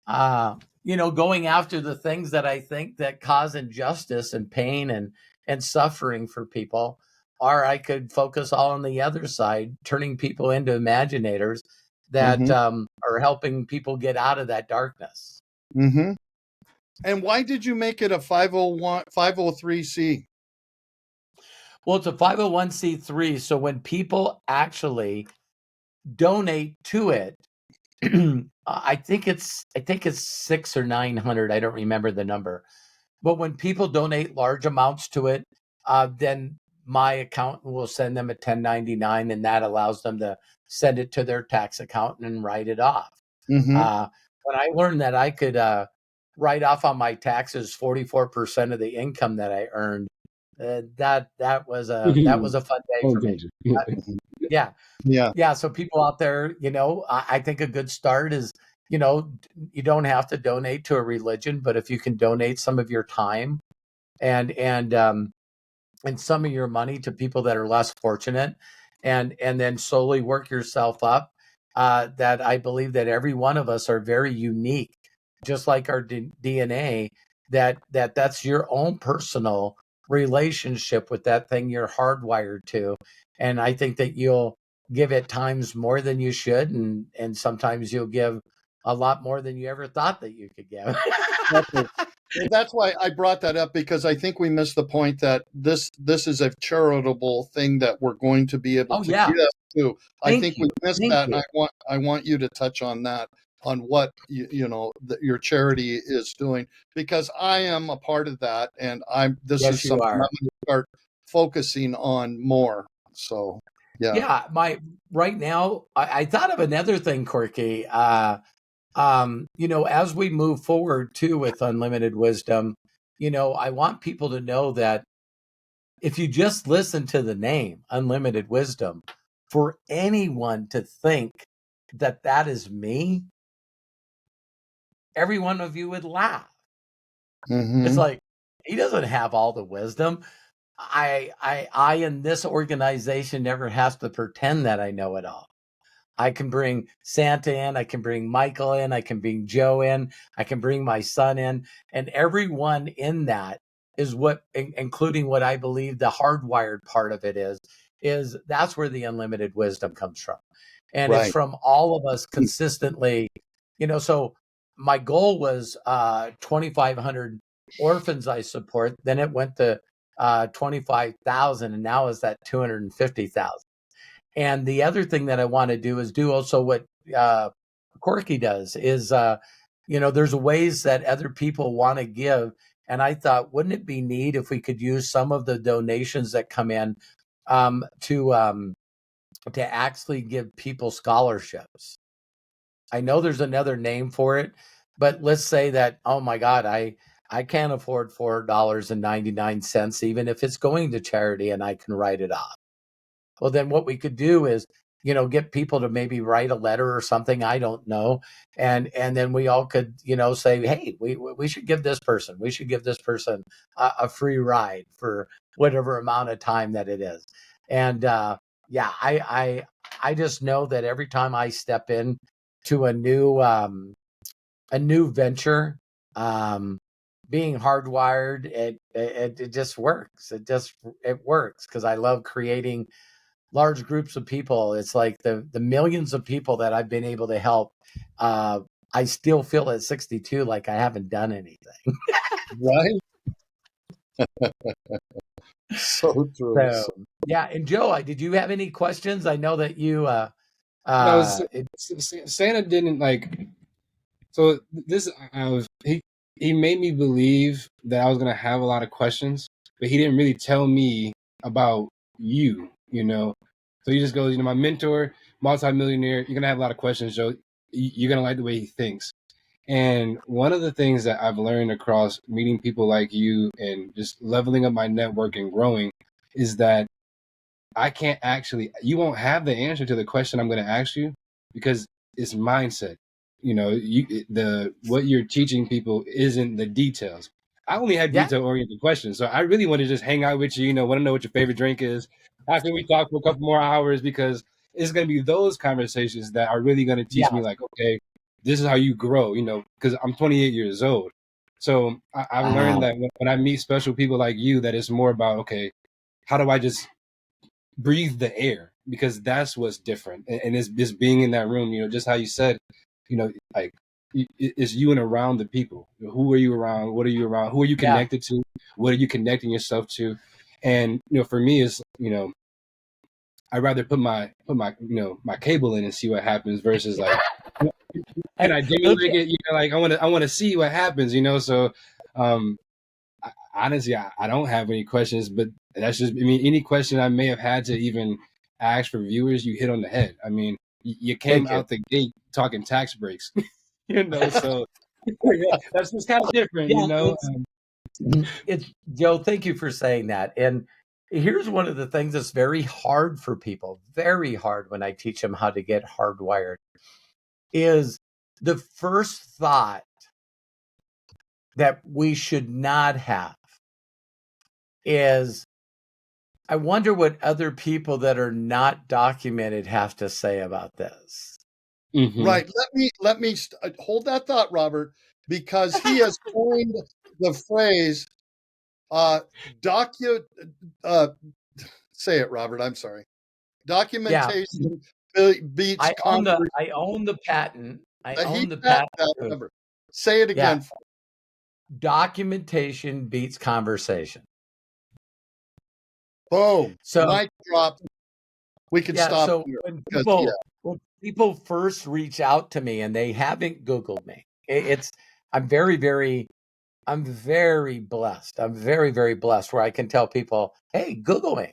going after the things that I think that cause injustice and pain and suffering for people, or I could focus all on the other side, turning people into imaginators that are helping people get out of that darkness. Mm-hmm. And why did you make it a 503c? Well, it's a 501c3. So when people actually donate to it, I think it's 600 or 900. I don't remember the number. But when people donate large amounts to it, then my accountant will send them a 1099, and that allows them to send it to their tax accountant and write it off. Mm-hmm. When I learned that I could write off on my taxes 44% of the income that I earned, that was a fun day for me. Yeah. Yeah. Yeah. So people out there, I think a good start is, you don't have to donate to a religion, but if you can donate some of your time and some of your money to people that are less fortunate, and then slowly work yourself up, that I believe that every one of us are very unique, just like our DNA, that's your own personal relationship with that thing you're hardwired to. And I think that you'll give at times more than you should, and sometimes you'll give a lot more than you ever thought that you could give. Well, that's why I brought that up, because I think we missed the point that this is a charitable thing that we're going to be able Oh to yeah. give to. I Thank think you. we missed Thank that, you. and I want you to touch on that, on what your charity is doing, because I am a part of that, and this is Yes, you something I'm are. going to start focusing on more. So yeah. Yeah, right now, I thought of another thing, Corky. As we move forward too with unlimited wisdom, I want people to know that if you just listen to the name unlimited wisdom, for anyone to think that that is me, every one of you would laugh. It's Mm-hmm. like, he doesn't have all the wisdom. I in this organization never has to pretend that I know it all. I can bring Santa in, I can bring Michael in, I can bring Joe in, I can bring my son in, and everyone in that is including what I believe the hardwired part of it is that's where the unlimited wisdom comes from. And it's Right. from all of us consistently, so my goal was 2,500 orphans I support. Then it went to 25,000, and now is at 250,000. And the other thing that I want to do is do also what Corky does is, there's ways that other people want to give. And I thought, wouldn't it be neat if we could use some of the donations that come in to actually give people scholarships? I know there's another name for it, but let's say that, oh my God, I can't afford $4.99, even if it's going to charity and I can write it off. Well, then what we could do is, get people to maybe write a letter or something. I don't know. And then we all could, say, hey, we should give this person, a free ride for whatever amount of time that it is. And yeah, I just know that every time I step in to a new venture, being hardwired, it just works. It works because I love creating large groups of people. It's like the millions of people that I've been able to help. I still feel at 62 like I haven't done anything. Right. So true. So yeah. And Joe, did you have any questions? I know that you No, it, Santa didn't like. So this, he made me believe that I was gonna have a lot of questions, but he didn't really tell me about you. So he just goes, my mentor, multimillionaire. You're gonna have a lot of questions, Joe. You're gonna like the way he thinks. And one of the things that I've learned across meeting people like you and just leveling up my network and growing is that you won't have the answer to the question I'm going to ask you because it's mindset. What you're teaching people isn't the details. I only had yeah, detail oriented questions. So I really want to just hang out with you, want to know what your favorite drink is. After we talk for a couple more hours, because it's going to be those conversations that are really going to teach me, yeah. like, okay, this is how you grow, because I'm 28 years old. So I've learned that when I meet special people like you, that it's more about, okay, how do I just breathe the air, because that's what's different. And it's being in that room, just how you said, like it's you and around the people. Who are you around? What are you around? Who are you Yeah. connected to? What are you connecting yourself to? And for me, it's I'd rather put my my cable in and see what happens versus like, can I ding Okay. it? Like I want to see what happens. So honestly, I don't have any questions, but that's just, any question I may have had to even ask for viewers, you hit on the head. I mean, you came Thank you. out the gate talking tax breaks, so that's just kind of different, Yeah, it's Joe, thank you for saying that. And here's one of the things that's very hard for people, very hard when I teach them how to get hardwired, is the first thought that we should not have is, I wonder what other people that are not documented have to say about this. Right. Let me hold that thought, Robert, because he has coined the phrase docu. Say it, Robert. I'm sorry. Yeah, Documentation beats conversation. I own the patent. I He own the said patent. that ever. Say it Yeah, again. documentation beats conversation. Boom. So Mic drop. We can yeah, stop so here because when people first reach out to me and they haven't Googled me, it's I'm very, very I'm very blessed. I'm very, very blessed where I can tell people, hey, Google me,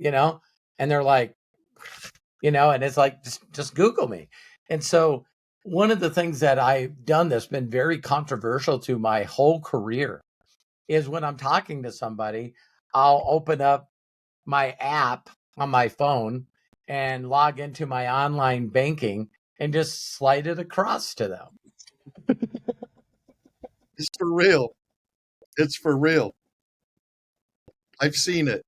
and they're like, and it's like, just Google me. And so one of the things that I've done that's been very controversial to my whole career is when I'm talking to somebody, I'll open up my app on my phone and log into my online banking and just slide it across to them. it's for real. It's for real. I've seen it.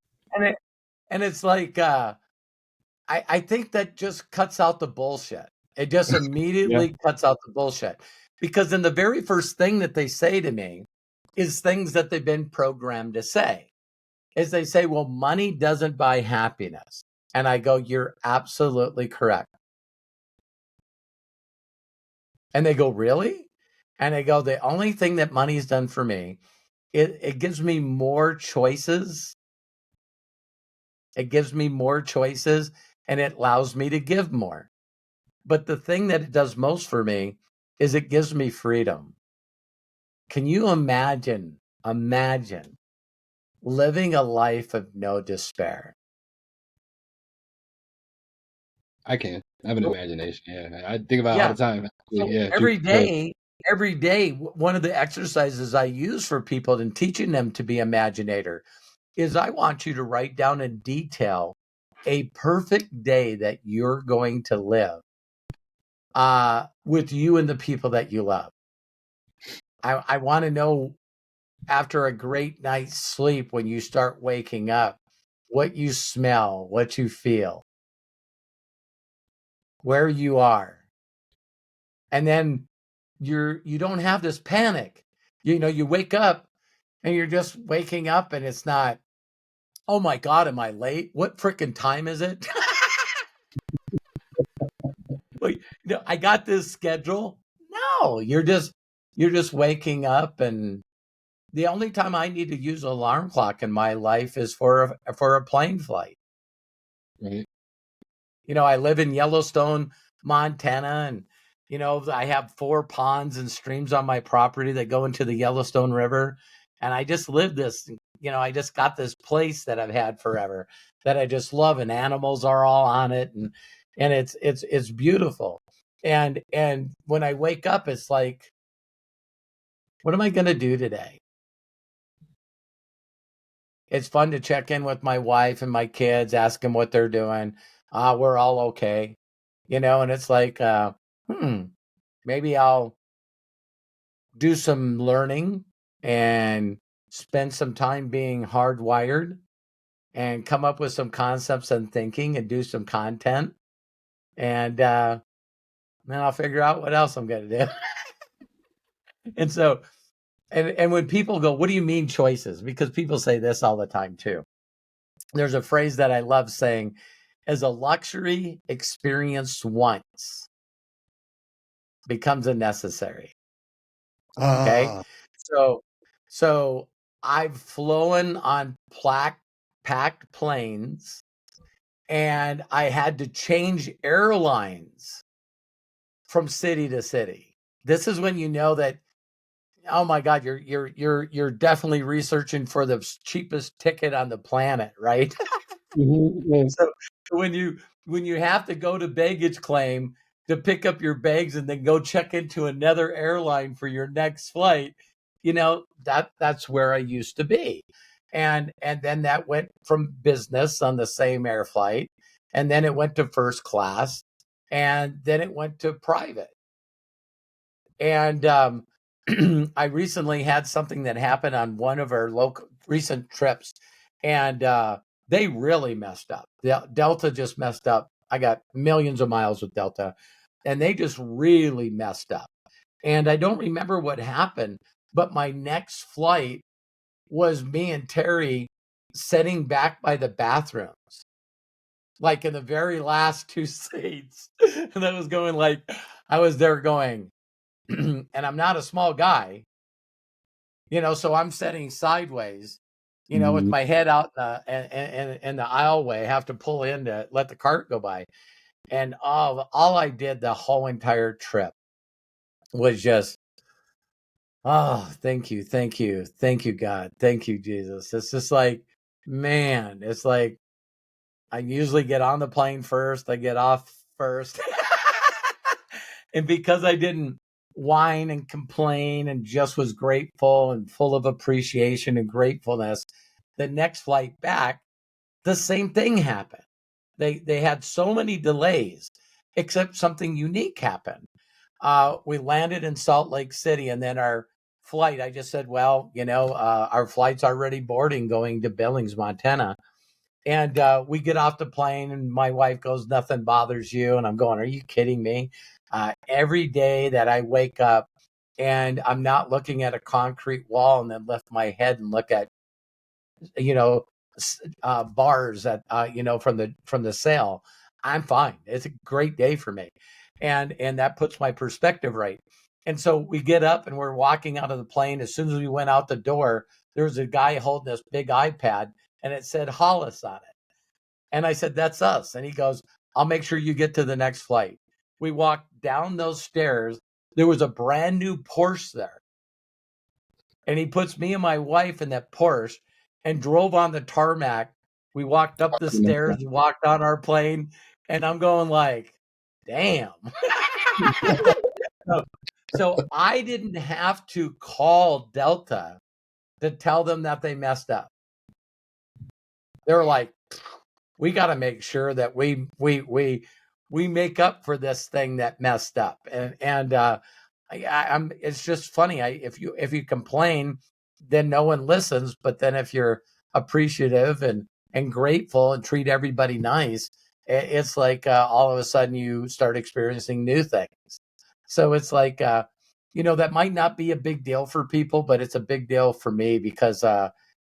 And it's like, I think that just cuts out the bullshit. It just Yeah. immediately cuts out the bullshit. Because then the very first thing that they say to me is things that they've been programmed to say. Is they say, well, money doesn't buy happiness. And I go, you're absolutely correct. And they go, really? And I go, the only thing that money's done for me, it gives me more choices. It gives me more choices and it allows me to give more. But the thing that it does most for me is it gives me freedom. Can you imagine living a life of no despair? I can. I have an imagination. Yeah, I think about it all Yeah. the time. So Yeah, every day, one of the exercises I use for people in teaching them to be imaginator is I want you to write down in detail a perfect day that you're going to live with you and the people that you love. I want to know after a great night's sleep, when you start waking up, what you smell, what you feel, where you are. And then you don't have this panic. You wake up and you're just waking up and it's not, oh my God, am I late? What freaking time is it? Wait, I got this schedule. No, you're just waking up, and the only time I need to use an alarm clock in my life is for a plane flight. right. I live in Yellowstone, Montana, and I have 4 ponds and streams on my property that go into the Yellowstone River, and I just live this. I just got this place that I've had forever that I just love, and animals are all on it, and it's beautiful. And when I wake up, it's like, what am I going to do today? It's fun to check in with my wife and my kids, ask them what they're doing. We're all okay, and it's like, maybe I'll do some learning and spend some time being hardwired and come up with some concepts and thinking and do some content. And then I'll figure out what else I'm going to do. And so, and when people go, what do you mean choices? Because people say this all the time too. There's a phrase that I love saying, as a luxury experienced once, becomes a necessary. Okay. Ah, So I've flown on packed planes, and I had to change airlines from city to city. This is when you know that, oh my God, you're definitely researching for the cheapest ticket on the planet, right? Yeah. So when you have to go to baggage claim to pick up your bags and then go check into another airline for your next flight, that's where I used to be. And then that went from business on the same air flight, and then it went to first class, and then it went to private. And I recently had something that happened on one of our local recent trips, and they really messed up. Delta just messed up. I got millions of miles with Delta, and they just really messed up. And I don't remember what happened, but my next flight was me and Terry sitting back by the bathrooms, like in the very last two seats. And I was going like, I was there going, and I'm not a small guy, so I'm sitting sideways, with my head out in the aisleway, have to pull in to let the cart go by. And all I did the whole entire trip was just, oh, thank you, thank you, thank you, God, thank you, Jesus. It's just like, man, it's like I usually get on the plane first, I get off first. And because I didn't whine and complain and just was grateful and full of appreciation and gratefulness, the next flight back, the same thing happened. They had so many delays, except something unique happened. We landed in Salt Lake City, and then our flight, I just said, well, our flight's already boarding going to Billings, Montana. And we get off the plane, and my wife goes, nothing bothers you. And I'm going, are you kidding me? Every day that I wake up and I'm not looking at a concrete wall and then lift my head and look at, bars that, from the sail, I'm fine. It's a great day for me. And that puts my perspective right. And so we get up and we're walking out of the plane. As soon as we went out the door, there was a guy holding this big iPad, and it said Hollis on it. And I said, that's us. And he goes, I'll make sure you get to the next flight. We walked down those stairs. There was a brand new Porsche there. And he puts me and my wife in that Porsche and drove on the tarmac. We walked up the stairs and walked on our plane. And I'm going like, damn. So I didn't have to call Delta to tell them that they messed up. They were like, we got to make sure that we make up for this thing that messed up. And I'm it's just funny. If you complain, then no one listens. But then if you're appreciative and grateful and treat everybody nice, it's like all of a sudden you start experiencing new things. So it's like, that might not be a big deal for people, but it's a big deal for me because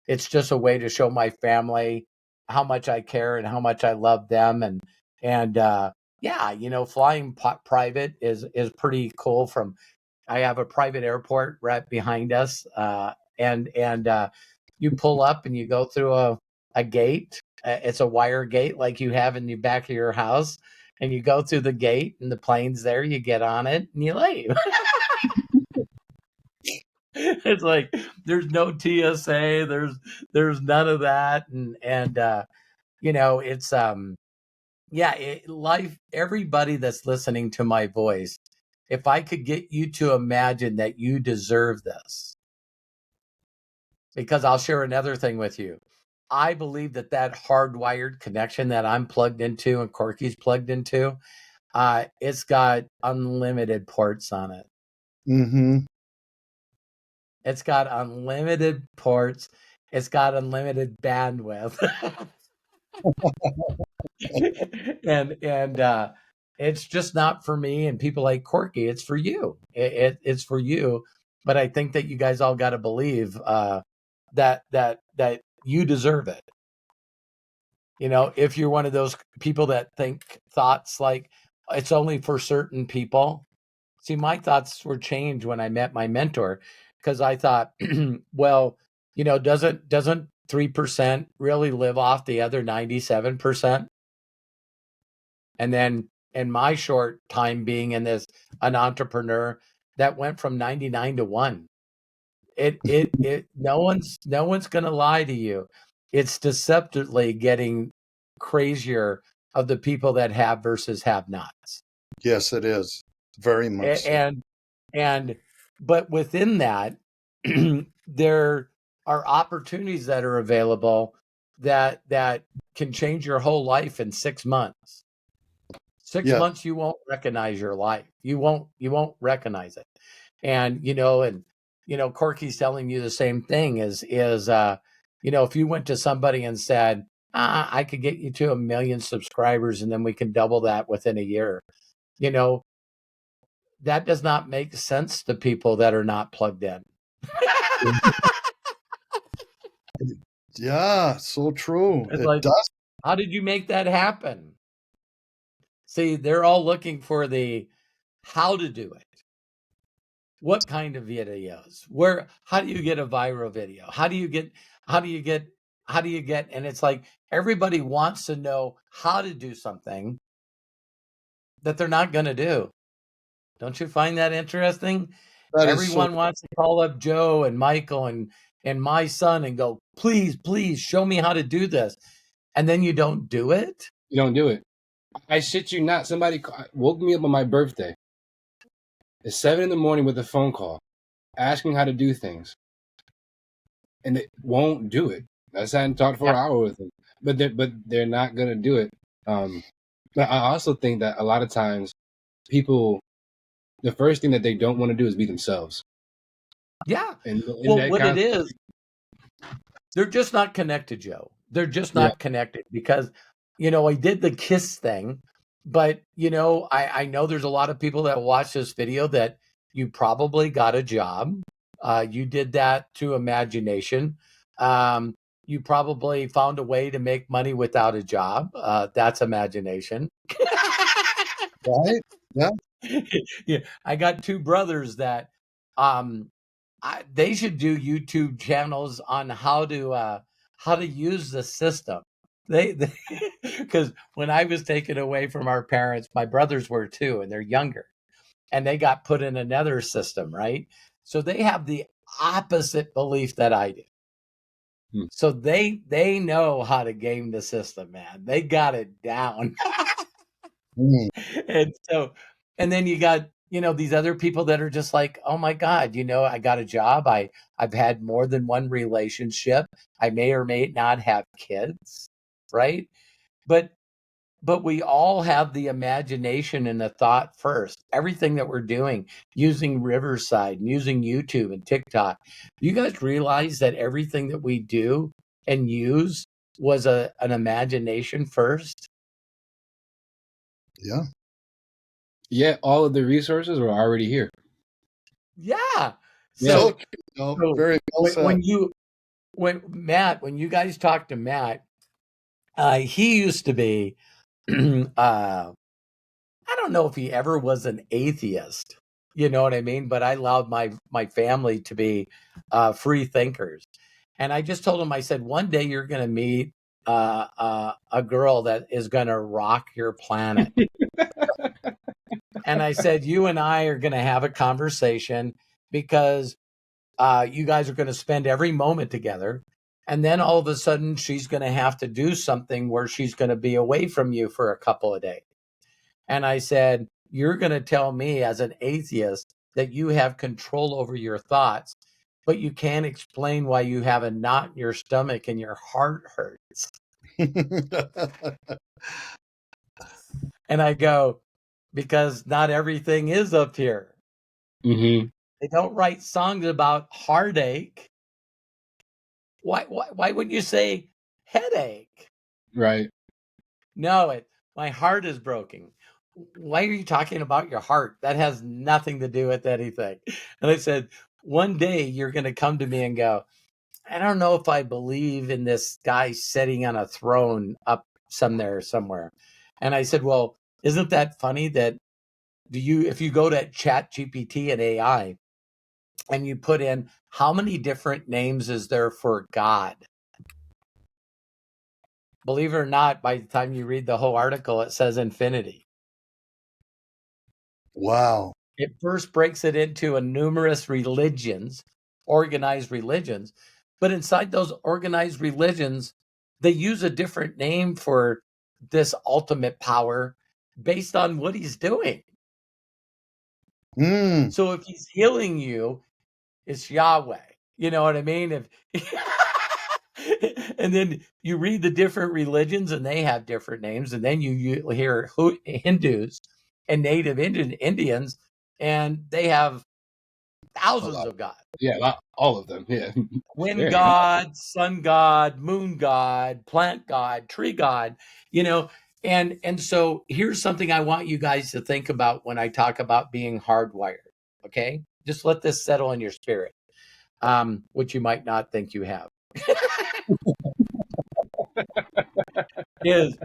it's just a way to show my family how much I care and how much I love them. And flying private is pretty cool. I have a private airport right behind us, and you pull up and you go through a gate. It's a wire gate like you have in the back of your house, and you go through the gate and the plane's there. You get on it and you leave. It's like there's no TSA. There's none of that, and it's life. Everybody that's listening to my voice, if I could get you to imagine that you deserve this, because I'll share another thing with you. I believe that hardwired connection that I'm plugged into and Corky's plugged into, it's got unlimited ports on it. mm-hmm. It's got unlimited ports. It's got unlimited bandwidth. and it's just not for me and people like Corky. It's for you. It's for you. But I think that you guys all got to believe that you deserve it. If you're one of those people that think thoughts like it's only for certain people, See, my thoughts were changed when I met my mentor, because I thought, well, doesn't 3% really live off the other 97%? And then in my short time being an entrepreneur, that went from 99 to 1. No one's going to lie to you. It's deceptively getting crazier of the people that have versus have nots. Yes, it is. Very much so. But within that, there are opportunities that are available that can change your whole life in 6 months. 6 Yes. months, you won't recognize your life. You won't recognize it. And Corky's telling you the same thing is if you went to somebody and said, I could get you to 1 million subscribers and then we can double that within a year. That does not make sense to people that are not plugged in. Yeah, so true. It's It like, does. how did you make that happen? See, they're all looking for the how to do it. What kind of videos? How do you get a viral video? How do you get, and it's like everybody wants to know how to do something that they're not going to do. Don't you find that interesting? That is Everyone wants to call up Joe and Michael and my son and go, please, show me how to do this. And then you don't do it. You don't do it. I shit you not. Somebody woke me up on my birthday at 7 a.m. with a phone call asking how to do things. And they won't do it. I sat and talked for an hour with them. But they're not going to do it. But I also think that a lot of times people, the first thing that they don't want to do is be themselves. Yeah. And what it is, they're just not connected, Joe. They're just not connected because, I did the kiss thing, but, I know there's a lot of people that watch this video that you probably got a job. You did that through imagination. You probably found a way to make money without a job. That's imagination. right. Yeah. Yeah. I got 2 brothers that, they should do YouTube channels on how to use the system. Because when I was taken away from our parents, my brothers were too, and they're younger, and they got put in another system, right? So they have the opposite belief that I do. So they know how to game the system, man. They got it down. And then you got, these other people that are just like, oh my God, I got a job. I've had more than one relationship. I may or may not have kids, right? But we all have the imagination and the thought first. Everything that we're doing, using Riverside, and using YouTube and TikTok, you guys realize that everything that we do and use was an imagination first? Yeah. Yeah, all of the resources were already here. Yeah. So very well said. When you guys talk to Matt, he used to be, I don't know if he ever was an atheist, you know what I mean? But I allowed my family to be free thinkers. And I just told him, I said, one day you're going to meet a girl that is going to rock your planet. And I said, you and I are going to have a conversation because you guys are going to spend every moment together. And then all of a sudden, she's going to have to do something where she's going to be away from you for a couple of days. And I said, you're going to tell me as an atheist that you have control over your thoughts, but you can't explain why you have a knot in your stomach and your heart hurts. And I go, because not everything is up here. Mm-hmm. They don't write songs about heartache. Why wouldn't you say headache? Right. No, my heart is broken. Why are you talking about your heart? That has nothing to do with anything. And I said, one day you're going to come to me and go, I don't know if I believe in this guy sitting on a throne up somewhere. And I said, well, isn't that funny that if you go to Chat GPT and AI and you put in how many different names is there for God? Believe it or not, by the time you read the whole article, it says infinity. Wow. It first breaks it into a numerous religions, organized religions, but inside those organized religions, they use a different name for this ultimate power based on what he's doing. Mm. So if he's healing you, it's Yahweh. You know what I mean? And then you read the different religions and they have different names. And then you hear Hindus and native Indians, and they have thousands of gods. Yeah, all of them. Yeah. Wind god, sun god, moon god, plant god, tree god, and so here's something I want you guys to think about when I talk about being hardwired. Okay, just let this settle in your spirit, which you might not think you have. Is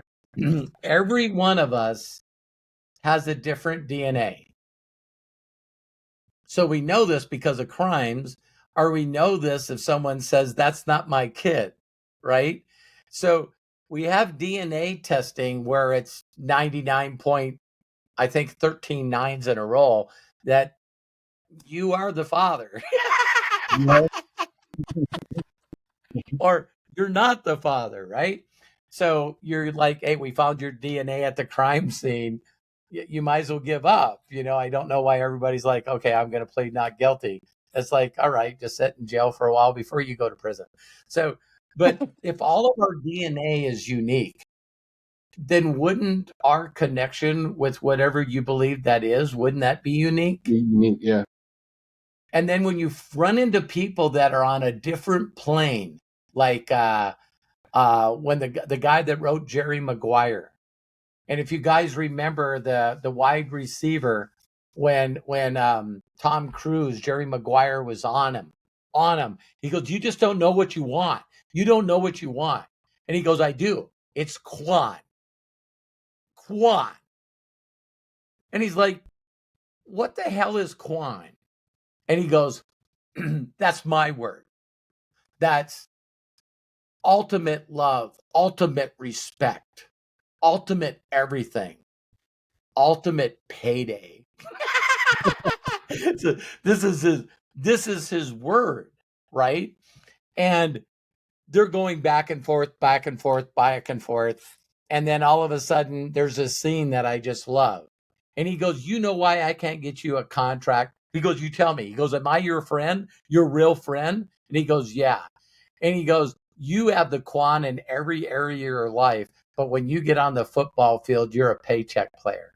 every one of us has a different DNA. So we know this because of crimes, or we know this if someone says, that's not my kid, right? So we have DNA testing where it's 99 point, I think 13 nines in a row that you are the father. Or you're not the father, right? So you're like, hey, we found your DNA at the crime scene. You might as well give up. I don't know why everybody's like, okay, I'm going to plead not guilty. It's like, all right, just sit in jail for a while before you go to prison. So, but if all of our DNA is unique, then wouldn't our connection with whatever you believe that is, wouldn't that be unique? Yeah. And then when you run into people that are on a different plane, like when the guy that wrote Jerry Maguire, and if you guys remember the wide receiver when Tom Cruise, Jerry Maguire was on him, he goes, you just don't know what you want. You don't know what you want. And he goes, I do. It's Quan. And he's like, what the hell is Quan? And he goes, that's my word. That's ultimate love, ultimate respect, ultimate everything, ultimate payday. So this is his word, right? And they're going back and forth, back and forth, back and forth. And then all of a sudden there's a scene that I just love. And he goes, you know why I can't get you a contract? He goes, you tell me. He goes, am I your friend? Your real friend? And he goes, yeah. And he goes, you have the Quan in every area of your life, but when you get on the football field, you're a paycheck player.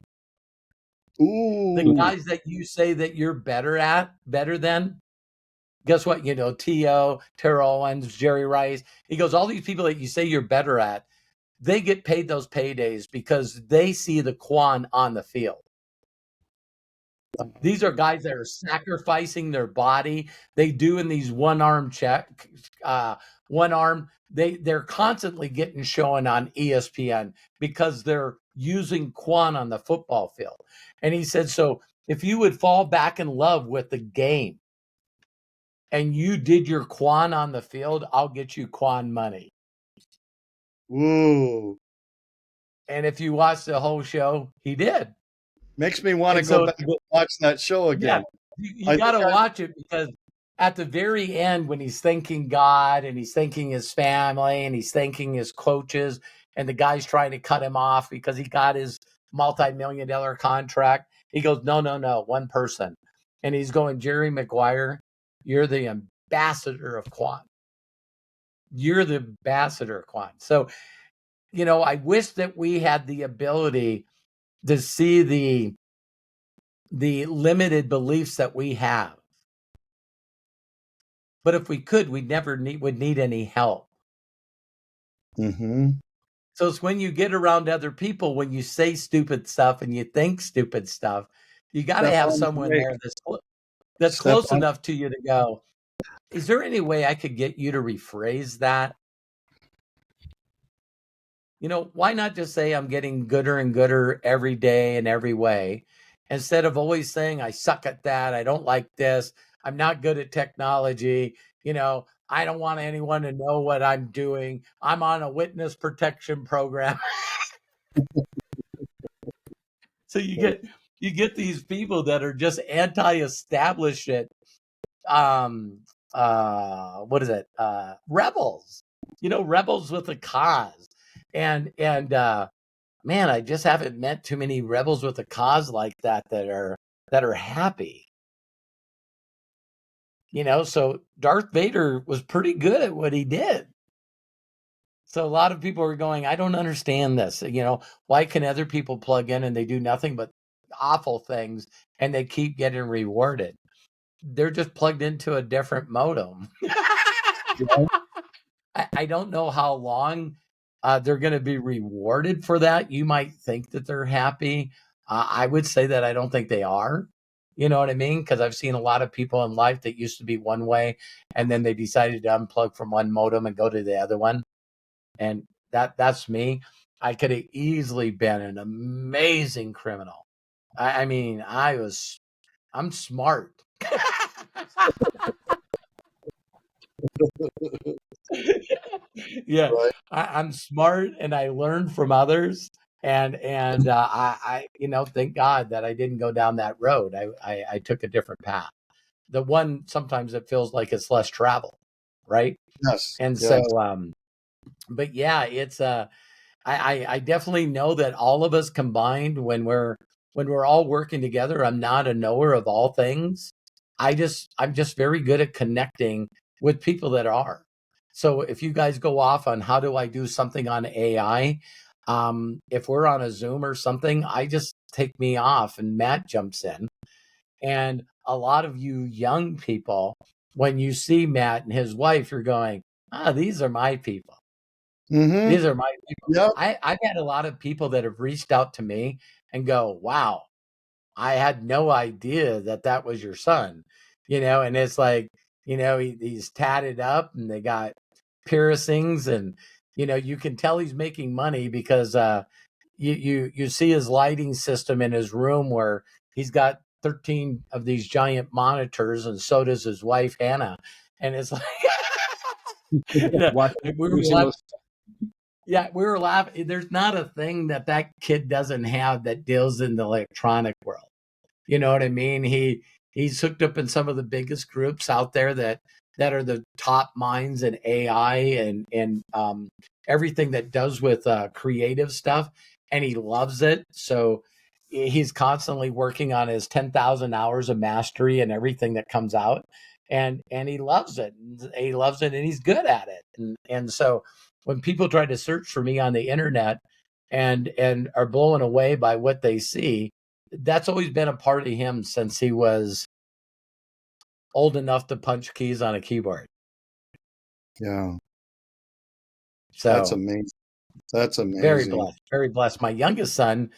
Ooh. The guys that you say that you're better than, guess what? T.O., Terrell Owens, Jerry Rice. He goes, all these people that you say you're better at, they get paid those paydays because they see the Quan on the field. These are guys that are sacrificing their body. They do in these one arm. They're constantly getting shown on ESPN because they're using Quan on the football field. And he said, so if you would fall back in love with the game and you did your Quan on the field, I'll get you Quan money. Ooh. And if you watch the whole show, he did. Makes me want to go back and watch that show again. Yeah, you got to watch it because at the very end, when he's thanking God and he's thanking his family and he's thanking his coaches, and the guy's trying to cut him off because he got his multi-million-dollar contract, he goes, no, one person. And he's going, Jerry Maguire, you're the ambassador of Quan. You're the ambassador of Quan. So, I wish that we had the ability to see the limited beliefs that we have. But if we could, we never would need any help. Mm-hmm. So it's when you get around other people, when you say stupid stuff and you think stupid stuff, you got to have someone there that's close enough to you to go, is there any way I could get you to rephrase that? Why not just say I'm getting gooder and gooder every day in every way? instead of always saying, I suck at that, I don't like this, I'm not good at technology, I don't want anyone to know what I'm doing, I'm on a witness protection program. So you get these people that are just anti-establishment, what is it? Rebels, rebels with a cause. And man, I just haven't met too many rebels with a cause like that are happy. So Darth Vader was pretty good at what he did. So a lot of people are going, I don't understand this. Why can other people plug in and they do nothing but awful things and they keep getting rewarded? They're just plugged into a different modem. I don't know how long they're going to be rewarded for that. You might think that they're happy. I would say that I don't think they are. You know what I mean? Because I've seen a lot of people in life that used to be one way, and then they decided to unplug from one modem and go to the other one. And that's me. I could have easily been an amazing criminal. I mean, I'm smart. Yeah, Right. I'm smart and I learn from others. And I thank God that I didn't go down that road. I took a different path. The one sometimes it feels like it's less travel, right? Yes. And Yes. so, but yeah, it's I definitely know that all of us combined, when we're all working together, I'm not a knower of all things. I'm just very good at connecting with people that are. So if you guys go off on how do I do something on AI, if we're on a Zoom or something, I just take me off and Matt jumps in. And a lot of you young people, when you see Matt and his wife, you're going, these are my people. Mm-hmm. These are my people. Yep. I've had a lot of people that have reached out to me and go, wow, I had no idea that was your son, and it's like, he's tatted up and they got piercings and, you can tell he's making money because you see his lighting system in his room where he's got 13 of these giant monitors, and so does his wife, Hannah. And it's like, Watch we were every single. yeah, we were laughing. There's not a thing that kid doesn't have that deals in the electronic world. You know what I mean? He's hooked up in some of the biggest groups out there that are the top minds in AI and everything that does with creative stuff, and he loves it. So he's constantly working on his 10,000 hours of mastery and everything that comes out, and he loves it. He loves it, and he's good at it. And so when people try to search for me on the internet and are blown away by what they see, that's always been a part of him since he was old enough to punch keys on a keyboard. Yeah. So That's amazing. That's amazing. Very blessed. Very blessed. My youngest son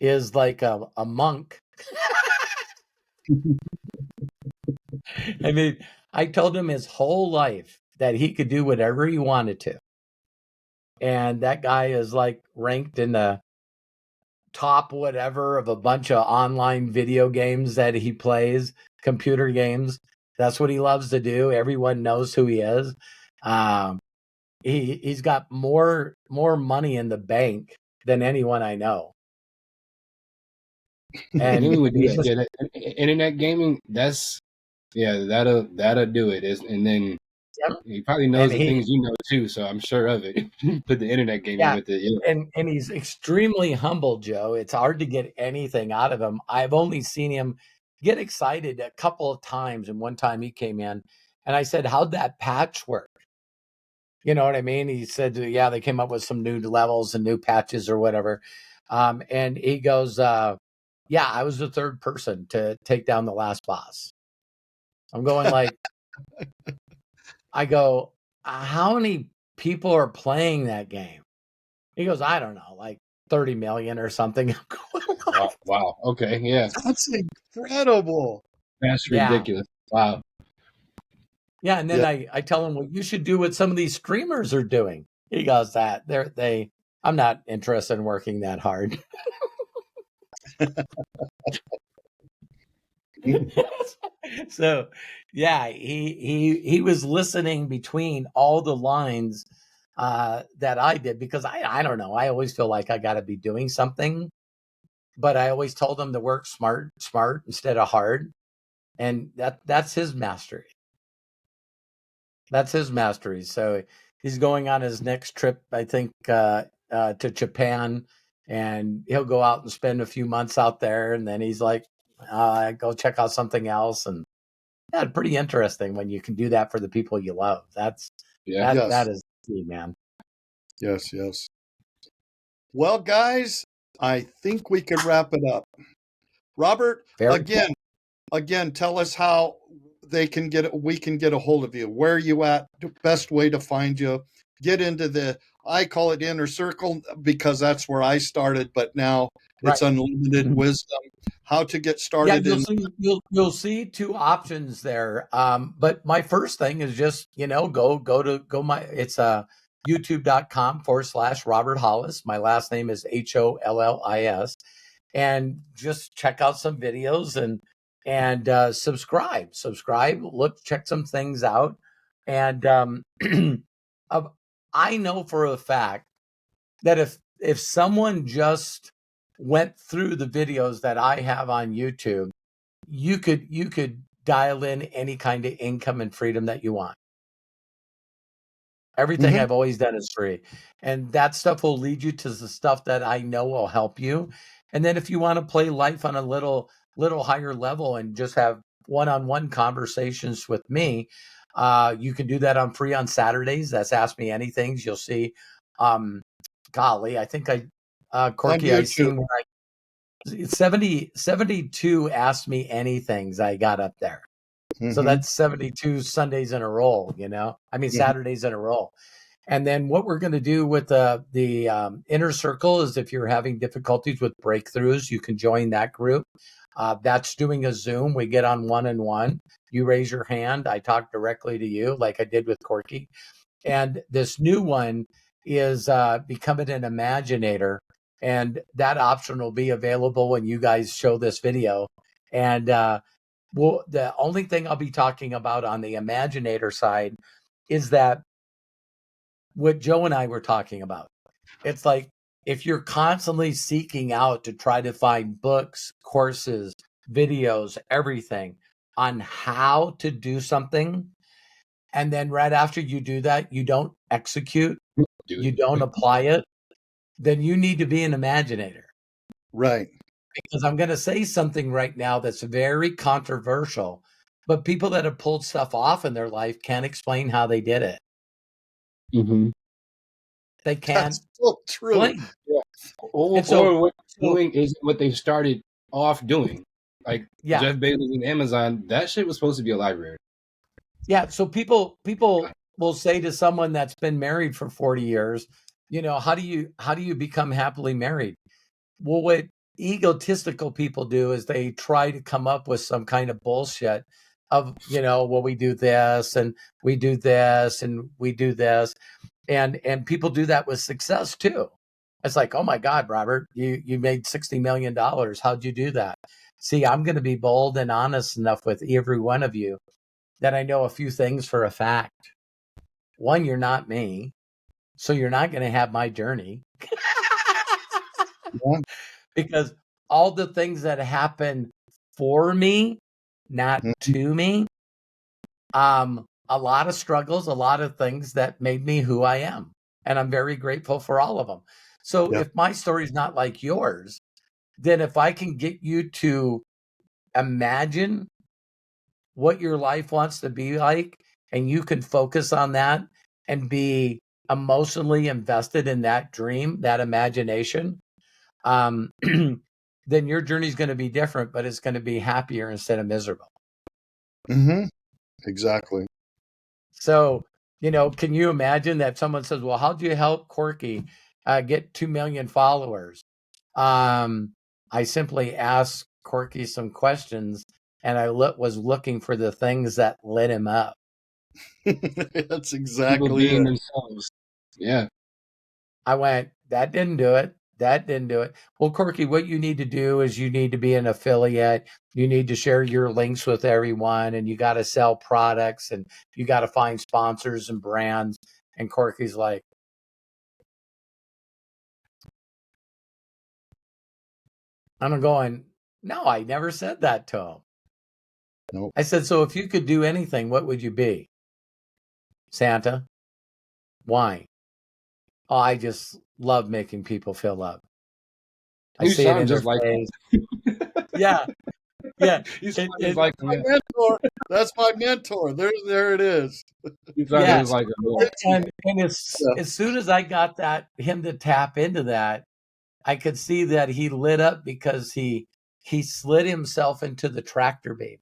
is like a monk. I mean, I told him his whole life that he could do whatever he wanted to. And that guy is like ranked in the top whatever of a bunch of online video games that he plays, computer games. That's what he loves to do. Everyone knows who he is. He's got more money in the bank than anyone I know. And internet gaming, that'll do it. And then he probably knows the things you know too, so I'm sure of it. Put the internet gaming with it. Yeah. And he's extremely humble, Joe. It's hard to get anything out of him. I've only seen him get excited a couple of times, and one time he came in and I said, how'd that patch work? You know what I mean? He said, yeah, they came up with some new levels and new patches or whatever. And he goes, yeah, I was the third person to take down the last boss. I'm going like, I go, how many people are playing that game? He goes, I don't know, like 30 million or something. Wow. Okay. Yeah. That's incredible. That's ridiculous. Wow. Yeah. And then I tell him, well, you should do what some of these streamers are doing. He goes, I'm not interested in working that hard. So yeah, he was listening between all the lines that I did, because I don't know, I always feel like I got to be doing something, but I always told him to work smart instead of hard, and that's his mastery. That's his mastery. So he's going on his next trip, I think, to Japan, and he'll go out and spend a few months out there, and then he's like, go check out something else. And yeah, pretty interesting when you can do that for the people you love. That Yes. is key, man. Yes. Yes. Well, guys, I think we could wrap it up. Robert, Very again, tell us how we can get a hold of you. Where are you at? The best way to find you. Get into I call it inner circle because that's where I started, but now it's right. unlimited wisdom. How to get Yeah, started you'll see two options there. But my first thing is just, go my, it's youtube.com/Robert Hollis. My last name is Hollis, and just check out some videos and subscribe, check some things out. And I know for a fact that if someone just went through the videos that I have on YouTube, you could dial in any kind of income and freedom that you want. Everything Mhm. I've always done is free. And that stuff will lead you to the stuff that I know will help you. And then if you want to play life on a little higher level and just have one-on-one conversations with me, you can do that on free on Saturdays. That's Ask Me Anythings. You'll see, golly, I think On Corky, I YouTube. seen when 72 Ask Me Anythings I got up there. So Mhm. that's 72 Sundays in a row, I mean, Mhm. Saturdays in a row. And then what we're going to do with the inner circle is, if you're having difficulties with breakthroughs, you can join that group. That's doing a Zoom. We get on one-on-one. You raise your hand. I talk directly to you like I did with Corky. And this new one is becoming an imaginator. And that option will be available when you guys show this video. And well, the only thing I'll be talking about on the imaginator side is that what Joe and I were talking about. It's like, if you're constantly seeking out to try to find books, courses, videos, everything on how to do something, and then right after you do that, you don't execute, you Dude. don't apply it, then you need to be an imaginator. Right. Because I'm going to say something right now that's very controversial, but people that have pulled stuff off in their life can't explain how they did it. Mm-hmm. They can't That's so true. explain. Yeah. And Or what they're so doing isn't what they started off doing. Like yeah, Jeff Bezos and Amazon, that shit was supposed to be a library. yeah. So people will say to someone that's been married for 40 years, how do you become happily married? Well, what egotistical people do is they try to come up with some kind of bullshit of, well, we do this and we do this and we do this. And people do that with success too. It's like, oh my God, Robert, you made $60 million. How'd you do that? See, I'm going to be bold and honest enough with every one of you that I know a few things for a fact. One, you're not me, so you're not going to have my journey. Yeah. Because all the things that happen for me, not Mhm. to me, a lot of struggles, a lot of things that made me who I am. And I'm very grateful for all of them. So Yeah. if my story is not like yours, then if I can get you to imagine what your life wants to be like, and you can focus on that and be emotionally invested in that dream, that imagination, then your journey is going to be different, but it's going to be happier instead of miserable. Mhm. Exactly. So, can you imagine that someone says, well, how do you help Corky get 2 million followers? I simply asked Corky some questions, and I was looking for the things that lit him up. That's People exactly being it. themselves. Yeah. I went, that didn't do it. That didn't do it. Well, Corky, what you need to do is you need to be an affiliate. You need to share your links with everyone, and you got to sell products, and you got to find sponsors and brands. And Corky's like, I'm going, no, I never said that to him. Nope. I said, so if you could do anything, what would you be? Santa. Why? Oh, I just love making people feel loved. I You see it in sound their just like face. Yeah, yeah. you sound It, just like My him. mentor. That's my mentor. There it is. You sound yeah. just like him. And as soon as I got him to tap into that, I could see that he lit up because he slid himself into the tractor beam.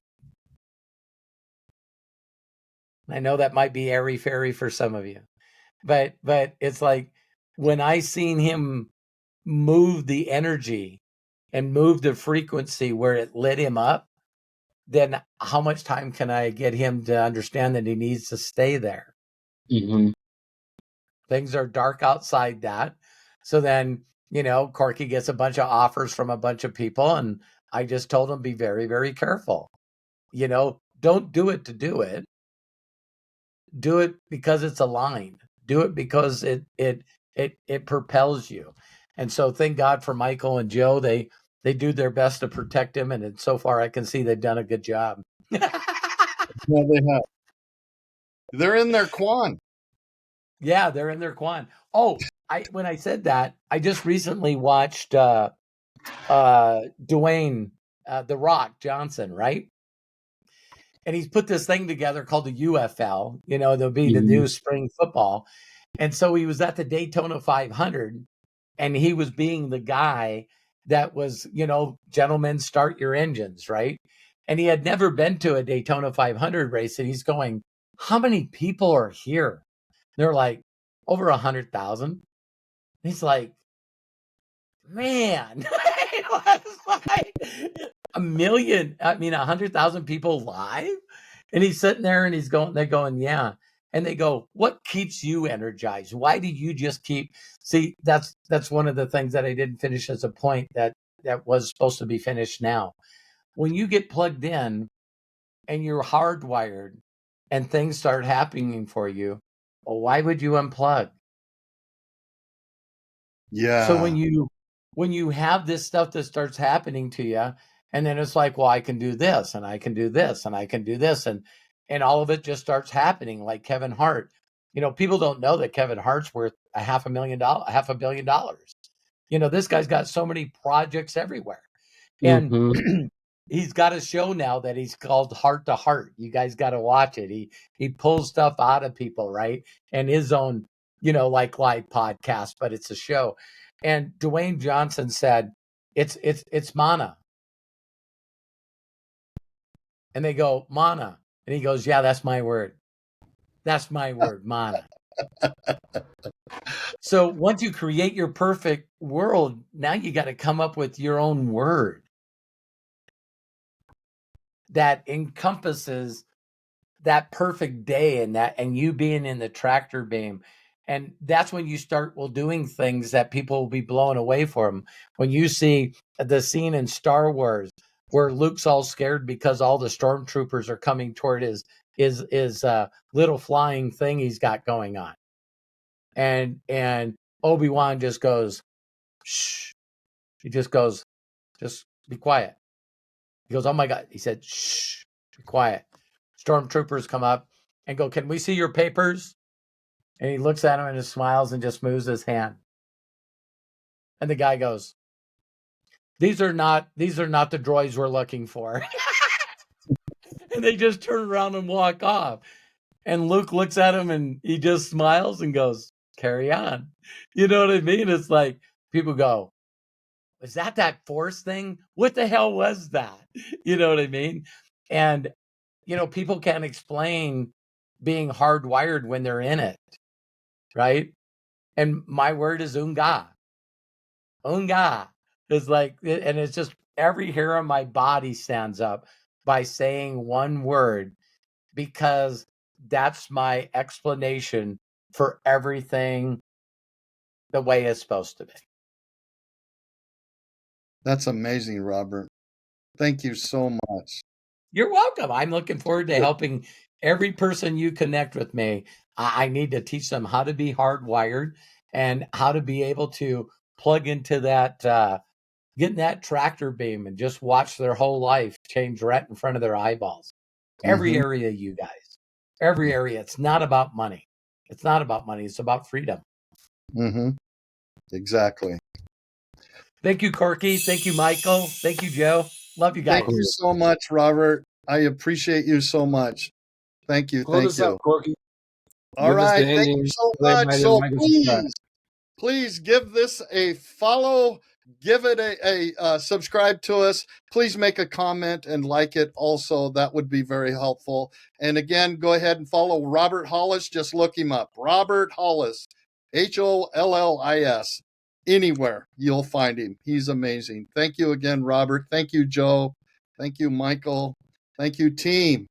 I know that might be airy fairy for some of you, but it's like when I seen him move the energy and move the frequency where it lit him up, then how much time can I get him to understand that he needs to stay there? Mm-hmm. Things are dark outside that. So then, Corky gets a bunch of offers from a bunch of people. And I just told him, be very, very careful. Don't do it to do it. Do it because it's aligned. Do it because it propels you. And so thank God for Michael and Joe. They do their best to protect him. And so far I can see they've done a good job. Yeah, they have. They're in their Quan. Yeah, they're in their Quan. Oh, when I said that, I just recently watched Dwayne The Rock Johnson, right? And he's put this thing together called the UFL. There'll be the new spring football. And so he was at the Daytona 500, and he was being the guy that was, gentlemen, start your engines, right? And he had never been to a Daytona 500 race, and he's going, how many people are here? They're like, over 100,000. He's like, man, it was like a million. I mean, 100,000 people live. And he's sitting there and they're going, yeah. And they go, what keeps you energized? Why do you just see, that's one of the things that I didn't finish as a point that was supposed to be finished now. When you get plugged in and you're hardwired and things start happening for you, well, why would you unplug? Yeah. So when you have this stuff that starts happening to you, and then it's like, well, I can do this and I can do this and I can do this. And all of it just starts happening like Kevin Hart. People don't know that Kevin Hart's worth $500 million. This guy's got so many projects everywhere. And Mm-hmm. he's got a show now that he's called Heart to Heart. You guys got to watch it. He pulls stuff out of people, right? And his own, like live podcast, but it's a show. And Dwayne Johnson said, it's mana. And they go, mana. And he goes, yeah, that's my word. That's my word, mana. So once you create your perfect world, now you got to come up with your own word that encompasses that perfect day and you being in the tractor beam. And that's when you start doing things that people will be blown away from. When you see the scene in Star Wars where Luke's all scared because all the stormtroopers are coming toward his little flying thing he's got going on. And Obi-Wan just goes, shh. He just goes, just be quiet. He goes, oh my God. He said, shh, be quiet. Stormtroopers come up and go, can we see your papers? And he looks at him and just smiles and just moves his hand. And the guy goes, these are not the droids we're looking for. And they just turn around and walk off. And Luke looks at him and he just smiles and goes, carry on. You know what I mean? It's like people go, is that Force thing? What the hell was that? You know what I mean? And, people can't explain being hardwired when they're in it, right? And my word is unga. Unga is like, and it's just every hair on my body stands up by saying one word, because that's my explanation for everything the way it's supposed to be. That's amazing, Robert. Thank you so much. You're welcome. I'm looking forward to helping every person you connect with me. I need to teach them how to be hardwired and how to be able to plug into that, get in that tractor beam and just watch their whole life change right in front of their eyeballs. Every Mm-hmm. area, you guys, every area. It's not about money. It's not about money. It's about freedom. Mm-hmm. Exactly. Thank you, Corky. Thank you, Michael. Thank you, Joe. Love you guys. Thank you so much, Robert. I appreciate you so much. Thank you. Close Thank us you. out, Corky. All Give us the right. Thank you ending. so Play much. by the So Michael subscribe. please give this a follow. Give it a subscribe to us. Please make a comment and like it also. That would be very helpful. And again, go ahead and follow Robert Hollis. Just look him up. Robert Hollis, Hollis. Anywhere you'll find him. He's amazing. Thank you again, Robert. Thank you, Joe. Thank you, Michael. Thank you, team.